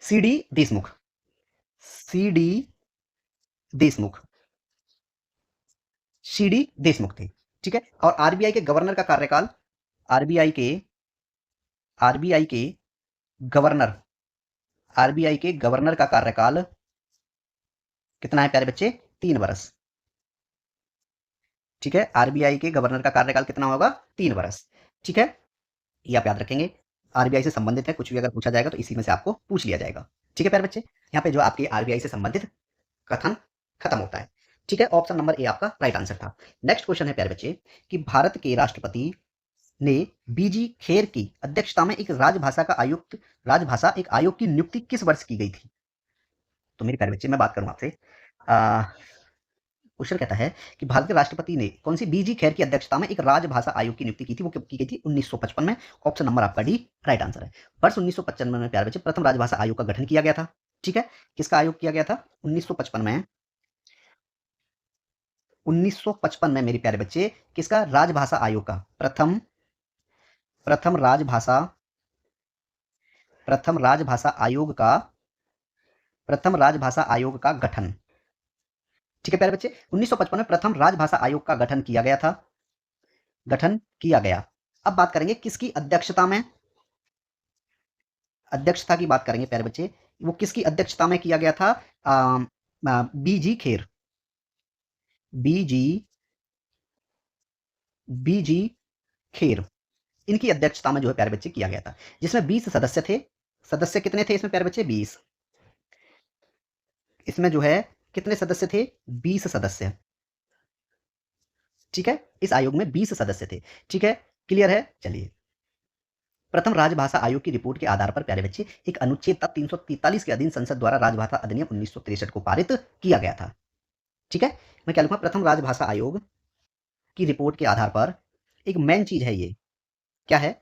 CD Deshmukh, CD Deshmukh, CD Deshmukh थे। ठीक है। और आरबीआई के गवर्नर का कार्यकाल, आरबीआई के, आरबीआई के गवर्नर, आरबीआई के गवर्नर का कार्यकाल कितना है प्यारे बच्चे, 3 वर्ष। ठीक है, आरबीआई के गवर्नर का कार्यकाल कितना होगा, 3 वर्ष। ठीक है, ये आप याद रखेंगे, आरबीआई से संबंधित है, कुछ भी अगर पूछा जाएगा तो इसी में से आपको पूछ लिया जाएगा। ठीक है प्यारे बच्चे, यहाँ पे जो आपके आरबीआई से संबंधित कथन खत्म होता है। ठीक है, ऑप्शन नंबर ए आपका राइट आंसर था। नेक्स्ट क्वेश्चन है प्यारे बच्चे कि भारत के राष्ट्रपति ने बीजी खेर की अध्यक्षता में एक राजभाषा का आयुक्त, राजभाषा एक आयोग की नियुक्ति किस वर्ष की गई थी। तो मेरे प्यारे बच्चे मैं बात करूं आपसे, क्वेश्चन कहता है कि भारत के राष्ट्रपति ने कौन सी, बीजी खैर की अध्यक्षता में एक राजभाषा आयोग की नियुक्ति की थी, वो की गई थी 1955 में। ऑप्शन नंबर आपका डी राइट आंसर है। वर्ष 1955 में प्यारे बच्चे प्रथम राजभाषा आयोग का गठन किया गया था। ठीक है, किसका आयोग किया गया था 1955 में, 1955 में मेरे प्यारे बच्चे किसका, राजभाषा आयोग का प्रथम, प्रथम राजभाषा, प्रथम राजभाषा आयोग का, प्रथम राजभाषा आयोग का गठन। ठीक है प्यारे बच्चे, 1955 में प्रथम राजभाषा आयोग का गठन किया गया था, गठन किया गया। अब बात करेंगे किसकी अध्यक्षता में, अध्यक्षता की बात करेंगे प्यारे बच्चे, वो किसकी अध्यक्षता में किया गया था, बीजी खेर, बीजी, बीजी खेर, इनकी अध्यक्षता में जो है प्यारे बच्चे किया गया था, जिसमें 20 सदस्य थे। सदस्य कितने थे इसमें प्यारे बच्चे, 20। इसमें जो है कितने सदस्य थे, 20 सदस्य। ठीक है, इस आयोग में 20 सदस्य थे। ठीक है, क्लियर है। चलिए, प्रथम राजभाषा आयोग की रिपोर्ट के आधार पर प्यारे बच्चे एक अनुच्छेद 343 के अधीन संसद द्वारा राजभाषा अधिनियम 1963 को पारित किया गया था। ठीक है, मैं क्या लिखूंगा, प्रथम राजभाषा आयोग की रिपोर्ट के आधार पर, एक मेन चीज है ये, क्या है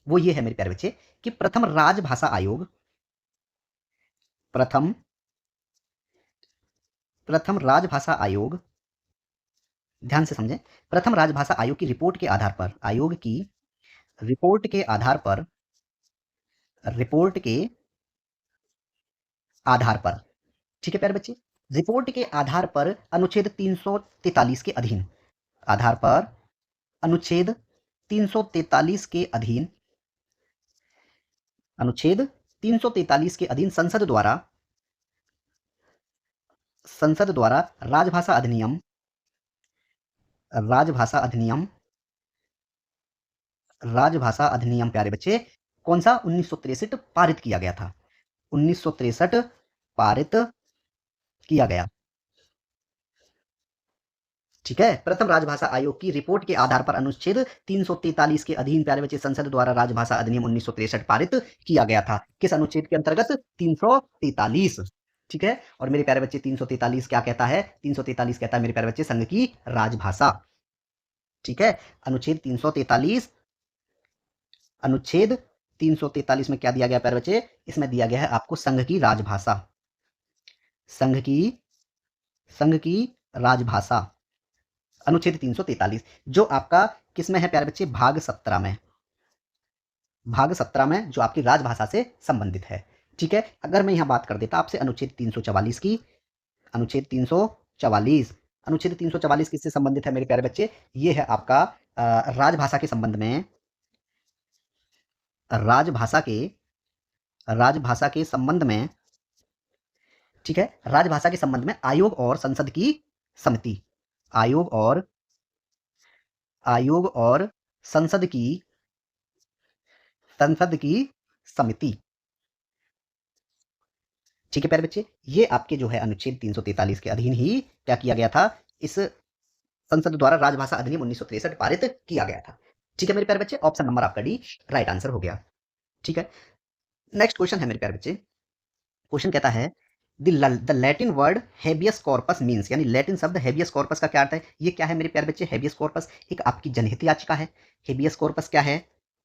वो, ये है मेरे प्यारे बच्चे कि प्रथम राजभाषा आयोग, प्रथम, प्रथम राजभाषा आयोग, ध्यान से समझें, प्रथम राजभाषा आयोग की रिपोर्ट के आधार पर, आयोग की रिपोर्ट के आधार पर, रिपोर्ट के आधार पर, ठीक है प्यारे बच्चे, रिपोर्ट के आधार पर अनुच्छेद 343 के अधीन, आधार पर अनुच्छेद 343 के अधीन, अनुच्छेद 343 के अधीन संसद द्वारा राजभाषा अधिनियम, राजभाषा अधिनियम, राजभाषा अधिनियम प्यारे बच्चे कौन सा 1963 पारित किया गया था, 1963 पारित किया गया। ठीक है, प्रथम राजभाषा आयोग की रिपोर्ट के आधार पर अनुच्छेद 343 के अधीन प्यारे बच्चे संसद द्वारा राजभाषा अधिनियम 1963 पारित किया गया था। किस अनुच्छेद के अंतर्गत? 343। ठीक है, और मेरे प्यारे बच्चे 343 क्या कहता है? 343 कहता है मेरे प्यारे बच्चे संघ की राजभाषा। ठीक है, अनुच्छेद 343, अनुच्छेद 343 में क्या दिया गया प्यारे बच्चे? इसमें दिया गया है आपको संघ की राजभाषा, संघ की राजभाषा, अनुच्छेद 343 जो आपका किसमें है प्यारे बच्चे? भाग 17 में, भाग 17 में जो आपकी राजभाषा से संबंधित है। ठीक है, अगर मैं यहां बात कर देता आपसे अनुच्छेद 344 की, अनुच्छेद 344, अनुच्छेद 344 किससे संबंधित है मेरे प्यारे बच्चे? ये है आपका राजभाषा के संबंध में, राजभाषा के संबंध में, ठीक है, राजभाषा के संबंध में आयोग और संसद की समिति, आयोग और संसद की समिति। ठीक है प्यारे बच्चे, ये आपके जो है अनुच्छेद 343 के अधीन ही क्या किया गया था? इस संसद द्वारा राजभाषा अधिनियम 1963 पारित किया गया था। ठीक है मेरे प्यारे बच्चे, ऑप्शन नंबर आपका डी राइट आंसर हो गया। ठीक है, नेक्स्ट क्वेश्चन है मेरे प्यारे बच्चे, क्वेश्चन कहता है the Latin word habeas corpus means, यानी लैटिन शब्द हेबियस कॉर्पस का क्या अर्थ है? ये क्या है मेरे प्यारे बच्चे? हेबियस कॉर्पस एक आपकी जनहित याचिका है। हेबियस कॉर्पस क्या है?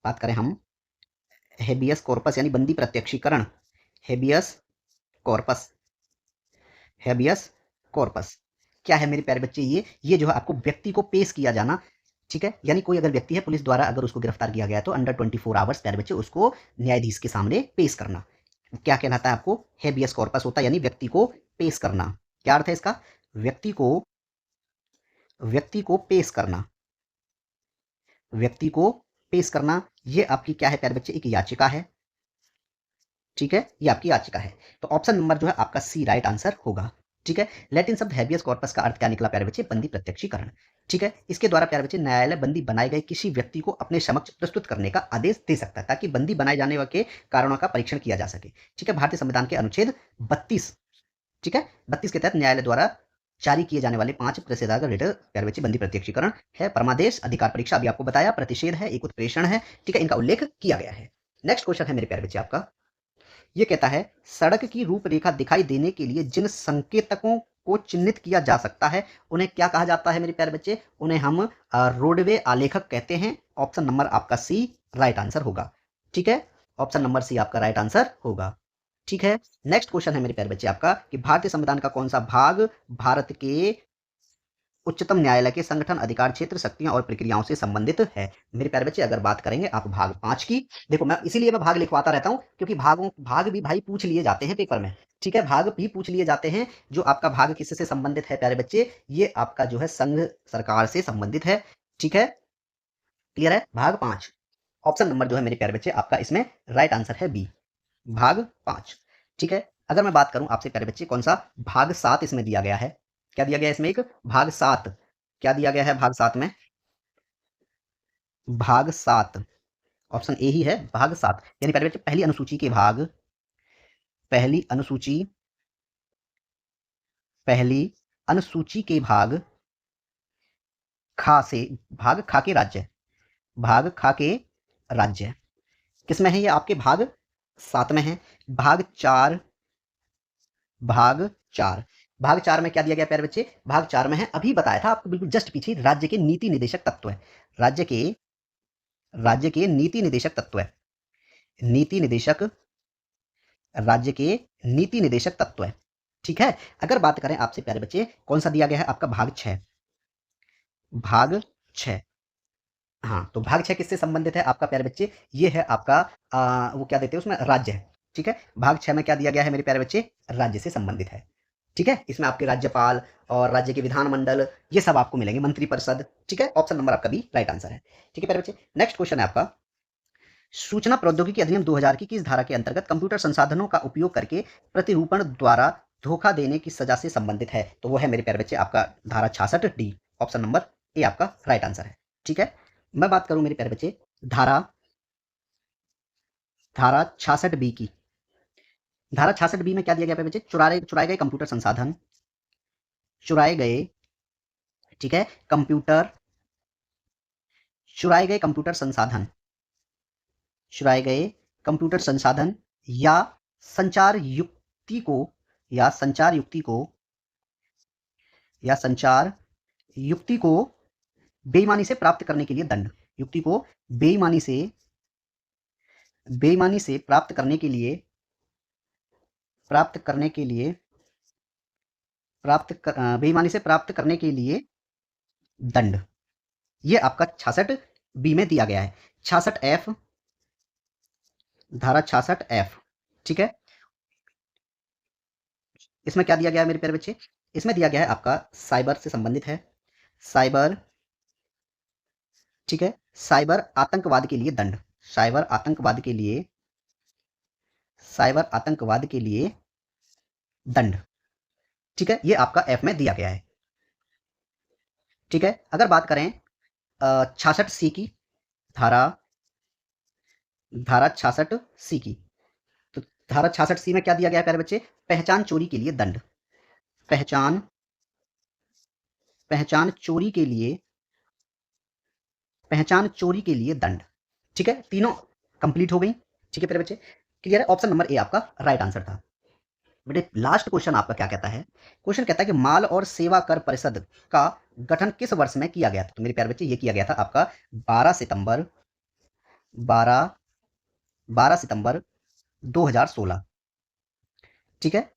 बात करें हम, हेबियस कॉर्पस यानी बंदी प्रत्यक्षीकरण, हेबियस कॉर्पस, हेबियस कॉर्पस क्या है मेरे प्यारे बच्चे? ये जो है आपको व्यक्ति को पेश किया जाना। ठीक है, यानी कोई अगर व्यक्ति है, पुलिस द्वारा अगर उसको गिरफ्तार किया गया तो अंडर 24 आवर्स प्यारे बच्चे उसको न्यायाधीश के सामने पेश करना, क्या कहलाता है आपको? हेबियस कॉर्पस होता है, यानी व्यक्ति को पेश करना। क्या अर्थ है इसका? व्यक्ति को पेश करना, व्यक्ति को पेश करना। ये आपकी क्या है प्यारे बच्चे? एक याचिका है। ठीक है, ये आपकी याचिका है, तो ऑप्शन नंबर जो है आपका सी राइट आंसर होगा। ठीक है, लैटिन शब्द हेबियस कॉर्पस का अर्थ क्या निकला प्यारे बच्चे? बंदी प्रत्यक्षीकरण। ठीक है, इसके द्वारा प्यारे बच्चे न्यायालय बंदी बनाए गए किसी व्यक्ति को अपने समक्ष प्रस्तुत करने का आदेश दे सकता है, ताकि बंदी बनाए जाने के कारणों का परीक्षण किया जा सके। ठीक है, भारतीय संविधान के अनुच्छेद 32, ठीक है, 32 के तहत न्यायालय द्वारा जारी किए जाने वाले 5 निषेधाज्ञा रिट प्यारे बच्चे बंदी प्रत्यक्षीकरण है, परमादेश, अधिकार परीक्षा अभी आपको बताया, प्रतिषेध है, एक उत्प्रेषण है। ठीक है, इनका उल्लेख किया गया है। नेक्स्ट क्वेश्चन है मेरे प्यारे बच्चे आपका, ये कहता है सड़क की रूपरेखा दिखाई देने के लिए जिन संकेतकों को चिन्हित किया जा सकता है उन्हें क्या कहा जाता है मेरे प्यारे बच्चे? उन्हें हम रोडवे आलेखक कहते हैं। ऑप्शन नंबर आपका सी राइट आंसर होगा। ठीक है, ऑप्शन नंबर सी आपका राइट आंसर होगा। ठीक है, नेक्स्ट क्वेश्चन है मेरे प्यारे बच्चे आपका कि भारतीय संविधान का कौन सा भाग भारत के उच्चतम न्यायालय के संगठन, अधिकार क्षेत्र, शक्तियां और प्रक्रियाओं से संबंधित है? मेरे प्यारे बच्चे अगर बात करेंगे आप भाग 5 की, देखो मैं इसीलिए भाग लिखवाता रहता हूं क्योंकि भाग भी भाई पूछ लिए जाते हैं पेपर में। ठीक है, भाग भी पूछ लिए जाते हैं। जो आपका भाग किससे संबंधित है प्यारे बच्चे? ये आपका जो है संघ सरकार से संबंधित है। ठीक है, क्लियर है? भाग 5, ऑप्शन नंबर जो है मेरे प्यारे बच्चे आपका इसमें राइट आंसर है बी, भाग 5। ठीक है, अगर मैं बात करूं आपसे प्यारे बच्चे कौन सा भाग 7 इसमें दिया गया है? क्या दिया गया है इसमें? एक भाग 7, क्या दिया गया है भाग 7 में? भाग 7, ऑप्शन ए ही है, भाग 7, यानी प्यारे बच्चे पहली अनुसूची के भाग, पहली अनुसूची, पहली अनुसूची के भाग खा से, भाग खा के राज्य, भाग खा के राज्य किसमें है? ये आपके भाग 7 में है। भाग 4, भाग 4, भाग 4 में क्या दिया गया प्यारे बच्चे? भाग 4 में है, अभी बताया था आपको बिल्कुल जस्ट पीछे, राज्य के नीति निदेशक तत्व है, राज्य के नीति निदेशक तत्व है, नीति निदेशक, राज्य के नीति निदेशक तत्व है। ठीक है, अगर बात करें आपसे प्यारे बच्चे कौन सा दिया गया है? आपका भाग 6, भाग 6, हाँ, तो भाग 6 किससे संबंधित है आपका प्यारे बच्चे? ये है आपका वो क्या देते हैं उसमें? राज्य है। ठीक है, भाग 6 में क्या दिया गया है मेरे प्यारे बच्चे? राज्य से संबंधित है। ठीक है, इसमें आपके राज्यपाल और राज्य के विधानमंडल ये सब आपको मिलेंगे, मंत्रिपरिषद। ठीक है, ऑप्शन नंबर आपका बी राइट आंसर है। ठीक है प्यारे बच्चे, नेक्स्ट क्वेश्चन है आपका, सूचना प्रौद्योगिकी अधिनियम 2000 की किस धारा के अंतर्गत कंप्यूटर संसाधनों का उपयोग करके प्रतिरूपण द्वारा धोखा देने की सजा से संबंधित है? तो वो है मेरे प्यारे बच्चे आपका धारा 66 डी, ऑप्शन नंबर ए आपका राइट आंसर है। ठीक है, मैं बात करूं मेरे प्यारे बच्चे धारा धारा 66 बी की। धारा 66 बी में क्या दिया गया प्यारे बच्चे, चुराए गए कंप्यूटर संसाधन, चुराए गए, ठीक है, चुराए गए कंप्यूटर संसाधन, चुराए गए कंप्यूटर संसाधन या संचार युक्ति को या संचार युक्ति को या संचार युक्ति को बेईमानी से प्राप्त करने के लिए दंड, युक्ति को बेईमानी से प्राप्त करने के लिए बेईमानी से प्राप्त करने के लिए दंड, ये आपका 66 बी में दिया गया है। 66 एफ, धारा 66 एफ। ठीक है, इसमें क्या दिया गया है मेरे प्यारे बच्चे, इसमें दिया गया है आपका साइबर से संबंधित है, साइबर, ठीक है, साइबर आतंकवाद के लिए दंड, साइबर आतंकवाद के लिए दंड। ठीक है, ये आपका एफ में दिया गया है। ठीक है, अगर बात करें 66 सी की, धारा 66 सी की, तो धारा 66 सी में क्या दिया गया है प्यारे बच्चे, पहचान चोरी के लिए दंड, पहचान चोरी के लिए दंड। ठीक है, तीनों कंप्लीट हो गई। ठीक है प्यारे बच्चे, क्लियर है, ऑप्शन नंबर ए आपका राइट आंसर था। बेटे लास्ट क्वेश्चन आपका क्या कहता है, क्वेश्चन कहता है कि माल और सेवा कर परिषद का गठन किस वर्ष में किया गया था? तो मेरे प्यारे बच्चे ये किया गया था आपका 12 सितंबर 2016। ठीक है,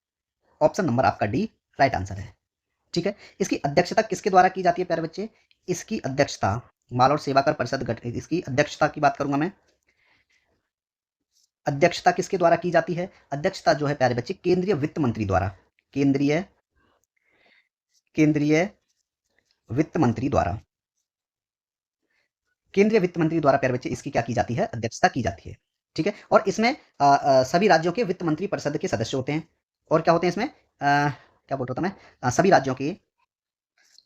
ऑप्शन नंबर आपका डी राइट आंसर है। ठीक है, इसकी अध्यक्षता किसके द्वारा की जाती है प्यारे बच्चे, इसकी अध्यक्षता माल और सेवा कर परिषद गठन, इसकी अध्यक्षता की बात करूंगा मैं, अध्यक्षता किसके द्वारा की जाती है, अध्यक्षता जो है प्यारे बच्चे केंद्रीय वित्त मंत्री द्वारा, केंद्रीय वित्त मंत्री द्वारा, प्यारे बच्चे इसकी क्या की जाती है, अध्यक्षता की जाती है। ठीक है, और इसमें सभी राज्यों के वित्त मंत्री परिषद के सदस्य होते हैं, और क्या होते हैं इसमें क्या बोल रहा था मैं, सभी राज्यों के,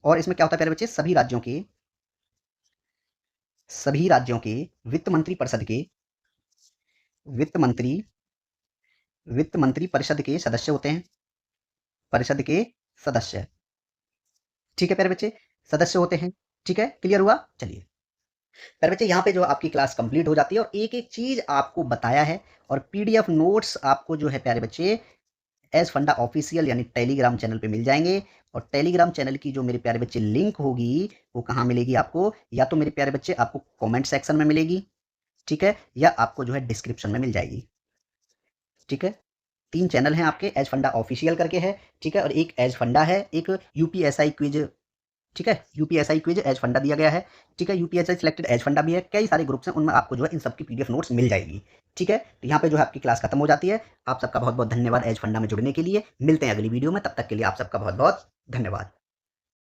और इसमें क्या होता है प्यारे बच्चे, सभी राज्यों के वित्त मंत्री परिषद के वित्त मंत्री परिषद के सदस्य होते हैं, परिषद के सदस्य। ठीक है प्यारे बच्चे, सदस्य होते हैं। ठीक है, क्लियर हुआ। चलिए प्यारे बच्चे, यहाँ पे जो आपकी क्लास कंप्लीट हो जाती है और एक एक चीज आपको बताया है, और पीडीएफ नोट्स आपको जो है प्यारे बच्चे एज फंडा ऑफिशियल यानी टेलीग्राम चैनल पे मिल जाएंगे। और टेलीग्राम चैनल की जो मेरे प्यारे बच्चे लिंक होगी वो कहाँ मिलेगी आपको, या तो मेरे प्यारे बच्चे आपको कमेंट सेक्शन में मिलेगी, ठीक है, या आपको जो है डिस्क्रिप्शन में मिल जाएगी। ठीक है, 3 चैनल हैं आपके, एज फंडा ऑफिशियल करके है, ठीक है, और एक एज फंडा है, एक यूपीएसआई क्विज, ठीक है, यूपीएसआई क्विज एज फंडा दिया गया है, ठीक है, यूपीएसआई सिलेक्टेड एज फंडा भी है, कई सारे ग्रुप्स हैं, उनमें आपको जो है इन सब की पीडीएफ नोट्स मिल जाएगी। ठीक है, तो यहाँ पे जो है आपकी क्लास खत्म हो जाती है। आप सबका बहुत बहुत धन्यवाद एज फंडा में जुड़ने के लिए। मिलते हैं अगली वीडियो में, तब तक के लिए आप सबका बहुत बहुत धन्यवाद।